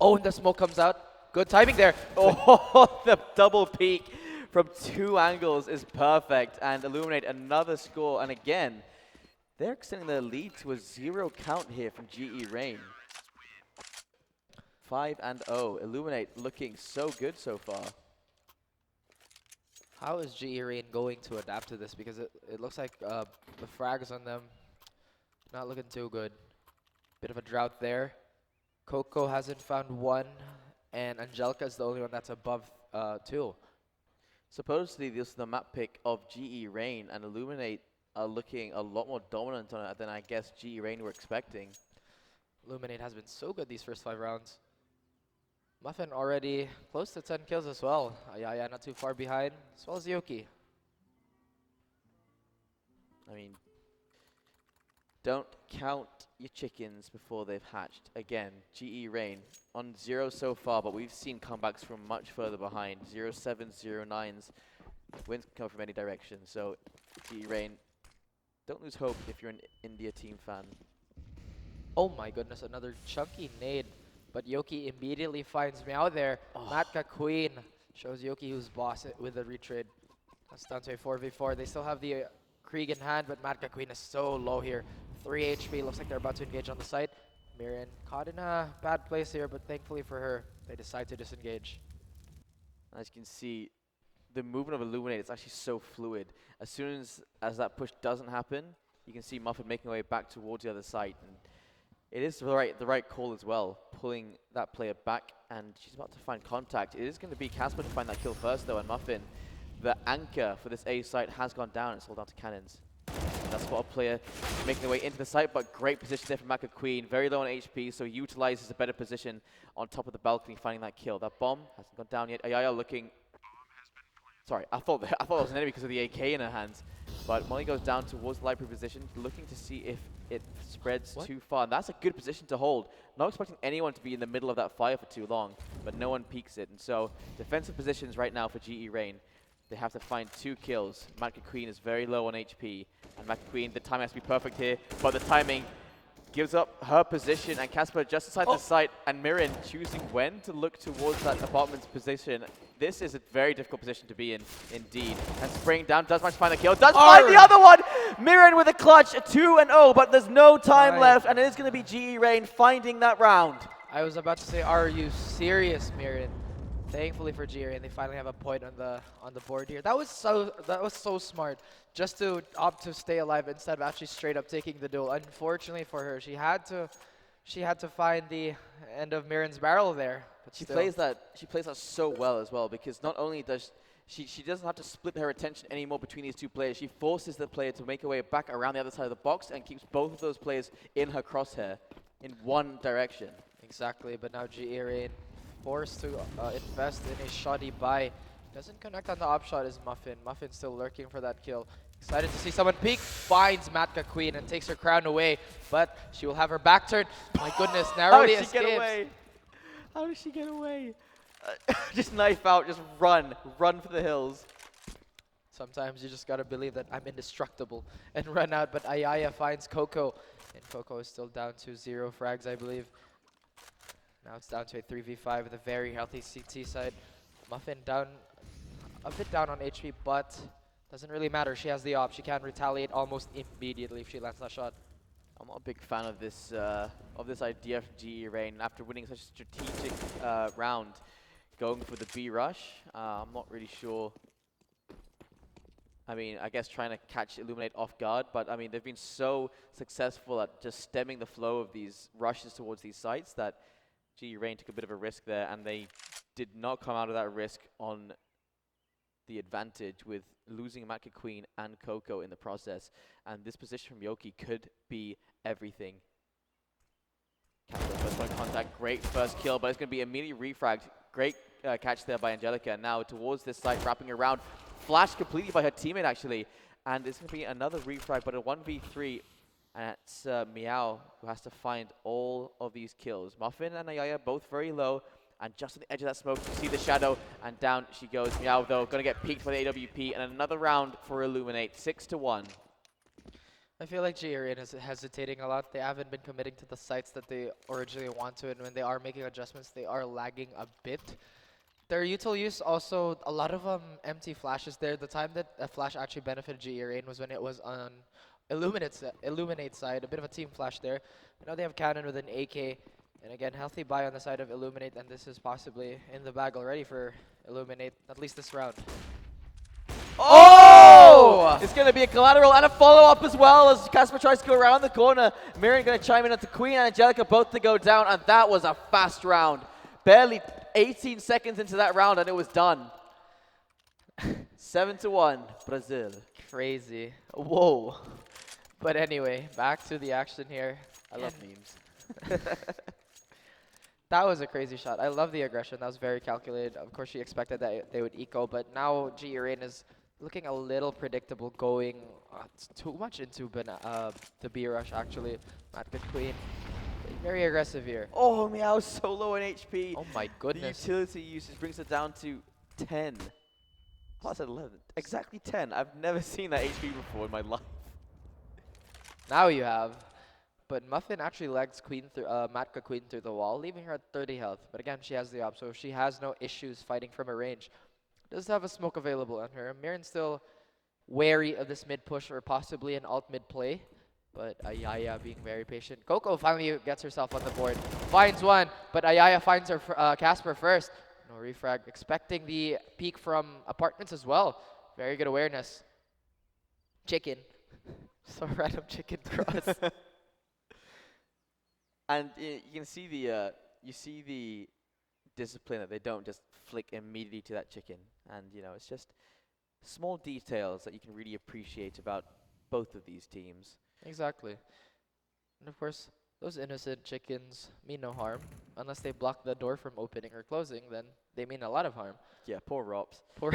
Oh, and the smoke comes out. Good timing there.
Oh, the double peek from 2 angles is perfect, and Illuminate another score, and again, they're extending their lead to a 0 count here from GE Rain. 5-0. Illuminate looking so good so far.
How is GE Rain going to adapt to this? Because it looks like the frags on them not looking too good. Bit of a drought there. Coco hasn't found one, and Angelica is the only one that's above 2.
Supposedly, this is the map pick of GE Rain, and Illuminate are looking a lot more dominant on it than I guess GE Rain were expecting.
Illuminate has been so good these first 5 rounds. Muffin already close to 10 kills as well. Ayaya not too far behind, as well as Yoki.
I mean, don't count your chickens before they've hatched. Again, GE Rain on 0 so far, but we've seen comebacks from much further behind. 0-7s, 0-9s. Wins can come from any direction. So, GE Rain, don't lose hope if you're an India team fan.
Oh my goodness, another chunky nade. But Yoki immediately finds Meow there.
Oh.
Matka Queen shows Yoki who's boss with the retrade. That's down to a 4v4. They still have the Krieg in hand, but Matka Queen is so low here. 3 HP, looks like they're about to engage on the site. Mirren caught in a bad place here, but thankfully for her, they decide to disengage.
As you can see, the movement of Illuminate is actually so fluid. As soon as that push doesn't happen, you can see Muffin making her way back towards the other side. And it is the right call as well, pulling that player back, and she's about to find contact. It is going to be Casper to find that kill first, though, and Muffin, the anchor for this A site, has gone down. It's all down to cannons. That's what a player making their way into the site, but great position there from Maka Queen. Very low on HP, so utilizes a better position on top of the balcony, finding that kill. That bomb hasn't gone down yet. Ayaya looking... Sorry, I thought it was an enemy because of the AK in her hands. But Molly goes down towards the library position, looking to see if it spreads too far. And that's a good position to hold. Not expecting anyone to be in the middle of that fire for too long, but no one peeks it. And so, defensive positions right now for GE Rain. They have to find 2 kills. Matka Queen is very low on HP. And Matka Queen, the timing has to be perfect here, but the timing gives up her position, and Casper just inside the site, and Mirren choosing when to look towards that apartment's position. This is a very difficult position to be in, indeed. And Spring down, does manage to find the kill, does find the other one! Mirren with a clutch, 2-0, but there's no time left, and it is going to be GE Rain finding that round.
I was about to say, are you serious, Mirren? Thankfully for GE Rain, they finally have a point on the board here. That was so smart, just to opt to stay alive instead of actually straight up taking the duel. Unfortunately for her, she had to find the end of Mirren's barrel there. But
she plays that so well as well, because not only does she doesn't have to split her attention anymore between these 2 players. She forces the player to make her way back around the other side of the box and keeps both of those players in her crosshair in one direction.
Exactly, but now GE Rain forced to invest in a shoddy buy. Doesn't connect on the up shot is Muffin. Muffin still lurking for that kill. Excited to see someone peek. Finds Matka Queen and takes her crown away, but she will have her back turned. My goodness, narrowly escapes.
How did she get away? How did she get away? Just knife out, just run for the hills.
Sometimes you just gotta believe that I'm indestructible and run out, but Ayaya finds Coco, and Coco is still down to 0 frags, I believe. Now it's down to a 3v5 with a very healthy CT side. Muffin down, a bit down on HP, but doesn't really matter. She has the op. She can retaliate almost immediately if she lands that shot.
I'm not a big fan of this idea of GE Rain after winning such a strategic round, going for the B rush. I'm not really sure. I mean, I guess trying to catch Illuminate off guard, but I mean, they've been so successful at just stemming the flow of these rushes towards these sites that GE Rain took a bit of a risk there, and they did not come out of that risk on the advantage with losing Matka Queen and Coco in the process. And this position from Yoki could be everything. Casper, first point of contact, great first kill, but it's going to be immediately refragged. Great catch there by Angelica. Now towards this site, wrapping around. Flashed completely by her teammate, actually. And it's going to be another refrag, but a 1v3. And it's Meow who has to find all of these kills. Muffin and Ayaya both very low. And just on the edge of that smoke, you see the shadow. And down she goes. Meow, though, going to get peeked by the AWP. And another round for Illuminate. 6-1.
I feel like GE Rain is hesitating a lot. They haven't been committing to the sites that they originally want to. And when they are making adjustments, they are lagging a bit. Their util use also, a lot of empty flashes there. The time that a flash actually benefited GE Rain was when it was on Illuminate side, a bit of a team flash there. Now they have Cannon with an AK, and again, healthy buy on the side of Illuminate, and this is possibly in the bag already for Illuminate, at least this round.
Oh! It's going to be a collateral and a follow-up as well as Casper tries to go around the corner. Miriam going to chime in onto Queen and Angelica both to go down, and that was a fast round. Barely 18 seconds into that round, and it was done. 7-1, Brazil.
Crazy. Whoa. But anyway, back to the action here.
I love
And
memes.
that was a crazy shot. I love the aggression. That was very calculated. Of course, she expected that they would eco, but now GE Rain is looking a little predictable, going too much into the B rush actually. Mad Good Queen, being very aggressive here.
Oh, Meow's so low in HP.
Oh my
The
goodness.
utility usage brings it down to 10. Oh, I said 11. Exactly 10. I've never seen that HP before in my life.
Now you have. But Muffin actually legs Matka Queen through the wall, leaving her at 30 health. But again, she has the op, so she has no issues fighting from a range. Does have a smoke available on her. Mirren still wary of this mid push or possibly an alt mid play. But Ayaya being very patient. Coco finally gets herself on the board. Finds one, but Ayaya finds her Casper first. No refrag. Expecting the peek from apartments as well. Very good awareness. Chicken. So random chicken cross.
And you can see the discipline that they don't just flick immediately to that chicken. And it's just small details that you can really appreciate about both of these teams.
Exactly. And of course, those innocent chickens mean no harm. Unless they block the door from opening or closing, then they mean a lot of harm.
Yeah, poor Rops.
Poor.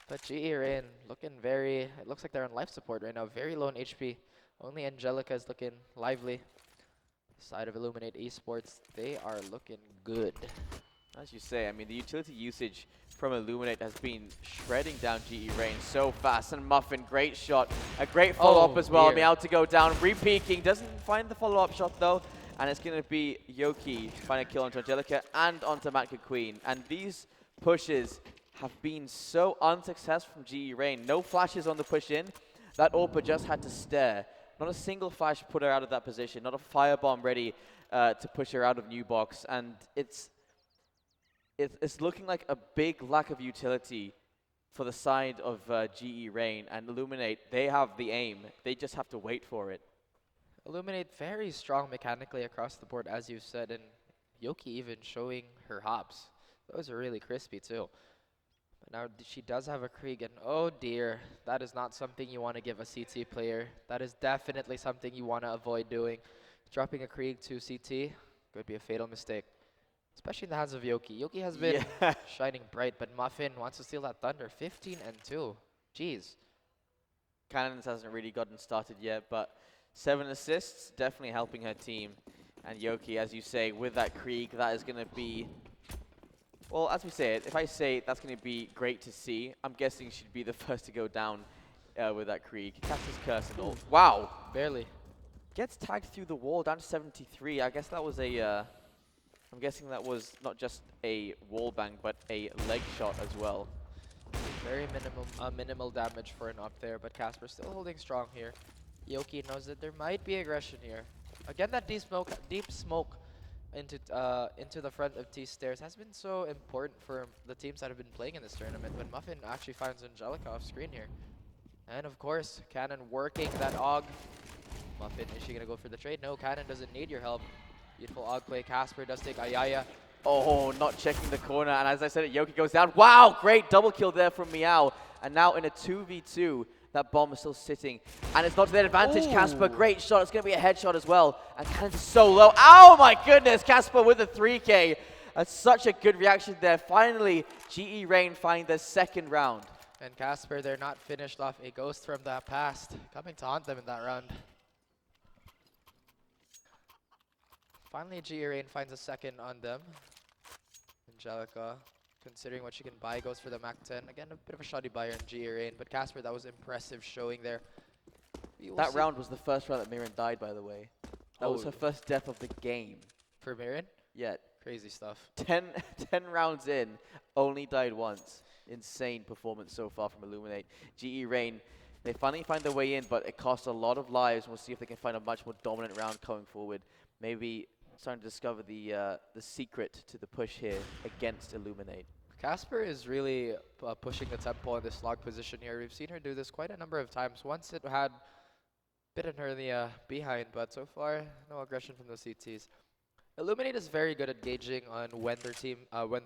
But GE Rain looking very, it looks like they're on life support right now. Very low in HP. Only Angelica is looking lively. Side of Illuminate Esports, they are looking good.
As you say, I mean, the utility usage from Illuminate has been shredding down GE Rain so fast. And Muffin, great shot. A great follow-up as well.
Dear.
Meow to go down, re-peeking. Doesn't find the follow-up shot, though. And it's going to be Yoki finding a kill onto Angelica and onto Matka Queen. And these pushes have been so unsuccessful from GE Rain. No flashes on the push in. That AWPer just had to stare. Not a single flash put her out of that position. Not a firebomb ready to push her out of new box. And it's looking like a big lack of utility for the side of GE Rain. And Illuminate, they have the aim. They just have to wait for it.
Illuminate very strong mechanically across the board, as you said, and Yoki even showing her hops. Those are really crispy too. But now she does have a Krieg, and oh dear, that is not something you want to give a CT player. That is definitely something you want to avoid doing. Dropping a Krieg to CT could be a fatal mistake, especially in the hands of Yoki. Yoki has been shining bright, but Muffin wants to steal that Thunder. 15-2. Jeez.
Cannons hasn't really gotten started yet, but 7 assists, definitely helping her team. And Yoki, as you say, with that Krieg, that is going to be... Well, as we say it, if I say that's going to be great to see, I'm guessing she'd be the first to go down with that Krieg. Catches curse and all. Wow!
Barely.
Gets tagged through the wall down to 73. I guess that was a... I'm guessing that was not just a wall bang, but a leg shot as well.
Very minimal damage for an up there, but Casper still holding strong here. Yoki knows that there might be aggression here. Again, that deep smoke into the front of T stairs has been so important for the teams that have been playing in this tournament. But Muffin actually finds Angelica off screen here, and of course, Cannon working that AUG. Muffin, is she gonna go for the trade? No, Cannon doesn't need your help. Beautiful AUG play. Casper does take Ayaya.
Oh, not checking the corner, and as I said, Yoki goes down. Wow, great double kill there from Meow. And now in a 2v2, that bomb is still sitting. And it's not to their advantage, Casper. Great shot. It's going to be a headshot as well. And Cannon's so low. Oh my goodness, Casper with a 3K. That's such a good reaction there. Finally, GE Rain find their second round.
And Casper, they're not finished off. A ghost from the past coming to haunt them in that round. Finally, GE Rain finds a second on them. Angelica, considering what she can buy, goes for the Mac 10. Again, a bit of a shoddy buyer in GE Rain, but Casper, that was impressive showing there.
That round was the first round that Mirren died, by the way. That was her first death of the game.
For Mirren?
Yet.
Crazy stuff.
10 rounds in, only died once. Insane performance so far from Illuminate. GE Rain, they finally find their way in, but it costs a lot of lives. We'll see if they can find a much more dominant round going forward. Maybe starting to discover the secret to the push here against Illuminate.
Casper is really pushing the tempo in this log position here. We've seen her do this quite a number of times. Once it had bitten her in the behind, but so far, no aggression from the CTs. Illuminate is very good at gauging on when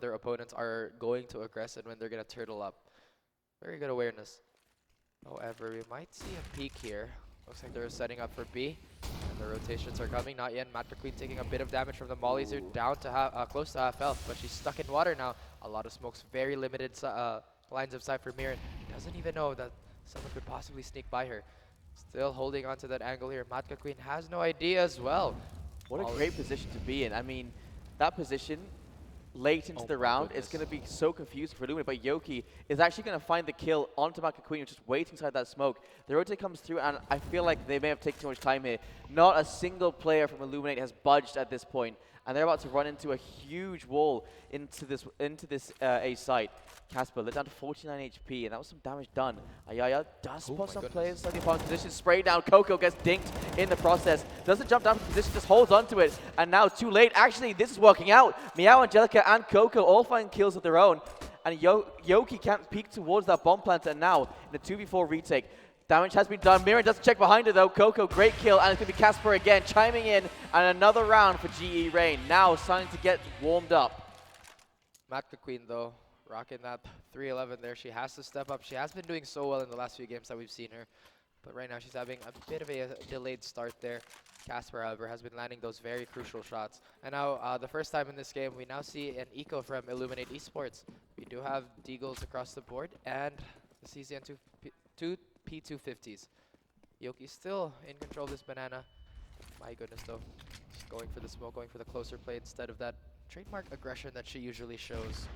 their opponents are going to aggress and when they're going to turtle up. Very good awareness. However, we might see a peek here. Looks like they're setting up for B. And the rotations are coming. Not yet. Matt McQueen taking a bit of damage from the mollies here, down to close to half health, but she's stuck in water now. A lot of smokes, very limited lines of sight for Mirren. Doesn't even know that someone could possibly sneak by her. Still holding on to that angle here. Matt McQueen has no idea as well.
What a great position to be in. I mean, that position late into
Oh
the
my
round
goodness.
is going to be so confusing for Lumina, but Yoki is actually going to find the kill onto Maka Queen, just waiting inside that smoke. The rotate comes through, and I feel like they may have taken too much time here. Not a single player from Illuminate has budged at this point, and they're about to run into a huge wall into this A site. Casper lit down to 49 HP, and that was some damage done. Ayaya does
Oh
put
my
some
goodness.
players inside the opponent's position. Spray down, Coco gets dinked in the process. Doesn't jump down from position, just holds onto it. And now too late. Actually, this is working out. Meow, Angelica, and Coco all find kills of their own. And Yoki can't peek towards that bomb planter. And now, in a 2v4 retake, damage has been done. Mirren doesn't check behind her though. Coco, great kill, and it's going to be Casper again, chiming in. And another round for GE Rain. Now starting to get warmed up.
Matt McQueen though, rocking that 311 there. She has to step up. She has been doing so well in the last few games that we've seen her. But right now she's having a bit of a delayed start there. Casper, however, has been landing those very crucial shots. And now, the first time in this game, we now see an eco from Illuminate Esports. We do have Deagles across the board and the CZN 2 P250s. Yoki still in control of this banana. My goodness, though. Just going for the smoke, going for the closer play instead of that trademark aggression that she usually shows.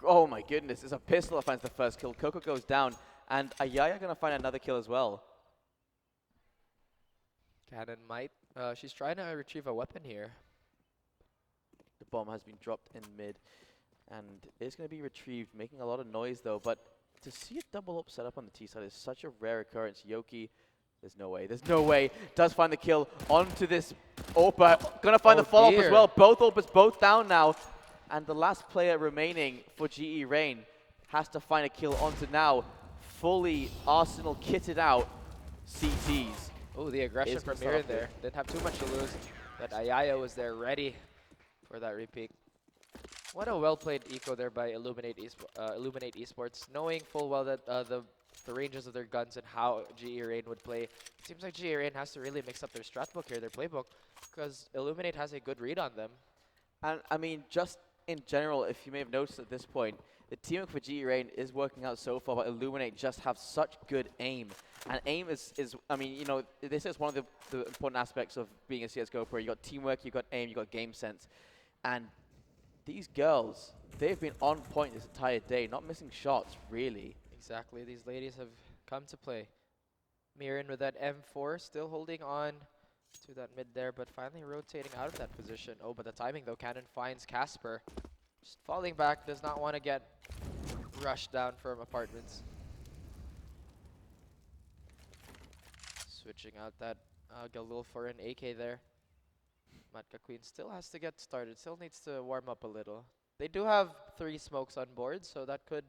Oh my goodness, it's a pistol that finds the first kill. Coco goes down, and Ayaya gonna find another kill as well.
Cannon might. She's trying to retrieve a weapon here.
The bomb has been dropped in mid, and it's gonna be retrieved, making a lot of noise though, but to see a double up set up on the T side is such a rare occurrence. Yoki, there's no way, does find the kill onto this AWPA. Gonna find the follow-up as well. Both AWPAs both down now. And the last player remaining for GE Rain has to find a kill onto now fully Arsenal kitted out CTs.
Oh, the aggression from Mirren there. Didn't have too much to lose, but Ayaya was there ready for that repeat. What a well-played eco there by Illuminate Esports, knowing full well that the ranges of their guns and how GE Rain would play. It seems like GE Rain has to really mix up their strat book here, their playbook, because Illuminate has a good read on them.
And I mean, just in general, if you may have noticed at this point, the teamwork for GE Rain is working out so far, but Illuminate just have such good aim. And aim is I mean, you know, this is one of the important aspects of being a CSGO pro. You got teamwork, you got aim, you got game sense. And these girls, they've been on point this entire day, not missing shots, really.
Exactly, these ladies have come to play. Mirren with that M4, still holding on to that mid there, but finally rotating out of that position. Oh, but the timing though, Cannon finds Casper. Just falling back, does not want to get rushed down from apartments. Switching out that Galil for an AK there. Matka Queen still has to get started, still needs to warm up a little. They do have 3 smokes on board, so that could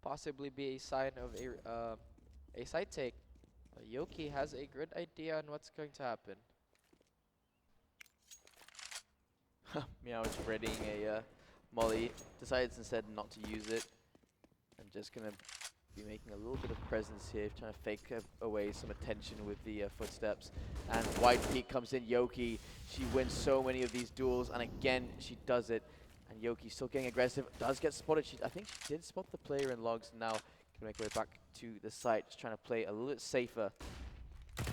possibly be a sign of a side take. But Yoki has a good idea on what's going to happen.
Meow is readying a molly, decides instead not to use it, and just gonna be making a little bit of presence here, trying to fake away some attention with the footsteps. And White Peak comes in. Yoki, she wins so many of these duels, and again she does it. And Yoki still getting aggressive, does get spotted. I think she did spot the player in logs. Now can make her way back to the site, just trying to play a little bit safer.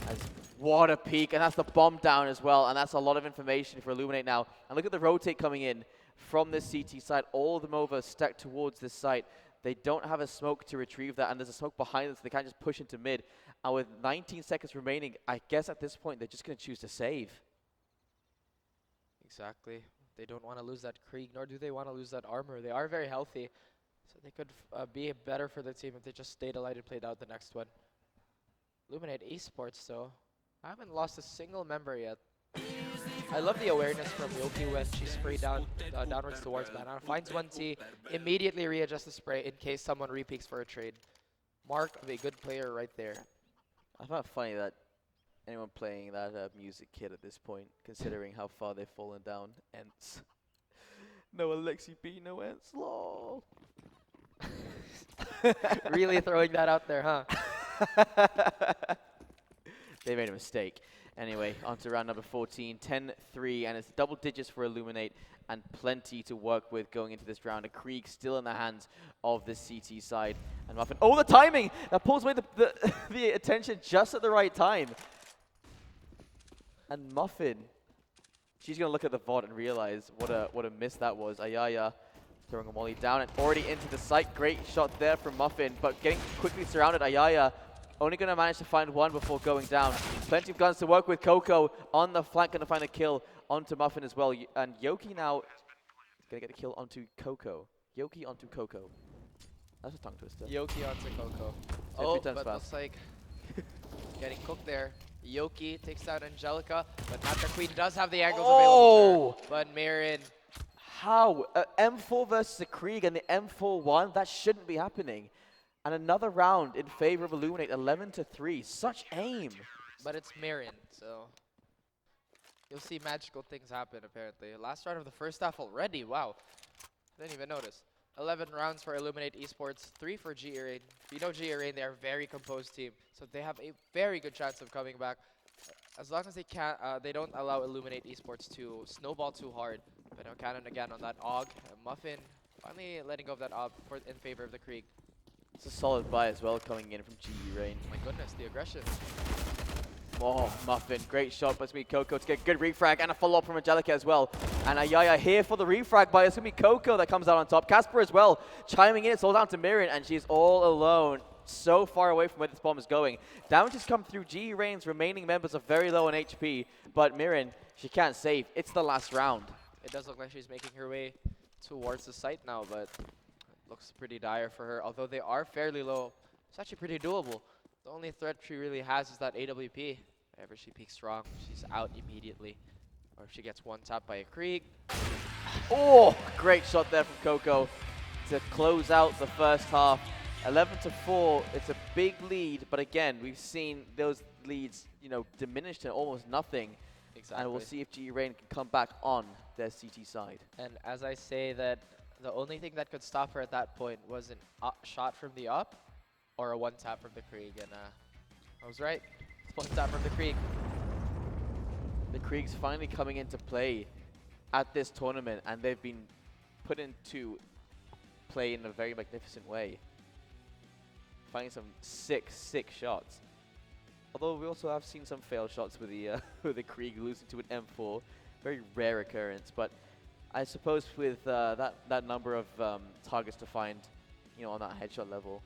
As what a peek, and that's the bomb down as well, and that's a lot of information for Illuminate now. And look at the rotate coming in from this CT side, all of them over stacked towards this site. They don't have a smoke to retrieve that, and there's a smoke behind them, so they can't just push into mid. And with 19 seconds remaining, I guess at this point they're just going to choose to save.
Exactly. They don't want to lose that Krieg, nor do they want to lose that armor. They are very healthy, so they could be better for the team if they just stayed alive and played out the next one. Illuminate Esports, though. I haven't lost a single member yet. I love the awareness from Yoki when she sprayed downwards towards Banana. Finds 1T, immediately readjusts the spray in case someone repeaks for a trade. Mark of a good player right there.
I find it funny that anyone playing that music kit at this point, considering how far they've fallen down. Ents. No Alexi B, no Ents. Lol.
Really throwing that out there, huh?
They made a mistake. Anyway, on to round number 14, 10-3, and it's double digits for Illuminate and plenty to work with going into this round. A Krieg still in the hands of the CT side. And Muffin, oh, the timing! That pulls away the attention just at the right time. And Muffin, she's going to look at the VOD and realize what a miss that was. Ayaya throwing a molly down and already into the site. Great shot there from Muffin, but getting quickly surrounded. Ayaya only going to manage to find one before going down. Plenty of guns to work with. Coco on the flank, going to find a kill onto Muffin as well. And Yoki now going to get a kill onto Coco. Yoki onto Coco. That's a tongue twister.
Yoki onto Coco.
Say
Oh,
3 times
but
fast.
looks like getting cooked there. Yoki takes down Angelica, but Mata Queen does have the angles available to her. But Mirren,
How? M4 versus a Krieg and the M4-1? That shouldn't be happening. And another round in favor of Illuminate, 11-3. Such aim.
but it's Mirren, so you'll see magical things happen apparently. Last round of the first half already, wow. Didn't even notice. 11 rounds for Illuminate Esports, 3 for GE Rain. You know GE Rain, they're a very composed team, so they have a very good chance of coming back. As long as they can't, they don't allow Illuminate Esports to snowball too hard. But now Cannon again on that AUG. Muffin finally letting go of that AUG in favor of the Krieg.
It's a solid buy as well coming in from GE Rain.
My goodness, the aggression.
Oh, Muffin, great shot by Sumi Coco to get good refrag and a follow-up from Angelica as well. And Ayaya here for the refrag by Sumi Coco that comes out on top. Casper as well, chiming in, it's all down to Mirren, and she's all alone, so far away from where this bomb is going. Damage has come through. GE Rain's remaining members are very low on HP, but Mirren, she can't save. It's the last round.
It does look like she's making her way towards the site now, but it looks pretty dire for her. Although they are fairly low, it's actually pretty doable. The only threat she really has is that AWP. Whenever she peaks strong, she's out immediately. Or if she gets one tapped by a Krieg.
Oh, great shot there from Coco to close out the first half. 11-4, it's a big lead, but again, we've seen those leads, diminished to almost nothing.
Exactly.
And we'll see if GE Rain can come back on their CT side.
And as I say that, the only thing that could stop her at that point was an shot from the up or a one tap from the Krieg. And I was right. It's one tap from the Krieg.
The Krieg's finally coming into play at this tournament, and they've been put into play in a very magnificent way. Finding some sick shots. Although we also have seen some failed shots with the with the Krieg losing to an M4, very rare occurrence. But I suppose with that number of targets to find, on that headshot level,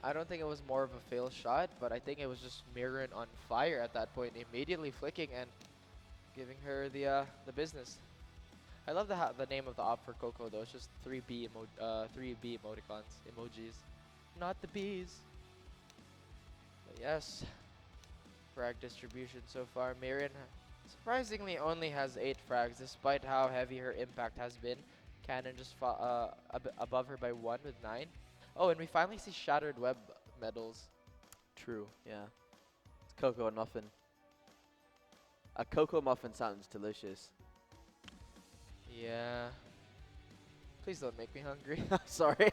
I don't think it was more of a fail shot, but I think it was just Mirren on fire at that point, immediately flicking and giving her the business. I love the name of the op for Coco though. It's just 3B emoticons, emojis, not the bees. But yes, frag distribution so far. Mirren surprisingly only has 8 frags, despite how heavy her impact has been. Cannon just above her by 1 with 9. Oh, and we finally see Shattered Web medals.
true, yeah. It's Coco and Muffin. A Coco Muffin sounds delicious.
Yeah. Please don't make me hungry.
Sorry.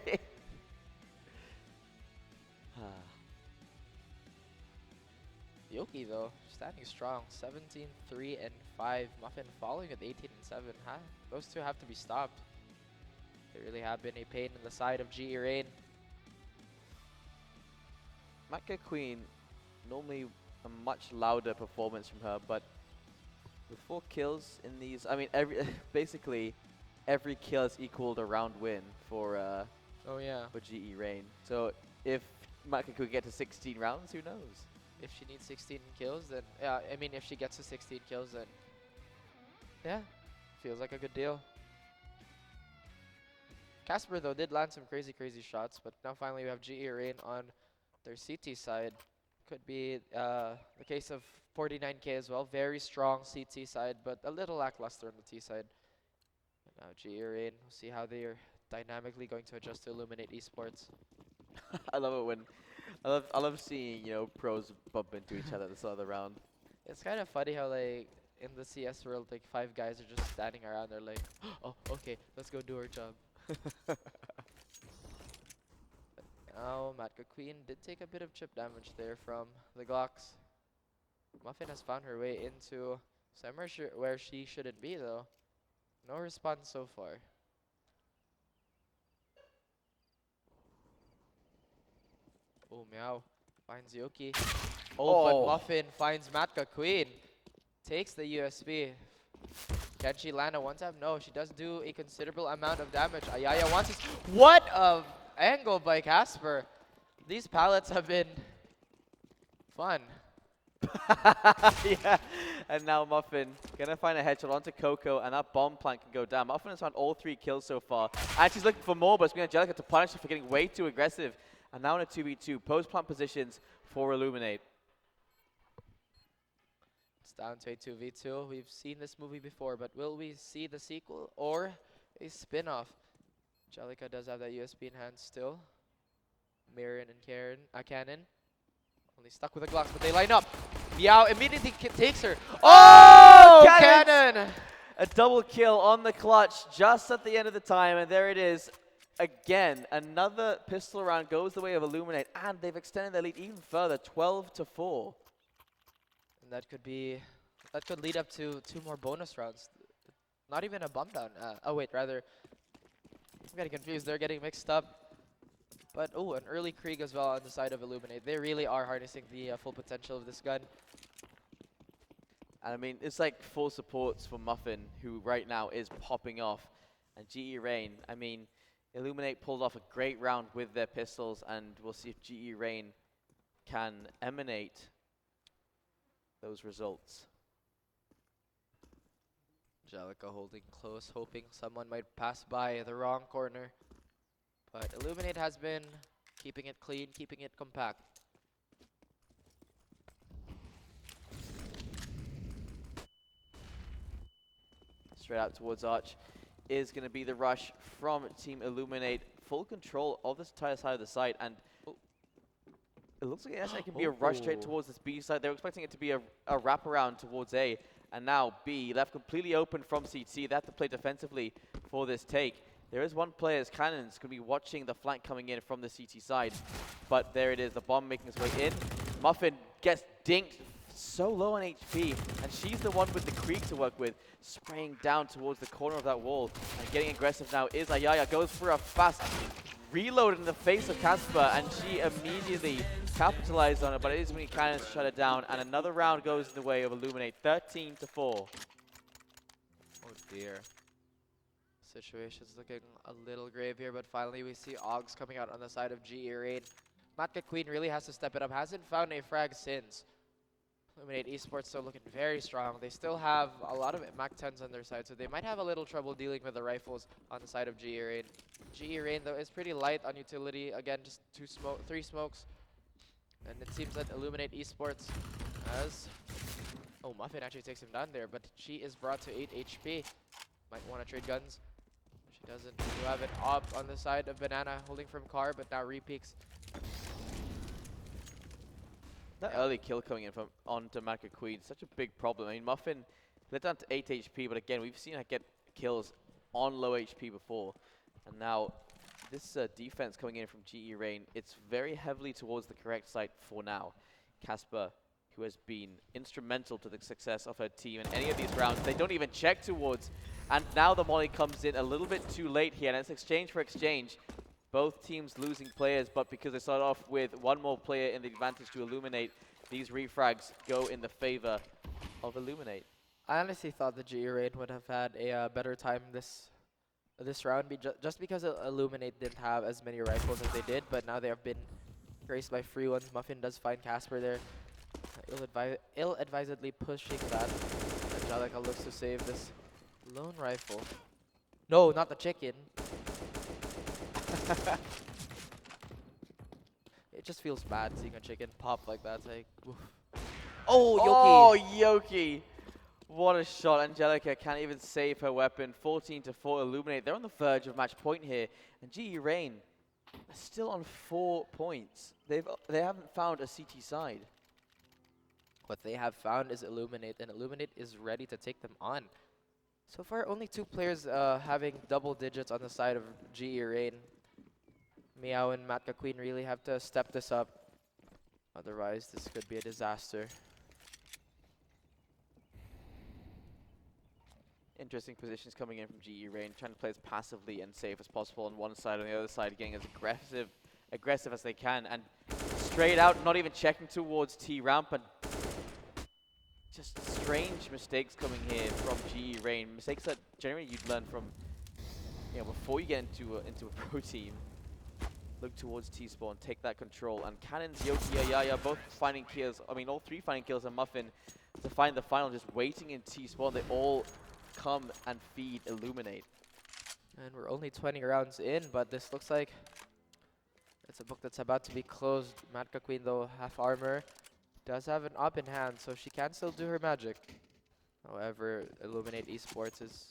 Yoki though, standing strong. 17, 3, and 5. Muffin following with 18 and 7. Those two have to be stopped. They really have been a pain in the side of GE Rain.
Macca Queen, normally a much louder performance from her, but with 4 kills in these, I mean, basically every kill is equaled a round win for
Oh yeah.
for GE Rain. So if Macca could get to 16 rounds, who knows?
If she needs 16 kills, then yeah. I mean, if she gets to 16 kills, then yeah, feels like a good deal. Casper though did land some crazy shots, but now finally we have GE Rain on their CT side. Could be the case of 49K as well. Very strong CT side, but a little lackluster on the T side. And now GE Rain, we'll see how they are dynamically going to adjust to Illuminate Esports.
I love it when I love seeing pros bump into each other at the start of the round.
It's kind of funny how like in the CS world, like 5 guys are just standing around. They're like, oh, okay, let's go do our job. Now, Matt Queen did take a bit of chip damage there from the Glocks. Muffin has found her way into somewhere where she shouldn't be, though. No response so far. Oh, Meow finds Yoki. Oh, but Muffin finds Matka Queen. Takes the USB. Can she land a one-tap? No, she does do a considerable amount of damage. Ayaya wants this. What a angle by Casper. These pallets have been fun.
Yeah, and now Muffin gonna find a headshot onto Coco, and that bomb plant can go down. Muffin has found all 3 kills so far, and she's looking for more, but it's going to Angelica to punish her for getting way too aggressive. And now in a 2v2, post plant positions for Illuminate.
It's down to a 2v2. We've seen this movie before, but will we see the sequel or a spin-off? Angelica does have that USB in hand still. Marion and Cannon. Only stuck with the Glocks, but they line up. Meow immediately takes her. Oh, Cannon!
A double kill on the clutch just at the end of the time, and there it is. Again, another pistol round goes the way of Illuminate, and they've extended their lead even further, 12-4.
And that could lead up to 2 more bonus rounds. Not even a bump down. Oh wait, rather, I'm getting confused. They're getting mixed up. But oh, an early Krieg as well on the side of Illuminate. They really are harnessing the full potential of this gun.
And I mean, it's like full supports for Muffin, who right now is popping off. And GE Rain, I mean, Illuminate pulled off a great round with their pistols, and we'll see if GE Rain can emanate those results.
Angelica holding close, hoping someone might pass by the wrong corner. But Illuminate has been keeping it clean, keeping it compact.
Straight out towards Arch is going to be the rush from Team Illuminate. Full control of this entire side of the site, and it looks like it actually can be a rush straight towards this B side. They were expecting it to be a wraparound towards A, and now B left completely open from CT. They have to play defensively for this take. There is one player, as Cannon's going to be watching the flank coming in from the CT side, but there it is, the bomb making its way in. Muffin gets dinked so low on HP, and she's the one with the Krieg to work with, spraying down towards the corner of that wall, and getting aggressive now is Ayaya. Goes for a fast reload in the face of Casper, and she immediately capitalized on it, but it is when Cannon shut it down, and another round goes in the way of Illuminate, 13-4.
Oh dear. Situation's looking a little grave here, but finally we see Oggs coming out on the side of GE Raid. Matka Queen really has to step it up. Hasn't found a frag since. Illuminate Esports still looking very strong. They still have a lot of Mac 10s on their side, so they might have a little trouble dealing with the rifles on the side of GE Raid. GE Raid, though, is pretty light on utility. Again, just 3 smokes. And it seems that Illuminate Esports has... Oh, Muffin actually takes him down there, but she is brought to 8 HP. Might want to trade guns. She doesn't. We have an op on the side of Banana holding from car, but now repeaks.
That early kill coming in from onto Matka Queen, such a big problem. I mean, Muffin let down to 8 HP, but again, we've seen her get kills on low HP before. And now, this defense coming in from GE Rain, it's very heavily towards the correct side for now. Casper, who has been instrumental to the success of her team in any of these rounds, they don't even check towards. And now the molly comes in a little bit too late here, and it's exchange for exchange. Both teams losing players, but because they start off with one more player in the advantage to Illuminate, these refrags go in the favor of Illuminate.
I honestly thought the GE Raid would have had a better time this round, just because Illuminate didn't have as many rifles as they did, but now they have been graced by free ones. Muffin does find Casper there, ill-advisedly pushing that. Angelica looks to save this lone rifle. No, not the chicken. It just feels bad seeing a chicken pop like that. It's like, oof. Oh, Yoki!
Oh, Yoki! What a shot. Angelica can't even save her weapon. 14-4 Illuminate. They're on the verge of match point here. And GE Rain are still on 4 points. They haven't found a CT side.
What they have found is Illuminate, and Illuminate is ready to take them on. So far, only 2 players having double digits on the side of GE Rain. Meow and Matt Queen really have to step this up. Otherwise, this could be a disaster.
Interesting positions coming in from GE Rain, trying to play as passively and safe as possible on one side, on the other side getting as aggressive as they can, and straight out, not even checking towards T ramp, and just strange mistakes coming here from GE Rain. Mistakes that generally you'd learn from, before you get into a pro team. Look towards T-Spawn, take that control, and Cannons, Yoki, Yaya both finding kills. I mean, all three finding kills, and Muffin to find the final, just waiting in T-Spawn. They all come and feed Illuminate.
And we're only 20 rounds in, but this looks like it's a book that's about to be closed. Matka Queen, though, half armor, does have an up in hand, so she can still do her magic. However, Illuminate Esports is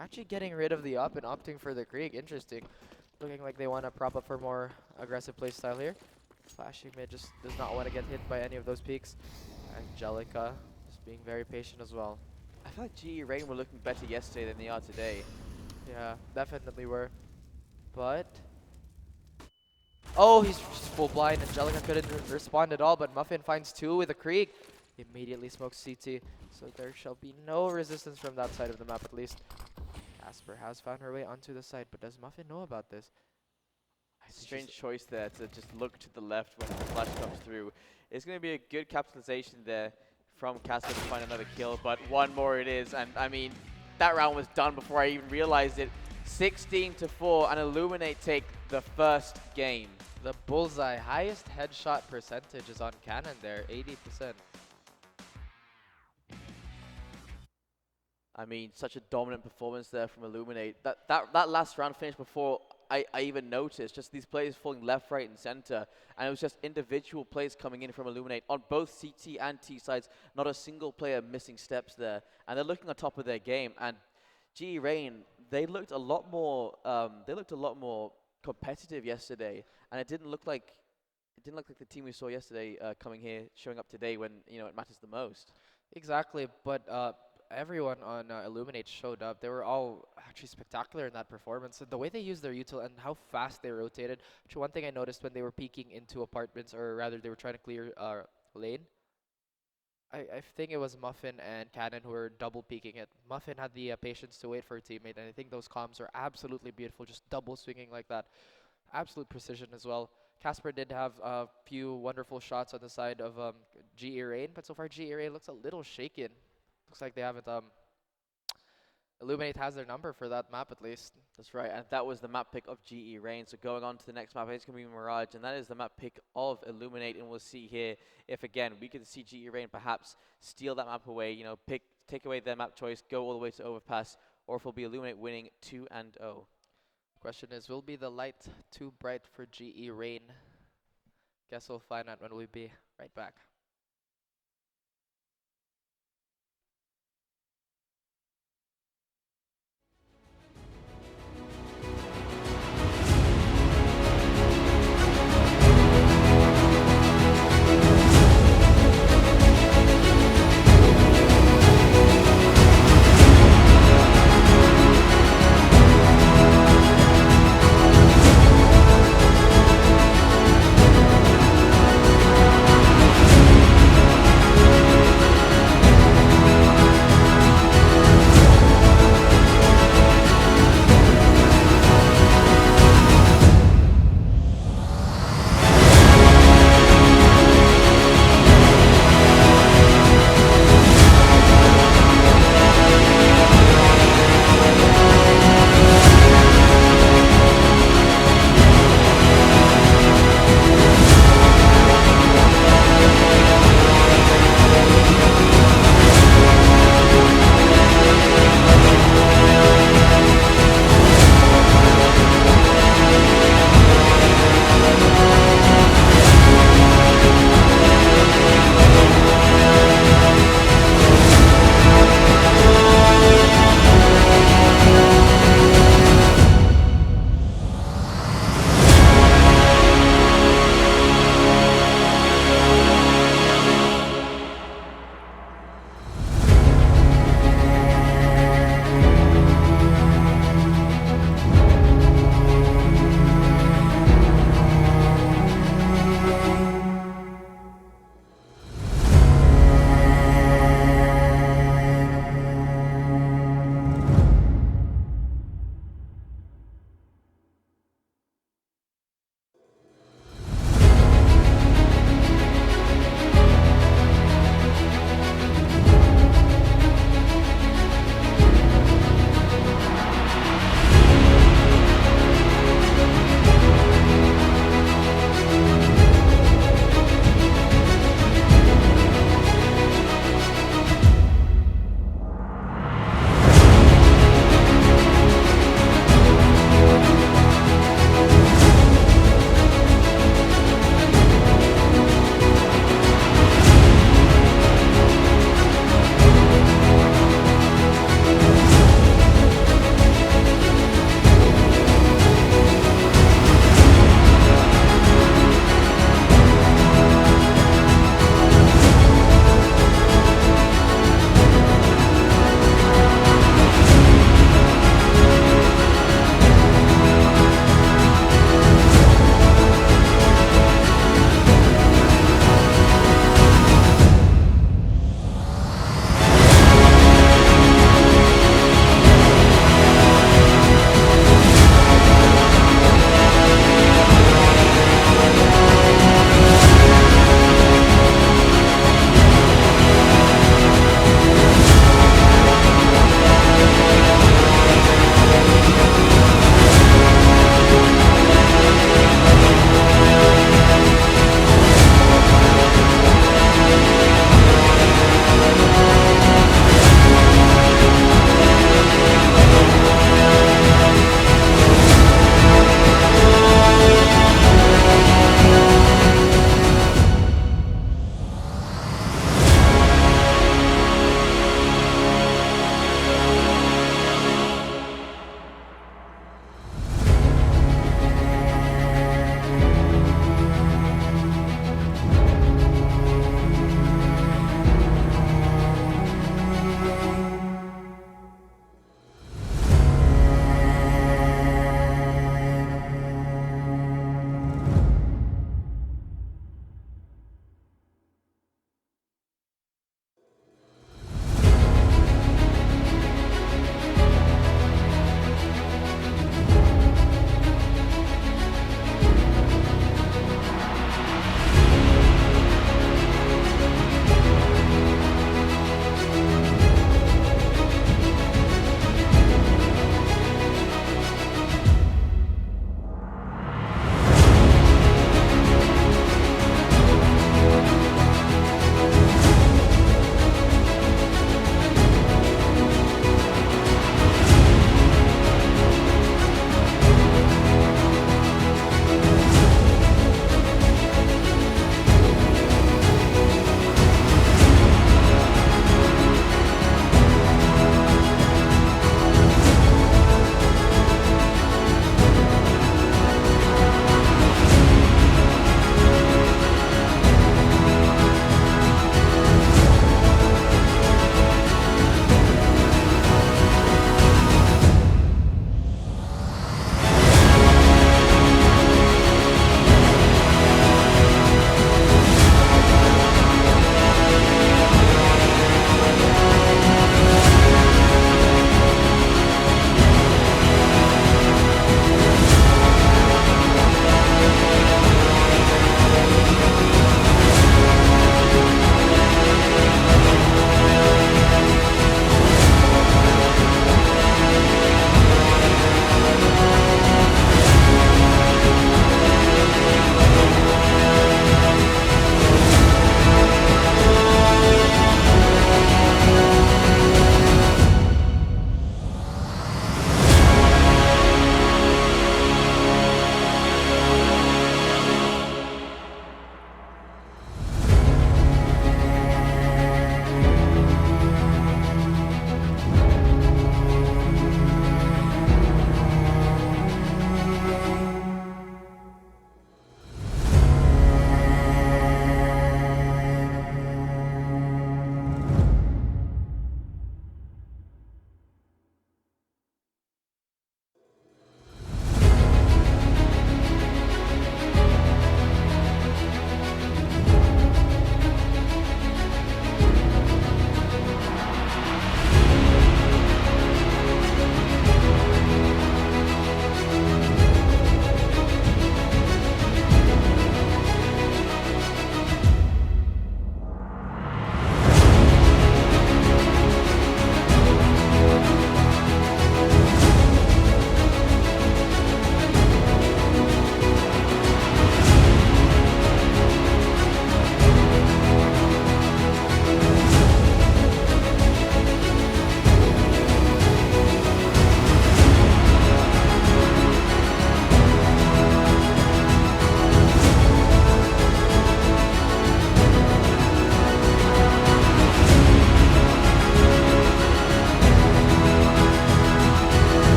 actually getting rid of the up and opting for the Krieg. Interesting. Looking like they want to prop up for more aggressive playstyle here. Flashing mid just does not want to get hit by any of those peaks. Angelica just being very patient as well.
I feel like GE Rain were looking better yesterday than they are today.
Yeah, definitely were. But oh, he's just full blind. Angelica couldn't respond at all, but Muffin finds two with a Krieg. Immediately smokes CT, so there shall be no resistance from that side of the map at least. Casper has found her way onto the side, but does Muffin know about this?
Strange choice there to just look to the left when the flash comes through. It's going to be a good capitalization there from Casper to find another kill, but one more it is, and I mean, that round was done before I even realized it. 16-4, and Illuminate take the first game.
The bullseye, highest headshot percentage is on Cannon there, 80%.
I mean, such a dominant performance there from Illuminate. That last round finished before I even noticed. Just these players falling left, right, and center. And it was just individual plays coming in from Illuminate on both CT and T sides. Not a single player missing steps there. And they're looking on top of their game. And GE Rain, they looked a lot more competitive yesterday. And it didn't look like the team we saw yesterday coming here, showing up today when it matters the most.
Exactly, but everyone on Illuminate showed up. They were all actually spectacular in that performance. And the way they used their util and how fast they rotated. Actually, one thing I noticed when they were peeking into apartments, or rather they were trying to clear lane, I think it was Muffin and Cannon who were double peeking it. Muffin had the patience to wait for a teammate, and I think those comms are absolutely beautiful, just double swinging like that. Absolute precision as well. Casper did have a few wonderful shots on the side of GE Rain, but so far GE Rain looks a little shaken. Looks like they haven't Illuminate has their number for that map at least.
That's right, and that was the map pick of GE Rain. So going on to the next map, it's going to be Mirage, and that is the map pick of Illuminate. And we'll see here if, again, we could see GE Rain perhaps steal that map away, take away their map choice, go all the way to Overpass, or if it'll be Illuminate winning 2-0.
Question is, will be the light too bright for GE Rain? Guess we'll find out when we be right back.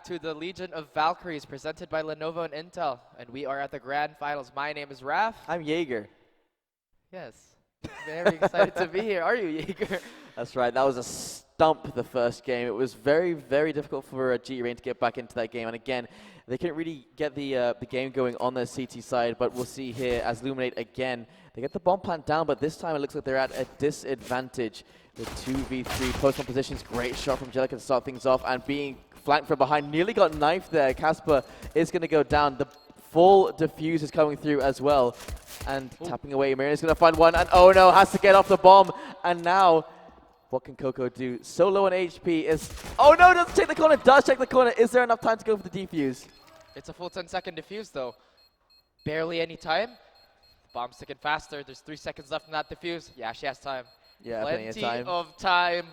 to the Legion of Valkyries presented by Lenovo and Intel, and we are at the grand finals. My name is Raf.
I'm Jaeger.
Yes, very excited to be here. Are you, Jaeger?
That's right. That was a stump the first game. It was very, very difficult for GE Rain to get back into that game. And again, they couldn't really get the game going on their CT side. But we'll see here as Luminate again. They get the bomb plant down, but this time it looks like they're at a disadvantage. The 2v3 post-bomb positions. Great shot from Jellica to start things off. And being flanked from behind. Nearly got knifed there. Casper is going to go down. The full defuse is coming through as well. And tapping away. Marion is going to find one. And oh no, has to get off the bomb. And now, what can Coco do? So low on HP is... Oh no, doesn't check the corner. Does check the corner. Is there enough time to go for the defuse?
It's a full 10-second defuse, though. Barely any time. Bomb's ticking faster. There's 3 seconds left in that defuse. Yeah, she has time.
Yeah,
plenty of time.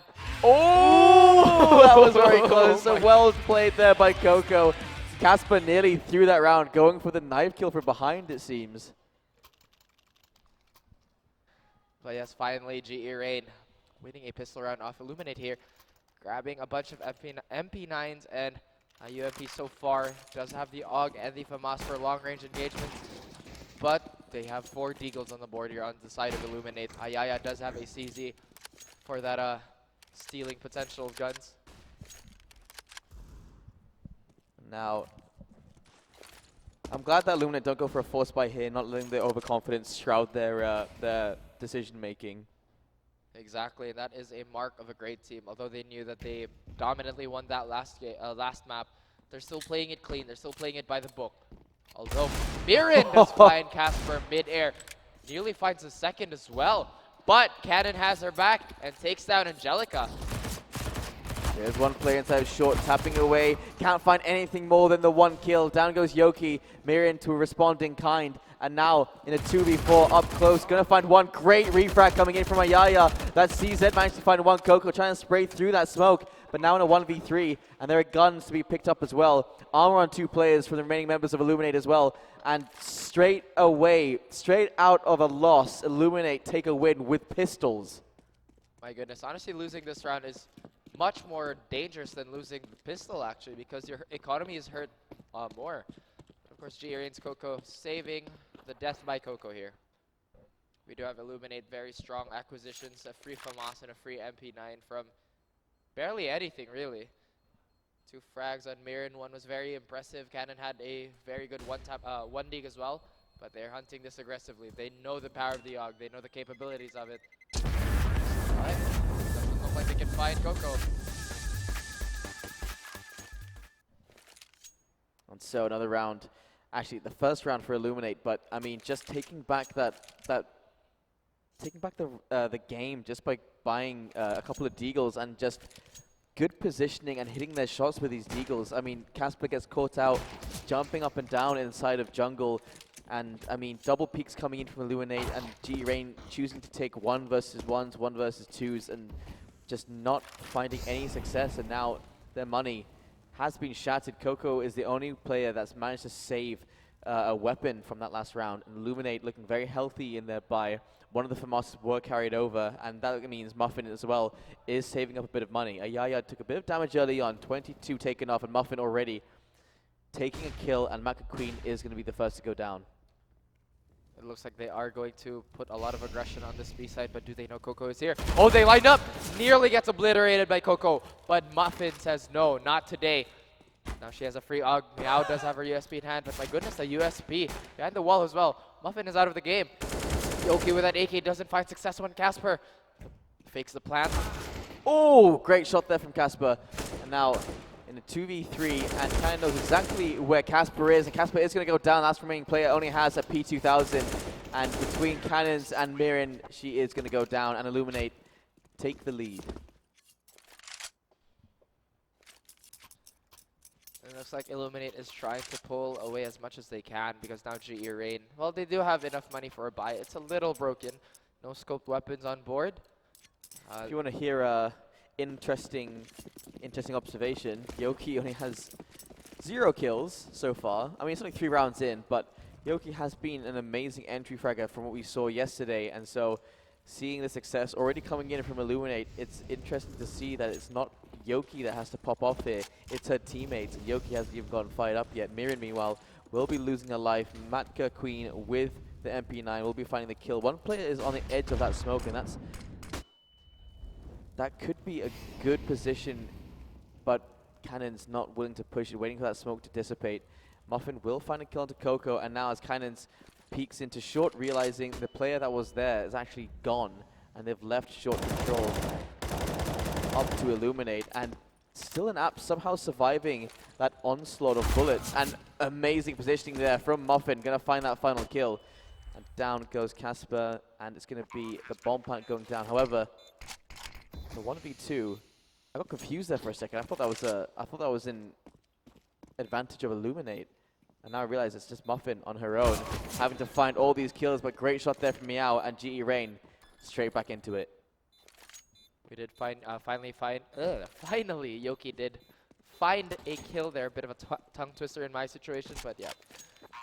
Oh, that was very close. So well played there by Coco. Casper nearly threw that round, going for the knife kill from behind, it seems.
But yes, finally, GE Rain winning a pistol round off Illuminate here. Grabbing a bunch of MP9s and UMP so far. Does have the AUG and the FAMAS for long-range engagements. But they have 4 Deagles on the board here on the side of Illuminate. Ayaya does have a CZ for that stealing potential of guns.
Now, I'm glad that Illuminate don't go for a force buy here, not letting the overconfidence shroud their decision making.
Exactly, that is a mark of a great team. Although they knew that they dominantly won that last map, they're still playing it clean. They're still playing it by the book. Although Mirren does find Casper mid-air, nearly finds a second as well. But Cannon has her back and takes down Angelica.
There's one player inside short, tapping away. Can't find anything more than the 1 kill. Down goes Yoki, Mirren to a responding kind. And now in a 2v4 up close, gonna find one great refrag coming in from Ayaya. That CZ managed to find one. Coco trying to spray through that smoke, but now in a 1v3, and there are guns to be picked up as well. Armor on 2 players for the remaining members of Illuminate as well. And straight away, straight out of a loss, Illuminate take a win with pistols.
My goodness, honestly losing this round is much more dangerous than losing the pistol actually, because your economy is hurt more. Of course, GE Rain's Coco saving the death by Coco here. We do have Illuminate, very strong acquisitions, a free FAMAS and a free MP9 from barely anything really. 2 frags on Mirren, one was very impressive. Cannon had a very good one dig as well, but they're hunting this aggressively. They know the power of the AUG, they know the capabilities of it. But doesn't look like they can find Coco.
And so another round, actually the first round for Illuminate, but I mean just taking back the game just by buying a couple of Deagles and just good positioning and hitting their shots with these Deagles. I mean, Casper gets caught out, jumping up and down inside of jungle, and I mean double peaks coming in from Illuminate, and GE Rain choosing to take 1 versus 1s, 1 versus 2s, and just not finding any success. And now their money has been shattered. Coco is the only player that's managed to save a weapon from that last round. And Illuminate looking very healthy in their buy. One of the FAMAS were carried over, and that means Muffin as well is saving up a bit of money. Ayaya took a bit of damage early on, 22 taken off, and Muffin already taking a kill, and Maka Queen is going to be the first to go down.
It looks like they are going to put a lot of aggression on this B side, but do they know Coco is here? Oh, they lined up! Nearly gets obliterated by Coco, but Muffin says no, not today. Now she has a free AUG. Meow does have her USP in hand, but my goodness, the USP behind the wall as well. Muffin is out of the game. Yoki with that AK doesn't find success on Casper. Fakes the plan.
Oh, great shot there from Casper. And now in a 2v3, and kind of knows exactly where Casper is, and Casper is going to go down. Last remaining player only has a P2000, and between Cannons and Mirren, she is going to go down, and Illuminate take the lead.
It looks like Illuminate is trying to pull away as much as they can, because now GE Rain, well, they do have enough money for a buy. It's a little broken. No scoped weapons on board.
If you want to hear a interesting observation, Yoki only has 0 kills so far. I mean, it's only 3 rounds in, but Yoki has been an amazing entry fragger from what we saw yesterday, and so seeing the success already coming in from Illuminate, it's interesting to see that it's not Yoki that has to pop off here. It's her teammates. Yoki hasn't even gotten fired up yet. Mirren, meanwhile, will be losing her life. Matka Queen with the MP9 will be finding the kill. One player is on the edge of that smoke, and that could be a good position, but Cannon's not willing to push it, waiting for that smoke to dissipate. Muffin will find a kill onto Coco, and now as Cannon's peeks into short, realizing the player that was there is actually gone, and they've left short control up to Illuminate, and still an app somehow surviving that onslaught of bullets, and amazing positioning there from Muffin, gonna find that final kill. And down goes Casper, and it's gonna be the bomb plant going down. However, the 1v2, I got confused there for a second. I thought that was in advantage of Illuminate. And now I realize it's just Muffin on her own, having to find all these kills, but great shot there from Meow, and GE Rain straight back into it.
We did finally Yoki did find a kill there. A bit of a tongue twister in my situation, but yeah.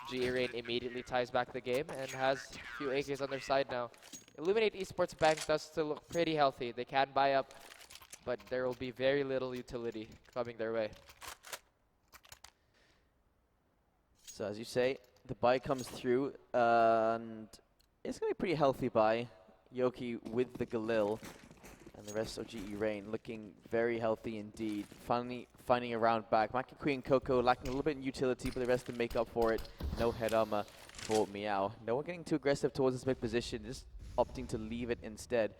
GE Rain immediately ties back the game and has a few AKs on their side now. Illuminate Esports Bank does still look pretty healthy. They can buy up, but there will be very little utility coming their way.
So as you say, the buy comes through, and it's going to be a pretty healthy buy. Yoki with the Galil, and the rest of GE Rain looking very healthy indeed. Finally finding a round back. Maki Queen and Coco lacking a little bit in utility, but the rest to make up for it. No head armor for Meow. No one getting too aggressive towards this mid position, just opting to leave it instead.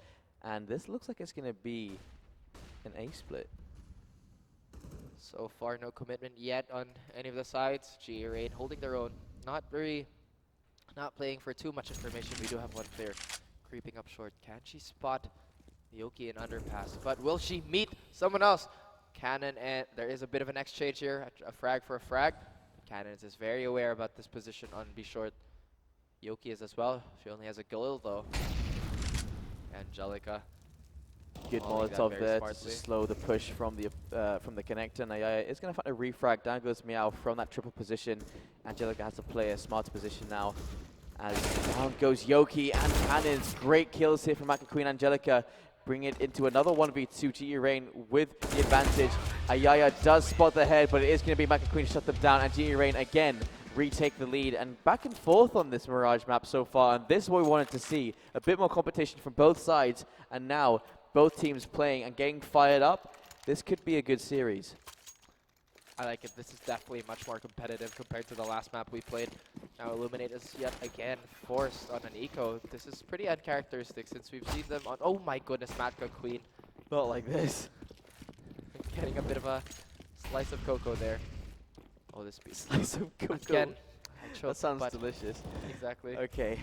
And this looks like it's going to be an A split.
So far, no commitment yet on any of the sides. GE Rain holding their own. Not playing for too much information. We do have one player creeping up short. Can she spot Yoki in underpass? But will she meet someone else? Cannon, and there is a bit of an exchange here. A frag for a frag. Cannon is very aware about this position on B short. Yoki is as well. She only has a Galil though. Angelica.
Good Molotov there to slow the push from the connector. Nayaya is going to find a refrag. Down goes Meow from that triple position. Angelica has to play a smarter position now. As down goes Yoki and Cannons. Great kills here from Maki Queen. Angelica bring it into another 1v2. GE Rain with the advantage. Ayaya does spot the head, but it is going to be Maki Queen to shut them down. And GE Rain again retake the lead, and back and forth on this Mirage map so far. And this is what we wanted to see. A bit more competition from both sides, and now both teams playing and getting fired up. This could be a good series.
I like it. This is definitely much more competitive compared to the last map we played. Now Illuminate is yet again forced on an eco. This is pretty uncharacteristic since we've seen them on, oh my goodness, Matka Queen.
Not like this.
Getting a bit of a slice of cocoa there. Oh, this piece.
Slice of cocoa.
Again,
that sounds delicious.
Exactly.
Okay,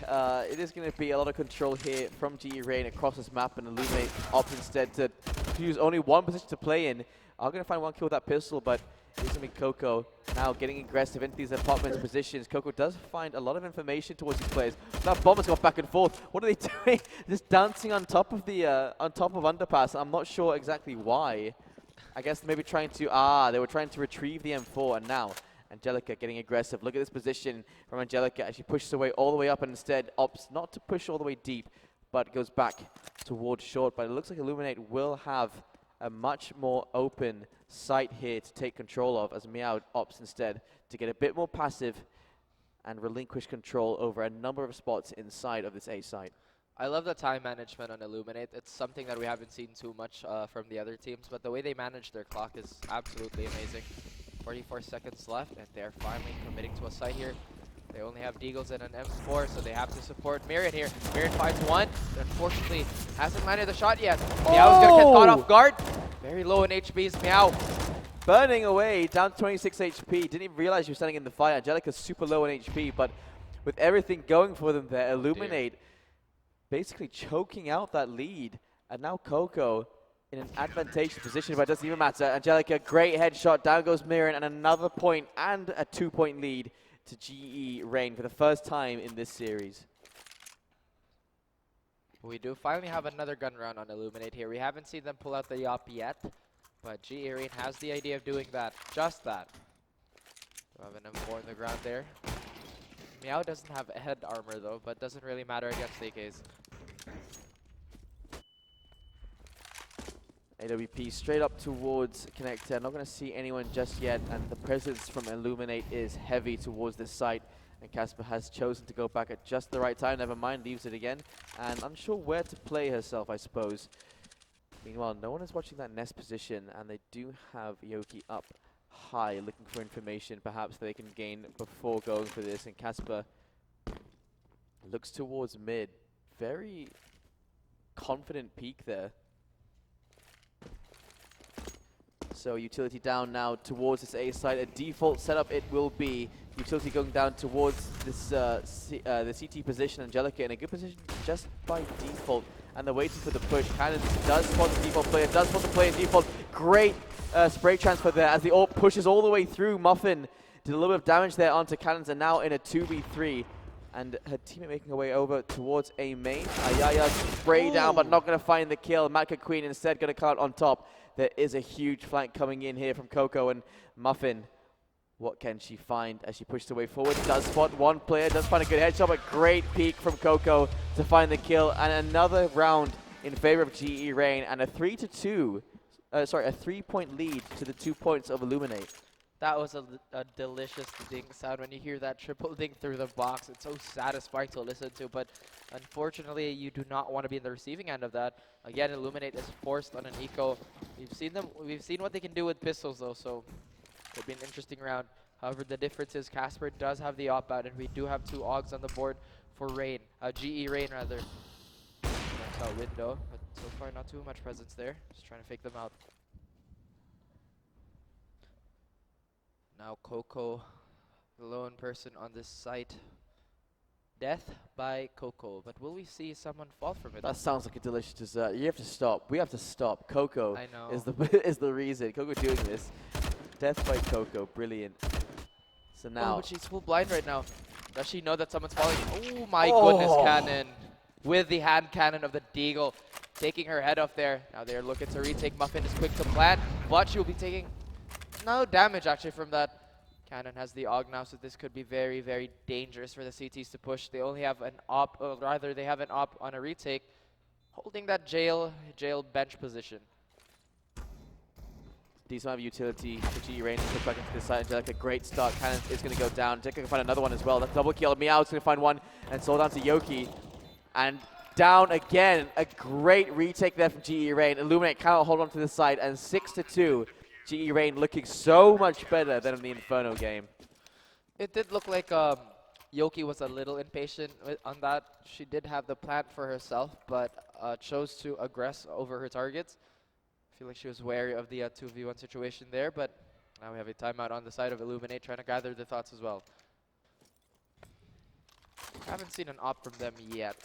it is going to be a lot of control here from GE Rain across this map, and Illuminate opt instead to use only one position to play in. I'm going to find one kill with that pistol, but it's going to be Coco now getting aggressive into these apartment positions. Coco does find a lot of information towards these players. That bomb has gone back and forth. What are they doing? Just dancing on top of the underpass. I'm not sure exactly why. I guess maybe trying to, they were trying to retrieve the M4, and now Angelica getting aggressive. Look at this position from Angelica as she pushes away all the way up and instead opts not to push all the way deep, but goes back towards short. But it looks like Illuminate will have a much more open site here to take control of, as Meow opts instead to get a bit more passive and relinquish control over a number of spots inside of this A site.
I love the time management on Illuminate. It's something that we haven't seen too much from the other teams, but the way they manage their clock is absolutely amazing. 44 seconds left, and they're finally committing to a site here. They only have Deagles and an M4, so they have to support Mirren here. Mirren finds one, but unfortunately hasn't landed the shot yet. Meow's gonna get caught off guard. Very low in HPs, Meow.
Burning away, down to 26 HP. Didn't even realize you were standing in the fire. Angelica's super low in HP, but with everything going for them there, Illuminate basically choking out that lead. And now Coco in an advantageous position, but it doesn't even matter. Angelica, great headshot. Down goes Mirren, and another point and a 2-point lead to GE Rain for the first time in this series.
We do finally have another gun round on Illuminate here. We haven't seen them pull out the Yop yet, but GE Rain has the idea of doing that. Just that. We have an M4 on the ground there. Meow doesn't have head armor though, but doesn't really matter against AKs.
AWP straight up towards Connector. Not going to see anyone just yet, and the presence from Illuminate is heavy towards this site. And Casper has chosen to go back at just the right time. Never mind, leaves it again. And unsure where to play herself, I suppose. Meanwhile, no one is watching that nest position, and they do have Yoki up high, looking for information perhaps they can gain before going for this. And Casper looks towards mid. Very confident peek there. So utility down now towards this A side. A default setup it will be. Utility going down towards this the CT position. Angelica in a good position just by default. And they're waiting for the push. Cannon does spot the default player, does spot the player in default. Great spray transfer there as the AWP pushes all the way through. Muffin did a little bit of damage there onto Cannons and now in a 2v3. And her teammate making her way over towards A main. Ayaya spray down, but not going to find the kill. Matka Queen instead going to come out on top. There is a huge flank coming in here from Coco and Muffin. What can she find as she pushes her way forward? Does spot one player, does find a good headshot, but great peek from Coco to find the kill. And another round in favor of GE Rain and a 3-point lead to the 2 points of Illuminate.
That was a delicious ding sound when you hear that triple ding through the box. It's so satisfying to listen to, but unfortunately you do not want to be in the receiving end of that. Again, Illuminate is forced on an eco. We've seen what they can do with pistols though, so it'll be an interesting round. However, the difference is Casper does have the op out, and we do have 2 Augs on the board for Rain. GE Rain rather. That's out window, but so far not too much presence there. Just trying to fake them out. Now Coco, the lone person on this site. Death by Coco, but will we see someone fall from it?
That sounds like a delicious dessert. You have to stop. We have to stop. Coco
I know.
is the reason. Coco doing this. Death by Coco, brilliant. So now,
oh, but she's full blind right now. Does she know that someone's falling? Oh my goodness, Cannon with the hand cannon of the Deagle, taking her head off there. Now they're looking to retake. Muffin is quick to plant, but she will be taking no damage actually from that. Cannon has the AUG now, so this could be very, very dangerous for the CTs to push. They only have an op, or rather they have an op on a retake, holding that jail bench position.
decent amount of utility for GE Rain to push back into this side. Angelica, great start. Cannon is going to go down. Angelica can find another one as well. That's double kill. Meow's going to find one, and sold down to Yoki. And down again. A great retake there from GE Rain. Illuminate cannot hold on to this side, and 6-2. GE Rain looking so much better than in the Inferno game.
It did look like Yoki was a little impatient on that. She did have the plant for herself, but chose to aggress over her targets. I feel like she was wary of the 2v1 situation there, but now we have a timeout on the side of Illuminate, trying to gather the thoughts as well. Haven't seen an op from them yet.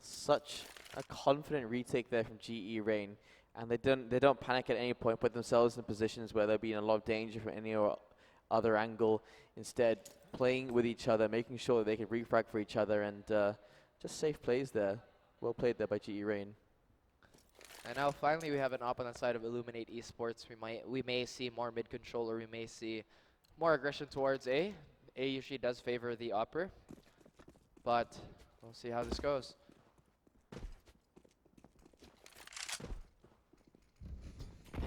Such a confident retake there from GE Rain. And they don't panic at any point, put themselves in positions where they'll be in a lot of danger from any or other angle. Instead, playing with each other, making sure that they can refrag for each other, and just safe plays there. Well played there by GE Rain.
And now finally we have an op on the side of Illuminate Esports. We may see more mid control, or we may see more aggression towards A. A usually does favor the opper, but we'll see how this goes.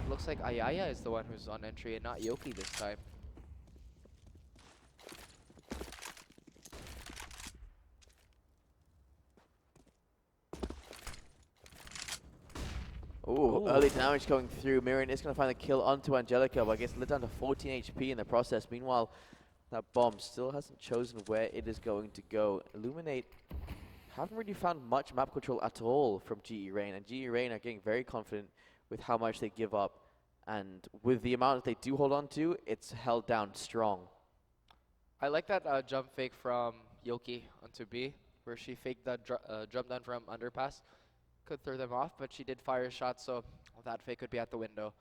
Looks like Ayaya is the one who's on entry and not Yoki this time.
Ooh, early damage going through. Miriam is going to find the kill onto Angelica, but I guess lit down to 14 HP in the process. Meanwhile, that bomb still hasn't chosen where it is going to go. Illuminate haven't really found much map control at all from GE Rain, and GE Rain are getting very confident with how much they give up. And with the amount that they do hold on to, it's held down strong.
I like that jump fake from Yoki onto B, where she faked that jump down from underpass. Could throw them off, but she did fire a shot, so that fake could be at the window.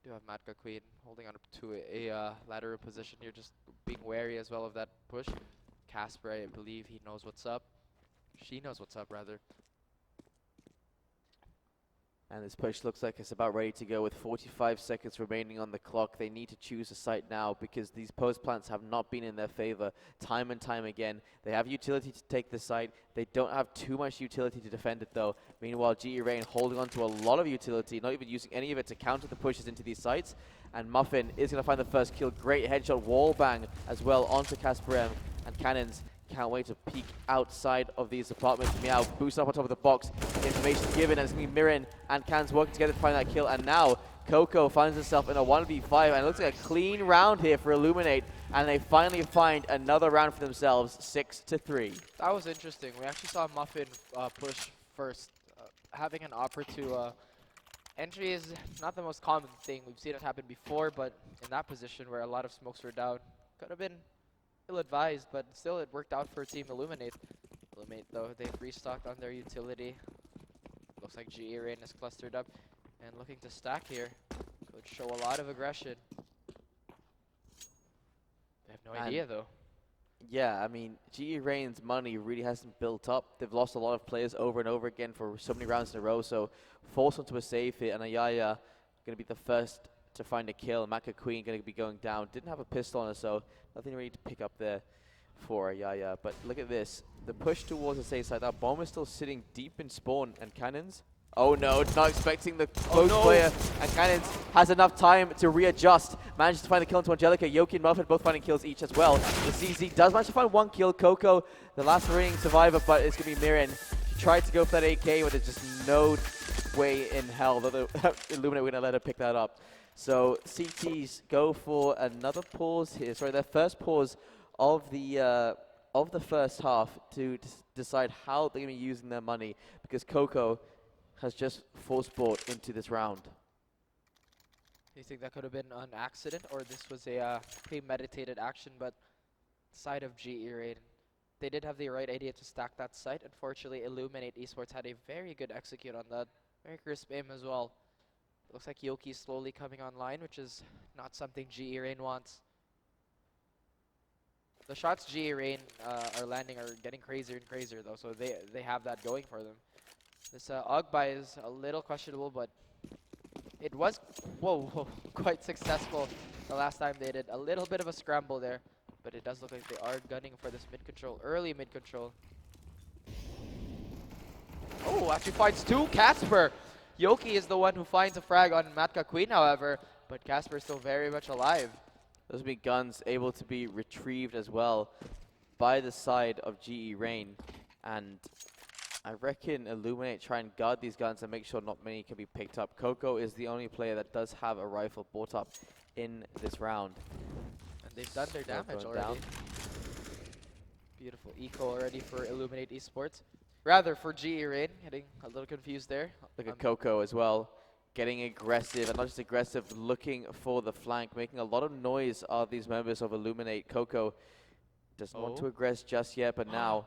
Do have Matka Queen holding on to a lateral position here, just being wary as well of that push. Casper, I believe he knows what's up. She knows what's up, rather.
And this push looks like it's about ready to go with 45 seconds remaining on the clock. They need to choose a site now because these post plants have not been in their favor time and time again. They have utility to take the site. They don't have too much utility to defend it though. Meanwhile, GE Rain holding on to a lot of utility, not even using any of it to counter the pushes into these sites. And Muffin is going to find the first kill. Great headshot wall bang as well onto Casper M. And Cannons can't wait to peek outside of these apartments. Meow boost up on top of the box. Information given, and it's going to be Mirin and Cans working together to find that kill. And now Coco finds himself in a 1v5, and it looks like a clean round here for Illuminate. And they finally find another round for themselves, 6-3.
That was interesting. We actually saw Muffin push first. Having an offer to entry is not the most common thing. We've seen it happen before, but in that position where a lot of smokes were down, could have been ill-advised, but still it worked out for Team Illuminate. Illuminate, though, they've restocked on their utility. Looks like GE Rain is clustered up and looking to stack here. Could show a lot of aggression. They have no idea, though.
Yeah, I mean, GE Rain's money really hasn't built up. They've lost a lot of players over and over again for so many rounds in a row, so forced onto a save here, and Ayaya going to be the first to find a kill. Maka Queen going to be going down. Didn't have a pistol on her, so nothing really to pick up there for Ayaya. But look at this. The push towards the safe side. That bomb is still sitting deep in spawn, and Cannons. Oh no, not expecting the close player. And Cannons has enough time to readjust. Manages to find the kill into Angelica. Yoki and Muffin both finding kills each as well. The CZ does manage to find one kill. Coco, the last remaining survivor, but it's going to be Mirin. She tried to go for that AK, but there's just no way in hell that the Illuminate were going to let her pick that up. So CTs go for another pause here. Sorry, their first pause of the first half to decide how they're going to be using their money, because Coco has just force bought into this round.
Do you think that could have been an accident, or this was a premeditated action? But side of GE Rain, they did have the right idea to stack that site. Unfortunately, Illuminate Esports had a very good execute on that. Very crisp aim as well. Looks like Yoki is slowly coming online, which is not something GE Rain wants. The shots GE Rain are landing are getting crazier and crazier though, so they have that going for them. This AUG buy is a little questionable, but it was quite successful the last time they did. A little bit of a scramble there, but it does look like they are gunning for this mid control, early mid control. Oh, actually finds two. Casper. Yoki is the one who finds a frag on Matka Queen, however, but Casper is still very much alive.
Those big guns able to be retrieved as well by the side of GE Rain, and I reckon Illuminate try and guard these guns and make sure not many can be picked up. Coco is the only player that does have a rifle brought up in this round.
And they've done their damage already.
Down.
Beautiful eco already for Illuminate Esports. Rather for GE Rain, getting a little confused there.
Look at Coco as well, getting aggressive, and not just aggressive, looking for the flank, making a lot of noise are these members of Illuminate. Coco doesn't want to aggress just yet, but now,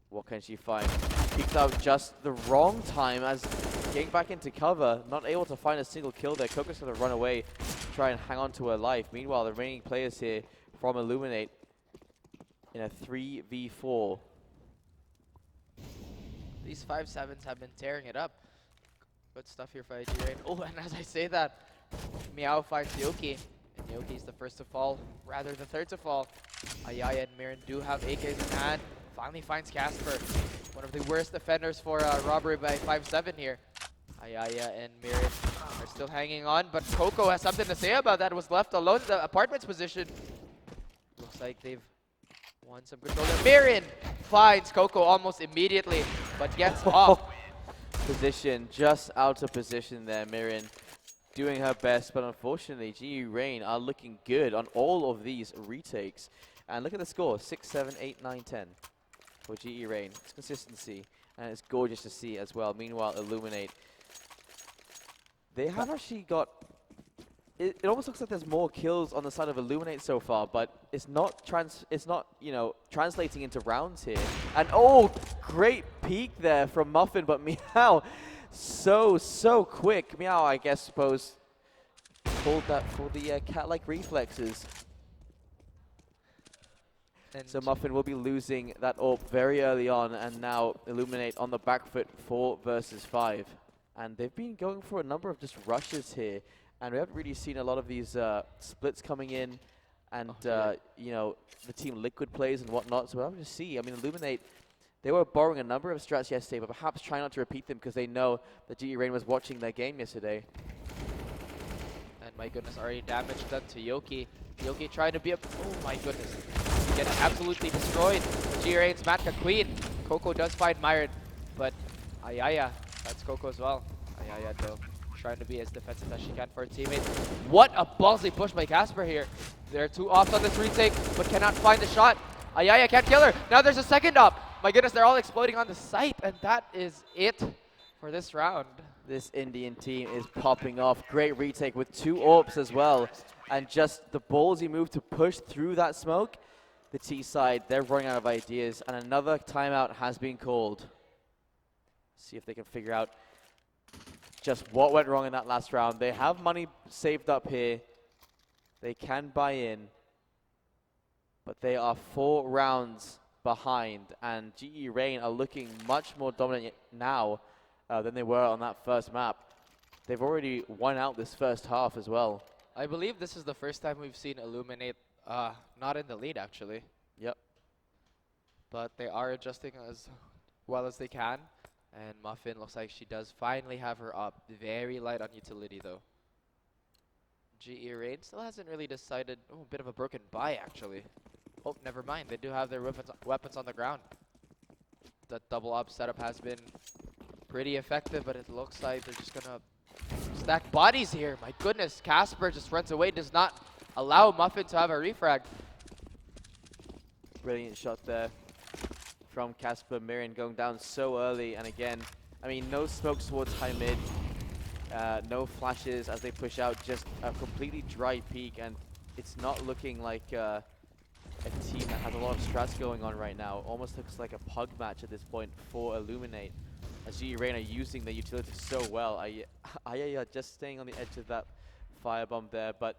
what can she find? Peeks out just the wrong time as getting back into cover, not able to find a single kill there. Coco's going to run away, try and hang on to her life. Meanwhile, the remaining players here from Illuminate in a 3v4.
These 5-7s have been tearing it up. Good stuff here for IG Rain. Oh, and as I say that, Meow finds Yoki. And Yoki's the first to fall, rather the third to fall. Ayaya and Mirin do have AKs in hand. Finally finds Casper. One of the worst defenders for robbery by 5-7 here. Ayaya and Mirin are still hanging on, but Coco has something to say about that. Was left alone in the apartment's position. Looks like they've won some control there. Mirin finds Coco almost immediately, but gets off.
Position, just out of position there, Mirin doing her best, but unfortunately GE Rain are looking good on all of these retakes. And look at the score, 6, 7, 8, 9, 10 for GE Rain. It's consistency, and it's gorgeous to see as well. Meanwhile, Illuminate, they have actually got, it almost looks like there's more kills on the side of Illuminate so far, but it's not you know, translating into rounds here. And oh, great peek there from Muffin, but Meow so quick. Meow, I guess, suppose pulled that for the cat-like reflexes. And so Muffin will be losing that AWP very early on, and now Illuminate on the back foot, 4 versus 5. And they've been going for a number of just rushes here. And we haven't really seen a lot of these splits coming in and, you know, the Team Liquid plays and whatnot. So we'll have to see. I mean, Illuminate, they were borrowing a number of strats yesterday, but perhaps trying not to repeat them because they know that GE Rain was watching their game yesterday.
And my goodness, already damage done to Yoki. Yoki trying to be up. Oh my goodness. He gets absolutely destroyed. G-Rain's Matka Queen. Coco does find Myron, but Ayaya, that's Coco as well. Ayaya though, trying to be as defensive as she can for her teammates. What a ballsy push by Casper here. They're 2 offs on this retake, but cannot find the shot. Ayaya can't kill her. Now there's a second op. My goodness, they're all exploding on the site, and that is it for this round.
This Indian team is popping off. Great retake with 2 AWPs as well. And just the ballsy move to push through that smoke. The T side, they're running out of ideas. And another timeout has been called. See if they can figure out just what went wrong in that last round. They have money saved up here. They can buy in. But they are 4 rounds behind. And GE Rain are looking much more dominant now than they were on that first map. They've already won out this first half as well.
I believe this is the first time we've seen Illuminate not in the lead, actually.
Yep.
But they are adjusting as well as they can. And Muffin looks like she does finally have her up. Very light on utility, though. GE Rain still hasn't really decided. Oh, a bit of a broken buy, actually. Oh, never mind. They do have their weapons on the ground. The double up setup has been pretty effective, but it looks like they're just going to stack bodies here. My goodness, Casper just runs away, does not allow Muffin to have a refrag.
Brilliant shot there from Casper. Miriam going down so early, and again, I mean, no smokes towards high mid, no flashes as they push out, just a completely dry peak, and it's not looking like a team that has a lot of strats going on right now. Almost looks like a pug match at this point for Illuminate, as GE Rain are using the utility so well. Ayaya just staying on the edge of that firebomb there, but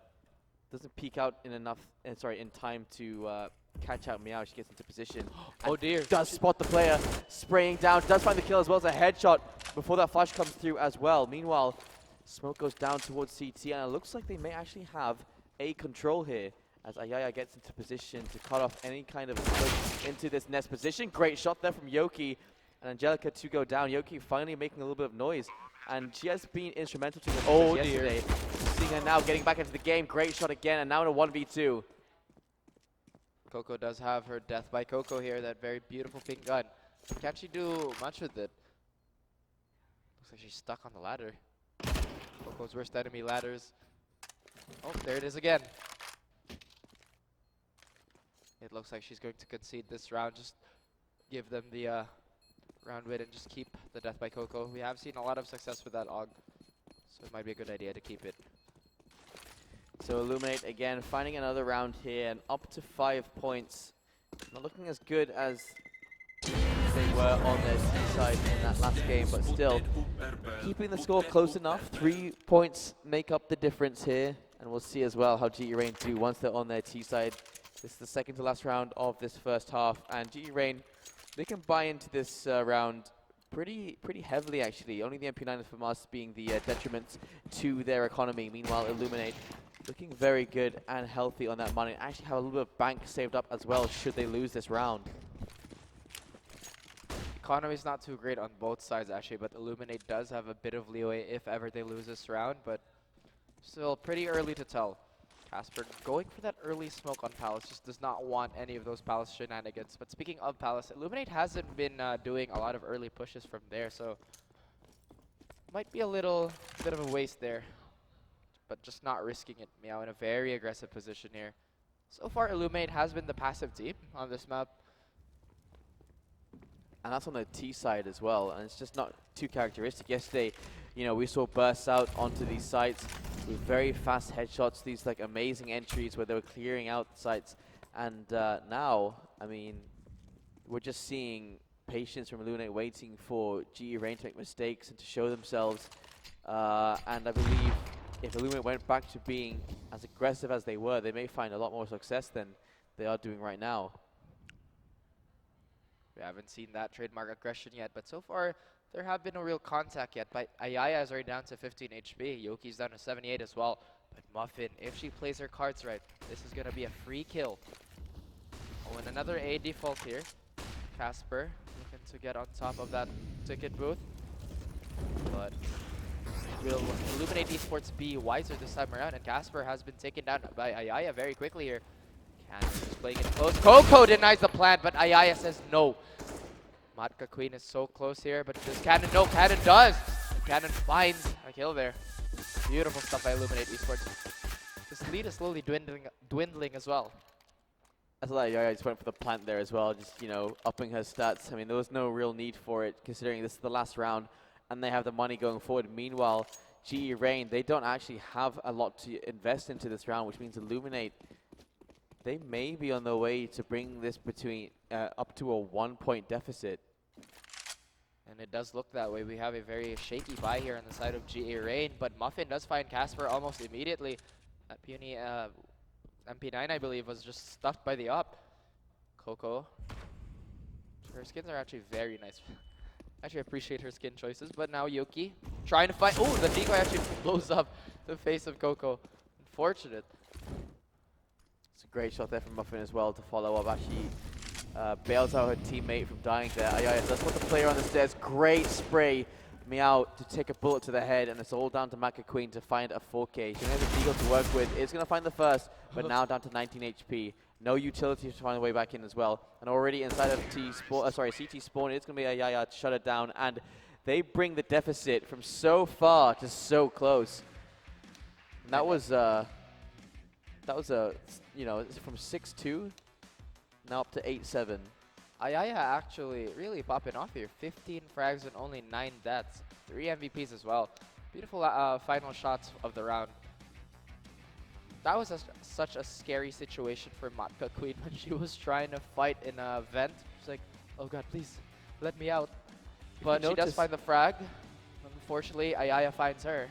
doesn't peek out in time to catch out Meow. She gets into position.
Oh dear.
Does spot the player, spraying down, does find the kill as well as a headshot before that flash comes through as well. Meanwhile, smoke goes down towards CT, and it looks like they may actually have a control here, as Ayaya gets into position to cut off any kind of push into this nest position. Great shot there from Yoki, and Angelica to go down. Yoki finally making a little bit of noise, and she has been instrumental to the yesterday. Seeing her now getting back into the game. Great shot again, and now in a 1v2.
Coco does have her death by Coco here, that very beautiful pink gun. Can't she do much with it? Looks like she's stuck on the ladder. Coco's worst enemy, ladders. Oh, there it is again. It looks like she's going to concede this round. Just give them the round win and just keep the death by Coco. We have seen a lot of success with that AUG, so it might be a good idea to keep it.
So Illuminate again finding another round here, and up to 5 points. Not looking as good as they were on their T side in that last game, but still keeping the score close enough. 3 points make up the difference here, and we'll see as well how GE Rain do once they're on their T side. This is the second to last round of this first half, and GE Rain, they can buy into this round pretty heavily actually. Only the MP9 from us being the detriment to their economy. Meanwhile, Illuminate looking very good and healthy on that money. Actually have a little bit of bank saved up as well should they lose this round.
Economy's not too great on both sides actually, but Illuminate does have a bit of leeway if ever they lose this round, but still pretty early to tell. Casper going for that early smoke on Palace, just does not want any of those Palace shenanigans. But speaking of Palace, Illuminate hasn't been doing a lot of early pushes from there, so might be a little bit of a waste there, but just not risking it. Meow in a very aggressive position here. So far, Illuminate has been the passive team on this map.
And that's on the T side as well, and it's just not too characteristic. Yesterday, you know, we saw bursts out onto these sites with very fast headshots, these like amazing entries where they were clearing out sites. And now, I mean, we're just seeing patience from Illuminate waiting for GE Rain to make mistakes and to show themselves. And I believe if Illuminate went back to being as aggressive as they were, they may find a lot more success than they are doing right now.
We haven't seen that trademark aggression yet, but so far There have been no real contact yet, but Ayaya is already down to 15 HP. Yoki's down to 78 as well. But Muffin, if she plays her cards right, this is going to be a free kill. Oh, and another A default here. Casper looking to get on top of that ticket booth. But will Illuminate Esports be wiser this time around? And Casper has been taken down by Ayaya very quickly here. Cannon is playing it close. Coco denies the plant, but Ayaya says no. Matka Queen is so close here, but does Cannon? No, Cannon does! And Cannon finds a kill there. Beautiful stuff by Illuminate Esports. This lead is slowly dwindling as well.
I thought Yaya just went for the plant there as well, just, you know, upping her stats. I mean, there was no real need for it, considering this is the last round, and they have the money going forward. Meanwhile, GE Rain, they don't actually have a lot to invest into this round, which means Illuminate, they may be on their way to bring this between up to a 1-point deficit.
And it does look that way. We have a very shaky buy here on the side of GA Rain, but Muffin does find Casper almost immediately. That puny MP9, I believe, was just stuffed by the up. Coco. Her skins are actually very nice. Actually, I appreciate her skin choices, but now Yoki trying to fight. Oh, the decoy actually blows up the face of Coco. Unfortunate.
It's a great shot there from Muffin as well to follow up. Actually bails out her teammate from dying there. Ayaya does put the player on the stairs. Great spray. Meow to take a bullet to the head, and it's all down to Matka Queen to find a 4K. She has a deagle to work with. It's going to find the first, but now down to 19 HP. No utility to find a way back in as well. And already inside of CT spawn, it's going to be Ayaya to shut it down, and they bring the deficit from so far to so close. And that was you know, from 6-2 now up to 8-7.
Ayaya actually really popping off here. 15 frags and only 9 deaths. 3 MVPs as well. Beautiful final shots of the round. That was such a scary situation for Matka Queen when she was trying to fight in a vent. She's like, oh god, please, let me out. But she does find the frag. Unfortunately, Ayaya finds her.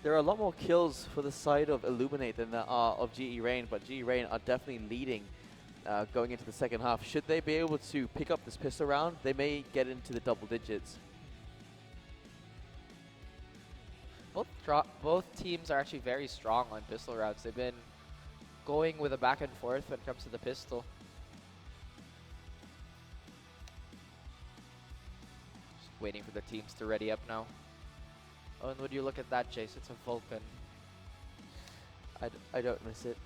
There are a lot more kills for the side of Illuminate than there are of GE Rain, but GE Rain are definitely leading going into the second half. Should they be able to pick up this pistol round, they may get into the double digits.
Both teams are actually very strong on pistol rounds. They've been going with a back and forth when it comes to the pistol. Just waiting for the teams to ready up now. Oh, and would you look at that, Jace? It's a Vulcan.
I don't miss it.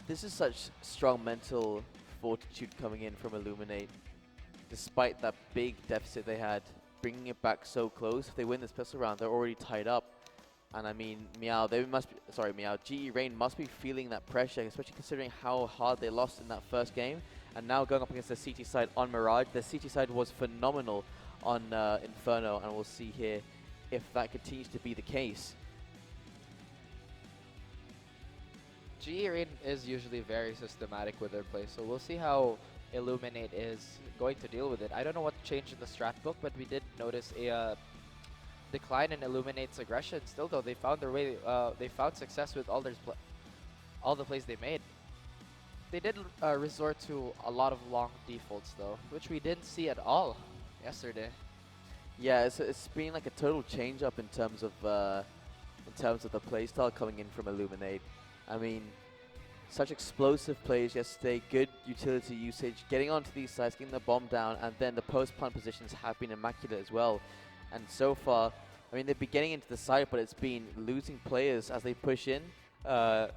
This is such strong mental fortitude coming in from Illuminate. Despite that big deficit they had, bringing it back so close. If they win this pistol round, they're already tied up. And I mean, GE Rain must be feeling that pressure, especially considering how hard they lost in that first game. And now going up against the CT side on Mirage. The CT side was phenomenal on Inferno, and we'll see here if that continues to be the case.
GE Rain is usually very systematic with their play, so we'll see how Illuminate is going to deal with it. I don't know what changed in the strat book, but we did notice a decline in Illuminate's aggression. Still though, they found their way, they found success with all the plays they made. They did resort to a lot of long defaults though, which we didn't see at all yesterday.
Yeah, it's been like a total change up in terms of the playstyle coming in from Illuminate. I mean, such explosive plays yesterday, good utility usage, getting onto these sides, getting the bomb down, and then the post-plant positions have been immaculate as well. And so far, I mean, they've been getting into the side, but it's been losing players as they push in. You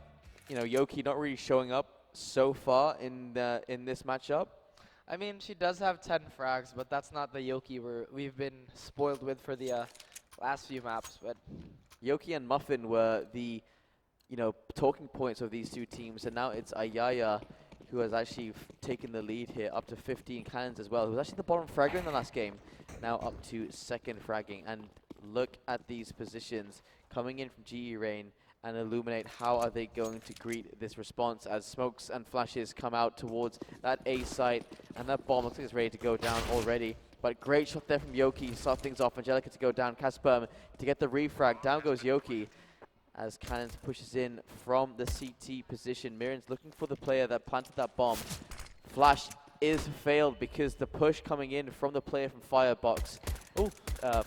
know, Yoki not really showing up so far in this matchup.
I mean, she does have 10 frags, but that's not the Yoki we've been spoiled with for the last few maps. But
Yoki and Muffin were the, you know, talking points of these two teams, and now it's Ayaya who has actually taken the lead here, up to 15 cannons as well. Who was actually the bottom fragger in the last game, now up to second fragging. And look at these positions coming in from GE Rain and Illuminate. How are they going to greet this response as smokes and flashes come out towards that A site, and that bomb looks like it's ready to go down already. But great shot there from Yoki, start things off. Angelica to go down, Casper to get the refrag. Down goes Yoki as Cannons pushes in from the CT position. Mirren's looking for the player that planted that bomb. Flash is failed because the push coming in from the player from Firebox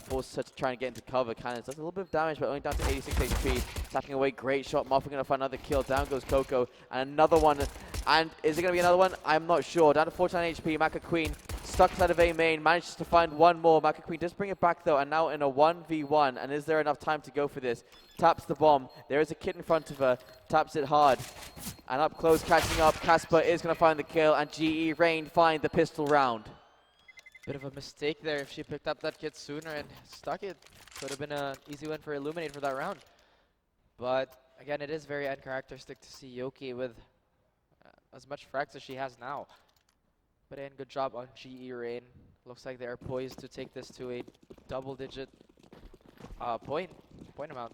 forced her to try and get into cover. Cannons does a little bit of damage, but only down to 86 HP. Tapping away, great shot. Muffin going to find another kill. Down goes Coco, and another one. And is it going to be another one? I'm not sure. Down to 49 HP, Maka Queen stuck inside of A main, manages to find one more. Maka Queen does bring it back though, and now in a 1v1. And is there enough time to go for this? Taps the bomb. There is a kid in front of her. Taps it hard. And up close, catching up. Casper is going to find the kill, and GE Rain find the pistol round.
Bit of a mistake there. If she picked up that kid sooner and stuck it, could have been an easy win for Illuminate for that round. But again, it is very uncharacteristic to see Yoki with as much frags as she has now. But again, good job on GE Rain. Looks like they are poised to take this to a double-digit point amount.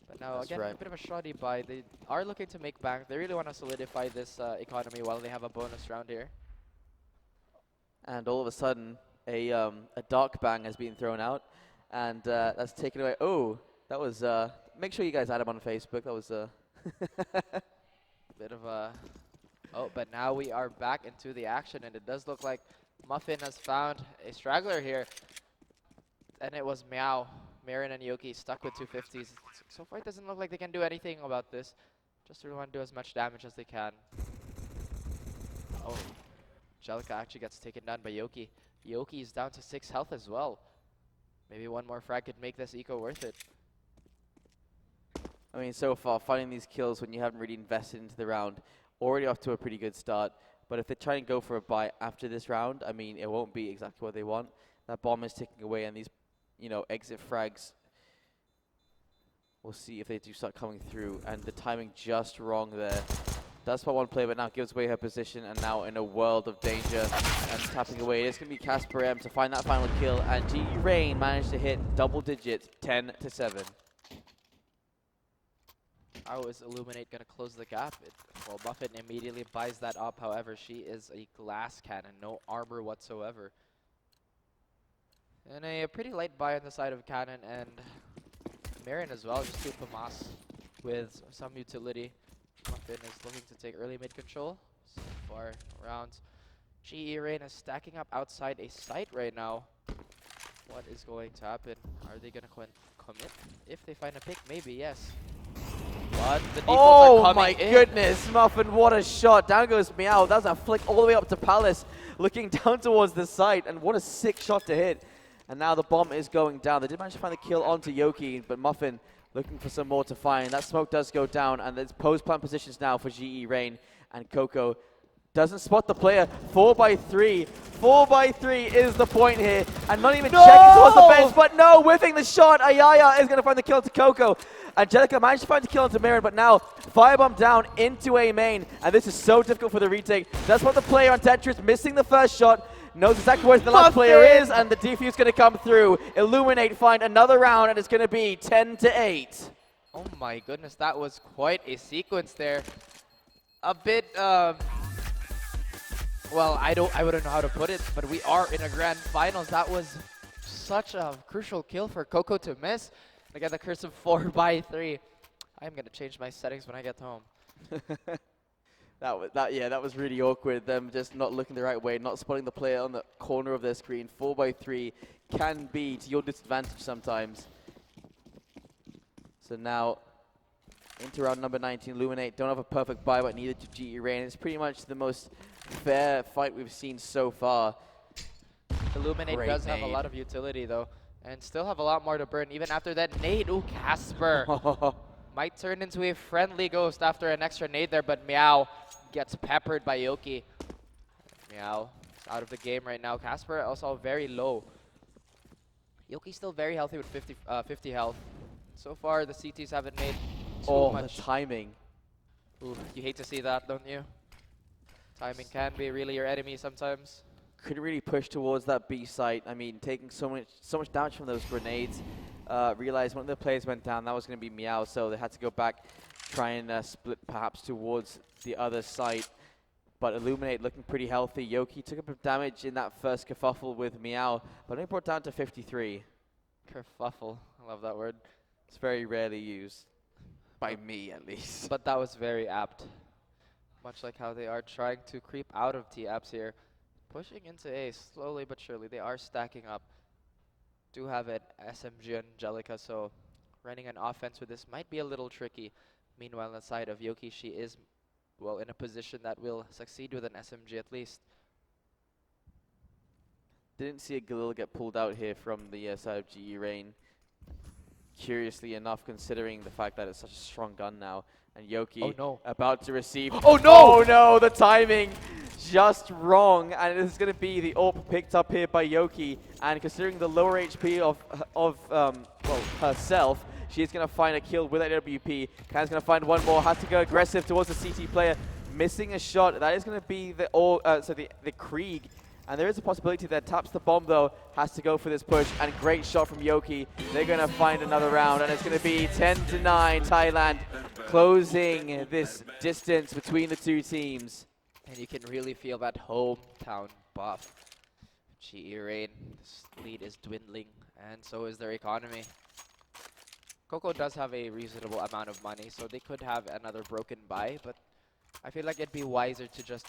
But now,
That's
again,
right.
a bit of a shoddy buy. They are looking to make bank. They really want to solidify this economy while they have a bonus round here.
And all of a sudden, a dark bang has been thrown out, and that's taken away. Oh, that was. Make sure you guys add him on Facebook. That was.
Bit of a. Oh, but now we are back into the action, and it does look like Muffin has found a straggler here, and it was Meow. Marin and Yoki stuck with 250s. So far, it doesn't look like they can do anything about this. Just really want to do as much damage as they can. Oh. Jellica actually gets taken down by Yoki. Yoki is down to 6 health as well. Maybe one more frag could make this eco worth it.
I mean, so far, finding these kills when you haven't really invested into the round, already off to a pretty good start. But if they try and go for a buy after this round, I mean, it won't be exactly what they want. That bomb is ticking away, and these, exit frags, we'll see if they do start coming through. And the timing just wrong there. Does spot one player, but now gives away her position, and now in a world of danger and tapping away. It's going to be Casper M to find that final kill, and GE Rain managed to hit double digits, 10-7.
How is Illuminate going to close the gap? Well, Muffin immediately buys that up. However, she is a glass cannon, no armor whatsoever. And a pretty light buy on the side of Cannon, and Marin as well, just 2 FAMAS with some utility. Muffin is looking to take early mid control. So far rounds. GE Rain is stacking up outside a site right now. What is going to happen? Are they going to commit? If they find a pick, maybe, yes. But the defaults are coming in.
Goodness, Muffin, what a shot. Down goes Meow. That's a flick all the way up to Palace, looking down towards the site, and what a sick shot to hit. And now the bomb is going down. They did manage to find the kill onto Yoki, but Muffin looking for some more to find. That smoke does go down, and there's post-plant positions now for GE Rain. And Coco doesn't spot the player. 4x3. 4x3 is the point here. And not even checking towards the bench, but no, whiffing the shot. Ayaya is going to find the kill to Coco. Angelica managed to find the kill onto Marin, but now Firebomb down into A main. And this is so difficult for the retake. That's what the player on Tetris, missing the first shot. Knows exactly where the last player is, and the defuse going to come through. Illuminate find another round, and it's going to be 10-8.
Oh my goodness, that was quite a sequence there. A bit, well, I wouldn't know how to put it, but we are in a grand finals. That was such a crucial kill for Coco to miss. I got the curse of 4x3. I'm going to change my settings when I get home.
That was really awkward. Them just not looking the right way, not spotting the player on the corner of their screen. 4x3 can be to your disadvantage sometimes. So now into round number 19, Illuminate don't have a perfect buy, but neither do GE Rain. It's pretty much the most fair fight we've seen so far.
Illuminate does have a lot of utility though, and still have a lot more to burn even after that nade. Ooh, Casper might turn into a friendly ghost after an extra nade there, but Meow gets peppered by Yoki. Meow is out of the game right now. Casper also very low. Yoki still very healthy with 50 health. So far, the CTs haven't made too much.
The timing.
Ooh, you hate to see that, don't you? Timing can be really your enemy sometimes.
Couldn't really push towards that B site. I mean, taking so much damage from those grenades. Realized one of the players went down. That was going to be Meow, so they had to go back, try and split perhaps towards the other site. But Illuminate looking pretty healthy. Yoki took a bit of damage in that first kerfuffle with Meow, but only brought down to 53.
Kerfuffle, I love that word.
It's very rarely used, by me at least.
But that was very apt. Much like how they are trying to creep out of T-Apps here. Pushing into A slowly but surely. They are stacking up. Do have an SMG Angelica, so running an offense with this might be a little tricky. Meanwhile, on the side of Yoki, she is, well, in a position that will succeed with an SMG at least.
Didn't see a Galil get pulled out here from the side of GE Rain. Curiously enough, considering the fact that it's such a strong gun now. And Yoki
Oh no.
about to receive.
Oh no!
Oh no, the timing just wrong. And it is going to be the AWP picked up here by Yoki. And considering the lower HP of herself, she's going to find a kill with AWP. Kan's going to find one more, has to go aggressive towards the CT player. Missing a shot. That is going to be the Krieg. And there is a possibility that taps the bomb though, has to go for this push, and great shot from Yoki. They're gonna find another round, and it's gonna be 10-9, Thailand closing this distance between the two teams.
And you can really feel that hometown buff. GE Rain, this lead is dwindling, and so is their economy. Coco does have a reasonable amount of money, so they could have another broken buy, but I feel like it'd be wiser to just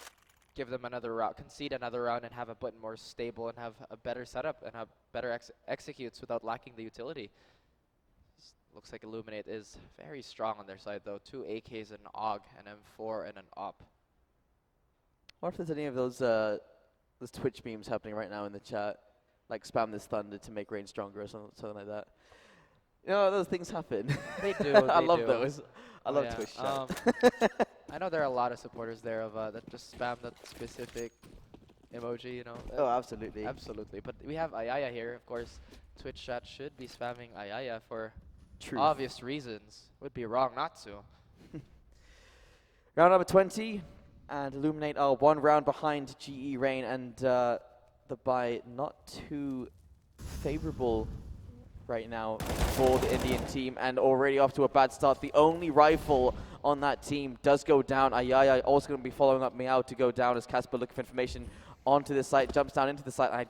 give them another round, concede another round, and have a bit more stable and have a better setup and have better executes without lacking the utility. Looks like Illuminate is very strong on their side though. 2 AKs, an AUG, an M4, and an AWP.
I wonder if there's any of those Twitch memes happening right now in the chat, like spam this thunder to make Rain stronger or something like that. You know, those things happen.
They do.
I
they
love
do.
those. I love
Yeah,
Twitch chat.
I know there are a lot of supporters there of that just spam that specific emoji, you know.
Oh, absolutely.
Absolutely. But we have Ayaya here, of course. Twitch chat should be spamming Ayaya for
Truth.
obvious reasons. Would be wrong not to.
Round number 20, and Illuminate are 1 round behind GE Rain, and the bye not too favorable right now for the Indian team, and already off to a bad start. The only rifle on that team does go down. Ayaya also going to be following up Meow to go down as Casper looking for information onto the site, jumps down into the site. I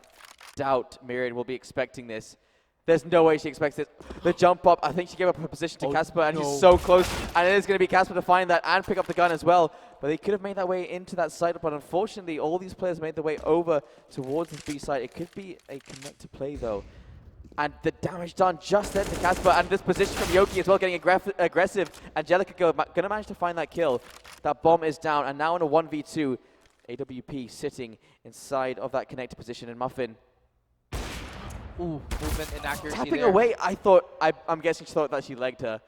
doubt Myriad will be expecting this. There's no way she expects it. The jump up, I think she gave up her position to Casper, and he's so close. And it is going to be Casper to find that and pick up the gun as well. But they could have made that way into that site, but unfortunately, all these players made their way over towards this B site. It could be a connected play though. And the damage done just then to Casper, and this position from Yoki as well, getting aggressive. Angelica gonna manage to find that kill. That bomb is down, and now in a 1v2, AWP sitting inside of that connected position, and Muffin.
Ooh, movement inaccuracy
Tapping
there.
away, I'm guessing she thought that she legged her.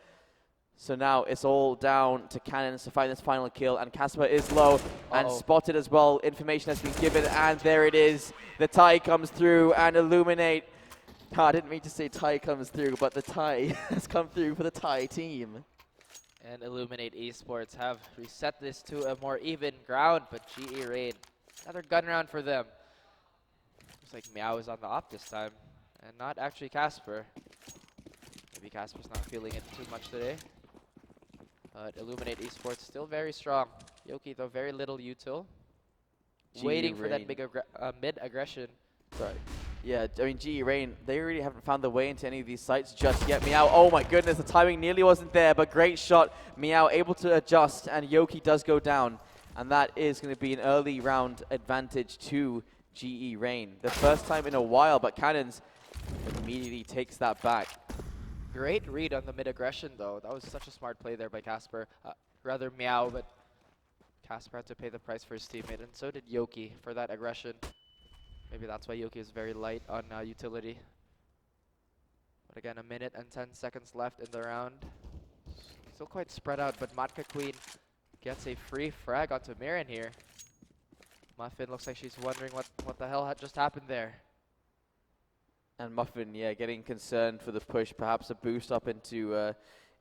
So now it's all down to Cannons to find this final kill, and Casper is low and spotted as well. Information has been given, and there it is. The tie comes through, and Illuminate. Oh, I didn't mean to say tie comes through, but the tie has come through for the Thai team.
And Illuminate Esports have reset this to a more even ground, but GE Rain, another gun round for them. Looks like Meow is on the op this time, and not actually Casper. Maybe Casper's not feeling it too much today. But Illuminate Esports still very strong. Yoki, though, very little util. Waiting for that big mid-aggression.
Right. Yeah, I mean, GE Rain, they really haven't found their way into any of these sites just yet. Meow, oh my goodness, the timing nearly wasn't there, but great shot. Meow able to adjust, and Yoki does go down. And that is going to be an early round advantage to GE Rain. The first time in a while, but Cannons immediately takes that back.
Great read on the mid-aggression, though. That was such a smart play there by Casper. Rather Meow, but Casper had to pay the price for his teammate, and so did Yoki for that aggression. Maybe that's why Yoki is very light on utility. But again, 1 minute and 10 seconds left in the round. Still quite spread out, but Matka Queen gets a free frag onto Mirren here. Muffin looks like she's wondering what the hell had just happened there.
And Muffin, yeah, getting concerned for the push, perhaps a boost up into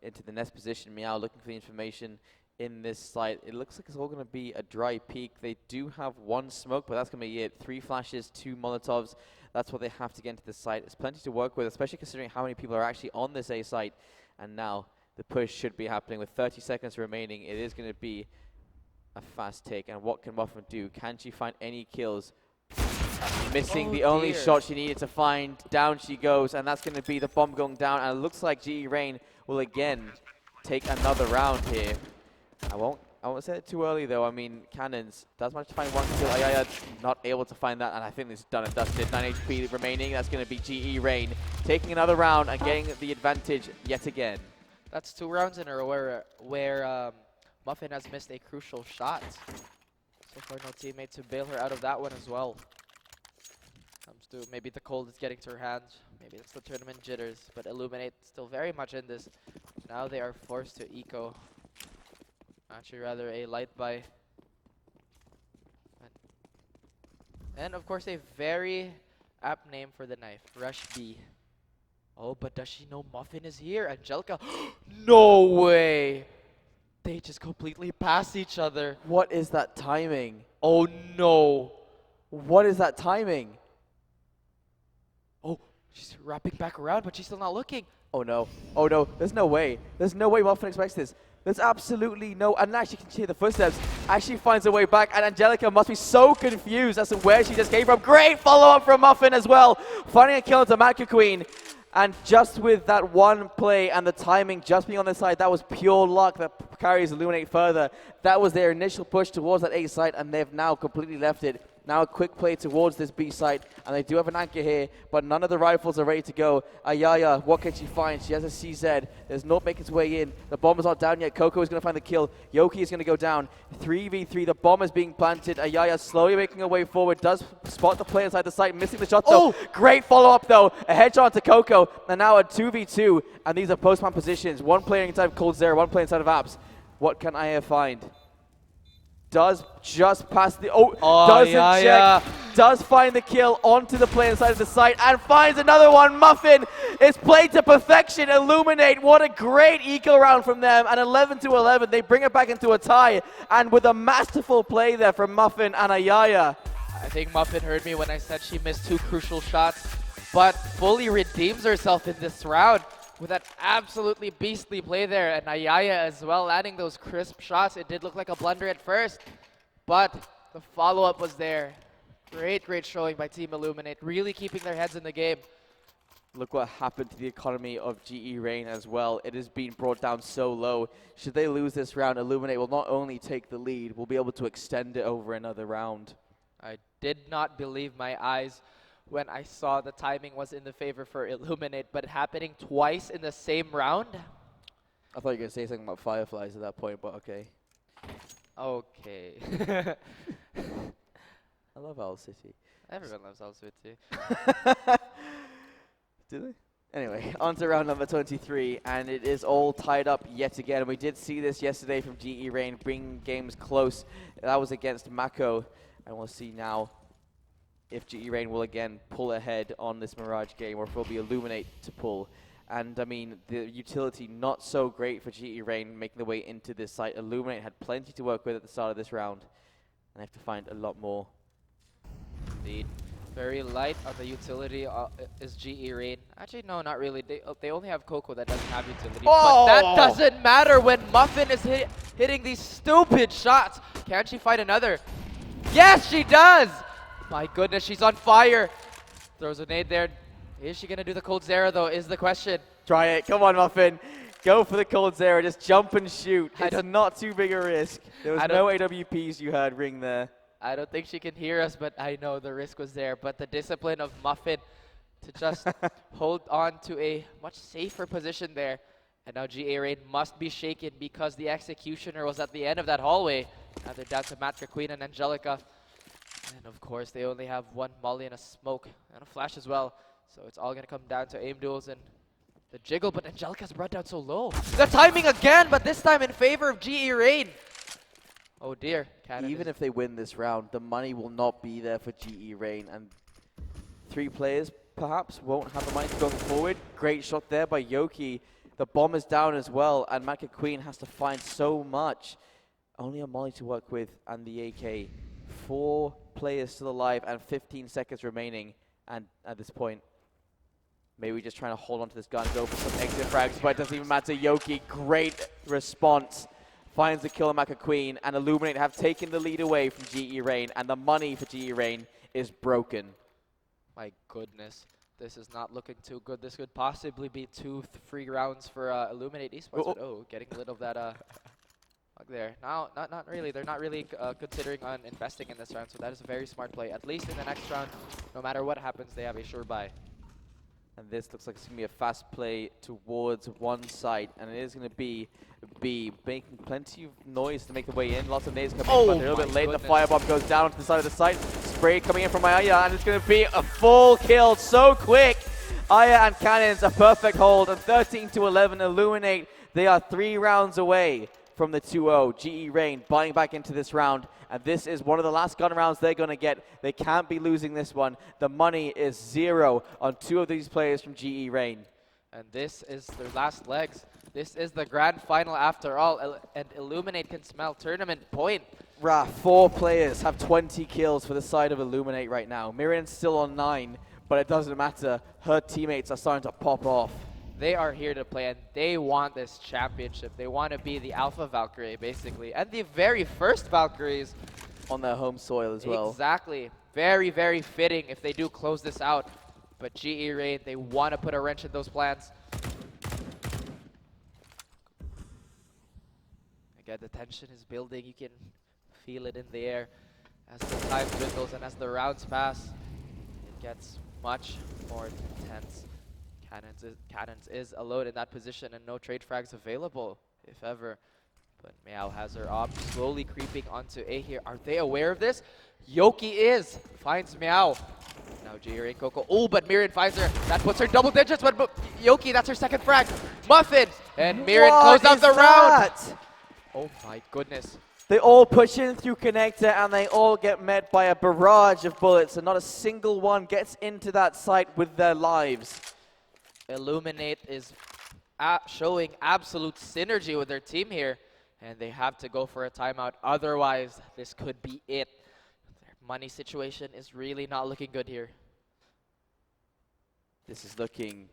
the nest position. Meow looking for the information in this site. It looks like it's all going to be a dry peak. They do have 1 smoke, but that's going to be it. 3 flashes, 2 Molotovs. That's what they have to get into this site. It's plenty to work with, especially considering how many people are actually on this A site. And now the push should be happening with 30 seconds remaining. It is going to be a fast take. And what can Muffin do? Can she find any kills? Missing the only shot she needed to find. Down she goes, and that's going to be the bomb going down. And it looks like GE Rain will again take another round here. I won't I won't say it too early though. I mean, Cannons does manage to find one kill. Ayaya not able to find that, and I think this is done and dusted. 9 HP remaining. That's going to be GE Rain taking another round and getting the advantage yet again.
That's 2 rounds in a row where Muffin has missed a crucial shot. So far, no teammate to bail her out of that one as well. Comes to maybe the cold is getting to her hands. Maybe it's the tournament jitters, but Illuminate still very much in this. Now they are forced to eco. Actually, rather a light buy. And of course, a very apt name for the knife, Rush B. Oh, but does she know Muffin is here? Angelica, no way! They just completely passed each other.
What is that timing?
Oh no!
What is that timing?
Oh, she's wrapping back around, but she's still not looking.
Oh no. Oh no. There's no way. There's no way Muffin expects this. There's absolutely no, and now she can hear the footsteps. As she finds her way back, and Angelica must be so confused as to where she just came from. Great follow-up from Muffin as well. Finding a kill into Maka Queen. And just with that one play and the timing just being on the side, that was pure luck that carries Illuminate further. That was their initial push towards that A site, and they've now completely left it. Now a quick play towards this B site, and they do have an anchor here, but none of the rifles are ready to go. Ayaya, what can she find? She has a CZ. There's not making its way in. The bomb is not down yet. Coco is going to find the kill. Yoki is going to go down. 3v3. The bomb is being planted. Ayaya slowly making her way forward. Does spot the play inside the site, missing the shot though. Great follow-up though. A headshot to Coco, and now a 2v2. And these are post-man positions. One player inside of Cold Zero, one player inside of Apps. What can Ayaya find? Does just pass the, doesn't check, does find the kill onto the play inside of the site and finds another one. Muffin is played to perfection. Illuminate, what a great eco round from them, and 11 to 11, they bring it back into a tie, and with a masterful play there from Muffin and Ayaya.
I think Muffin heard me when I said she missed 2 crucial shots, but fully redeems herself in this round with that absolutely beastly play there, and Ayaya as well, adding those crisp shots. It did look like a blunder at first, but the follow-up was there. Great showing by Team Illuminate, really keeping their heads in the game.
Look what happened to the economy of GE Rain as well. It has been brought down so low. Should they lose this round, Illuminate will not only take the lead, will be able to extend it over another round.
I did not believe my eyes when I saw the timing was in the favor for Illuminate, but happening twice in the same round?
I thought you were going to say something about Fireflies at that point, but okay.
Okay.
I love Owl City.
Everyone loves Owl City.
Do they? Anyway, on to round number 23, and it is all tied up yet again. We did see this yesterday from GE Rain, bring games close. That was against Mako, and we'll see now if GE Rain will again pull ahead on this Mirage game, or if it will be Illuminate to pull. And I mean, the utility not so great for GE Rain making the way into this site. Illuminate had plenty to work with at the start of this round, and they have to find a lot more.
Indeed. Very light on the utility is GE Rain. Actually, no, not really. They only have Coco that doesn't have utility. But that doesn't matter when Muffin is hitting these stupid shots. Can she find another? Yes, she does! My goodness, she's on fire. Throws a nade there. Is she going to do the Cold Zero, though, is the question.
Try it. Come on, Muffin. Go for the Cold Zero. Just jump and shoot. It's not too big a risk. There was no AWPs you heard ring there.
I don't think she can hear us, but I know the risk was there. But the discipline of Muffin to just hold on to a much safer position there. And now GA Rain must be shaken because the executioner was at the end of that hallway. Now they're down to Matra Queen and Angelica. And of course, they only have one molly and a smoke and a flash as well. So it's all going to come down to aim duels and the jiggle. But Angelica's brought down so low. The timing again, but this time in favor of GE Rain. Oh dear.
Even if they win this round, the money will not be there for GE Rain. And 3 players perhaps won't have the money to go forward. Great shot there by Yoki. The bomb is down as well. And Maka Queen has to find so much. Only a molly to work with and the AK. 4 players still alive and 15 seconds remaining. And at this point, maybe just trying to hold on to this gun, go for some exit frags, but it doesn't even matter. Yoki, great response. Finds the kill on Maka Queen, and Illuminate have taken the lead away from GE Rain, and the money for GE Rain is broken.
My goodness. This is not looking too good. This could possibly be 2 free rounds for Illuminate Esports. But getting rid of that there. Now, not really. They're not really considering on investing in this round, so that is a very smart play. At least in the next round, no matter what happens, they have a sure buy.
And this looks like it's going to be a fast play towards one side, and it is going to be B, making plenty of noise to make the way in. Lots of nades coming in, but they're a little bit late.
Goodness.
The firebomb goes down onto the side of the site. Spray coming in from Aya, and it's going to be a full kill so quick. Aya and Cannons, a perfect hold, and 13 to 11 Illuminate. They are 3 rounds away from the 2-0. GE Rain buying back into this round, and this is one of the last gun rounds they're going to get. They can't be losing this one. The money is 0 on 2 of these players from GE Rain.
And this is their last legs. This is the grand final after all, and Illuminate can smell tournament point.
4 players have 20 kills for the side of Illuminate right now. Miriam's still on 9, but it doesn't matter. Her teammates are starting to pop off.
They are here to play, and they want this championship. They want to be the Alpha Valkyrie, basically, and the very first Valkyries
on their home soil as well.
Exactly. Very, very fitting if they do close this out. But GE Rain, they want to put a wrench in those plans. Again, the tension is building. You can feel it in the air as the time dwindles and as the rounds pass. It gets much more intense. Cannons is alone in that position and no trade frags available, if ever. But Meow has her op slowly creeping onto A here. Are they aware of this? Yoki finds Meow. Now GE Rain Coco. Oh, but Mirren finds her. That puts her double digits. But Yoki, that's her second frag. Muffin and Mirren close out the round. Oh my goodness.
They all push in through connector, and they all get met by a barrage of bullets, and not a single one gets into that site with their lives.
Illuminate is showing absolute synergy with their team here, and they have to go for a timeout. Otherwise, this could be it. Their money situation is really not looking good here.
This is looking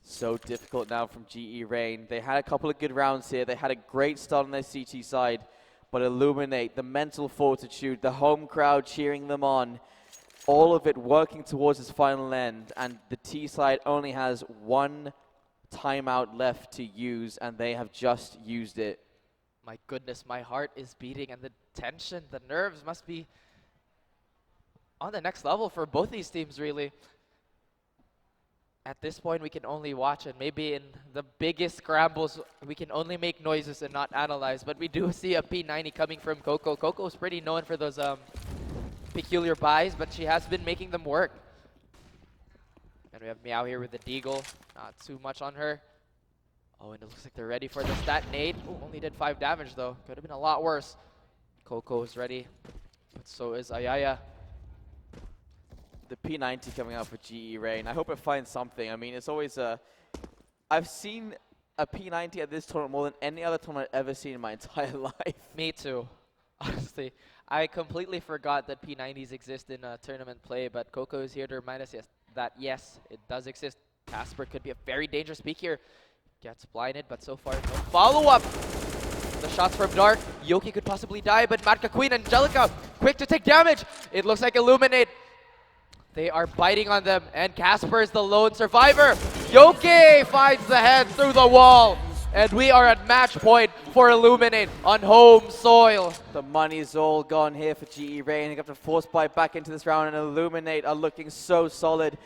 so difficult now from GE Rain. They had a couple of good rounds here. They had a great start on their CT side, but Illuminate, the mental fortitude, the home crowd cheering them on, all of it working towards its final end, and the T side only has 1 timeout left to use, and they have just used it.
My goodness, my heart is beating, and the tension, the nerves must be on the next level for both these teams, really. At this point, we can only watch, and maybe in the biggest scrambles, we can only make noises and not analyze, but we do see a P90 coming from Coco. Coco's pretty known for those peculiar buys, but she has been making them work. And we have Meow here with the Deagle. Not too much on her. Oh, and it looks like they're ready for the stat nade. Ooh, only did 5 damage though. Could have been a lot worse. Coco is ready, but so is Ayaya.
The P90 coming out for GE Rain. I hope it finds something. I mean, it's always I've seen a P90 at this tournament more than any other tournament I've ever seen in my entire life.
Me too. Honestly, I completely forgot that P90s exist in tournament play, but Coco is here to remind us that yes, it does exist. Casper could be a very dangerous peak here. Gets blinded, but so far no follow-up. The shots from Dark. Yoki could possibly die, but Marka Queen and Angelica quick to take damage. It looks like Illuminate. They are biting on them, and Casper is the lone survivor. Yoki finds the head through the wall. And we are at match point for Illuminate on home soil.
The money's all gone here for GE Rain. They have to force buy back into this round, and Illuminate are looking so solid.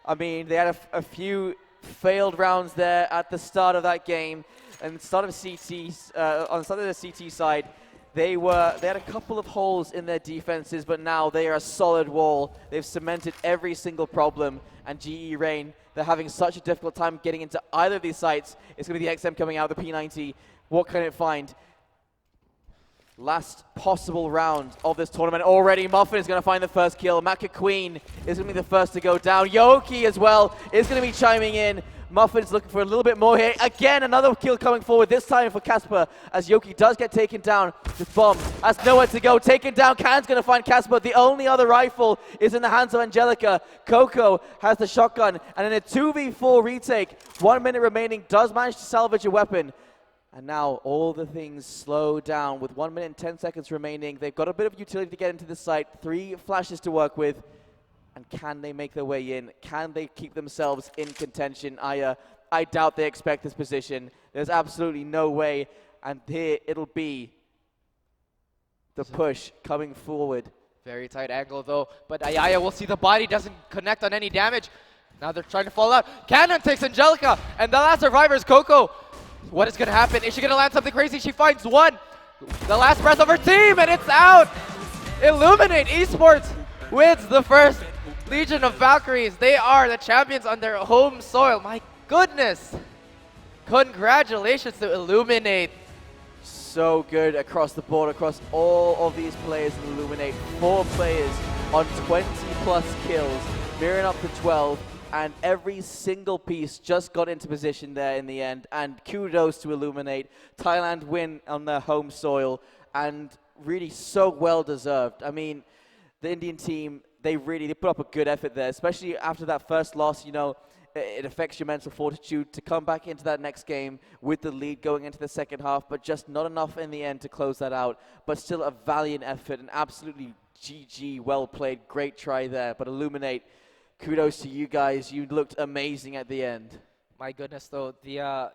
I mean, they had a few failed rounds there at the start of that game. And the start of CT, on the start of the CT side, they had a couple of holes in their defenses, but now they are a solid wall. They've cemented every single problem, and GE Rain, they're having such a difficult time getting into either of these sites. It's going to be the XM coming out, the P90. What can it find? Last possible round of this tournament already. Muffin is going to find the first kill. Maka Queen is going to be the first to go down. Yoki as well is going to be chiming in. Muffin's looking for a little bit more here. Again, another kill coming forward, this time for Casper, as Yoki does get taken down with bombs. Has nowhere to go. Taken down, Can's going to find Casper. The only other rifle is in the hands of Angelica. Coco has the shotgun, and in a 2v4 retake, 1 minute remaining, does manage to salvage a weapon. And now all the things slow down with 1 minute and 10 seconds remaining. They've got a bit of utility to get into the site, 3 flashes to work with. And can they make their way in? Can they keep themselves in contention? I doubt they expect this position. There's absolutely no way and here it'll be the push coming forward.
Very tight angle though, but Ayaya will see the body doesn't connect on any damage. Now they're trying to fall out. Cannon takes Angelica, and the last survivor is Coco. What is gonna happen? Is she gonna land something crazy? She finds one. The last breath of her team, and it's out. Illuminate Esports wins the first Legion of Valkyries. They are the champions on their home soil. My goodness. Congratulations to Illuminate.
So good across the board, across all of these players in Illuminate. 4 players on 20 plus kills, mirroring up to 12, and every single piece just got into position there in the end. And kudos to Illuminate. Thailand win on their home soil, and really so well deserved. I mean, the Indian team, they put up a good effort there, especially after that first loss. You know, it affects your mental fortitude to come back into that next game with the lead going into the second half, but just not enough in the end to close that out. But still a valiant effort and absolutely GG, well played, great try there. But Illuminate, kudos to you guys. You looked amazing at the end.
My goodness, though,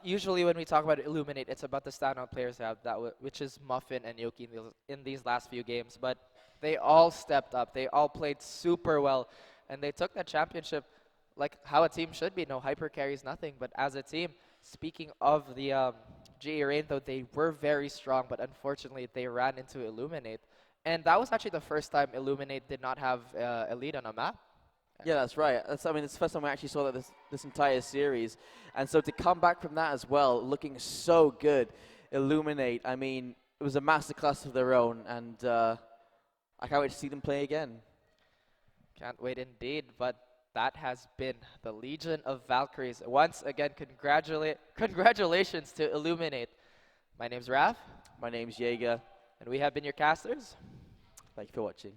usually when we talk about Illuminate, it's about the standout players they have, which is Muffin and Yoki in these last few games. But they all stepped up. They all played super well, and they took that championship like how a team should be. No hyper carries, nothing. But as a team, speaking of the GE Rain, though, they were very strong, but unfortunately they ran into Illuminate. And that was actually the first time Illuminate did not have a lead on a map.
Yeah, that's right. I mean, it's the first time we actually saw that this entire series. And so to come back from that as well, looking so good, Illuminate, I mean, it was a masterclass of their own, and I can't wait to see them play again.
Can't wait indeed, but that has been the Legion of Valkyries. Once again, congratulations to Illuminate. My name's Raf.
My name's Jaeger.
And we have been your casters.
Thank you for watching.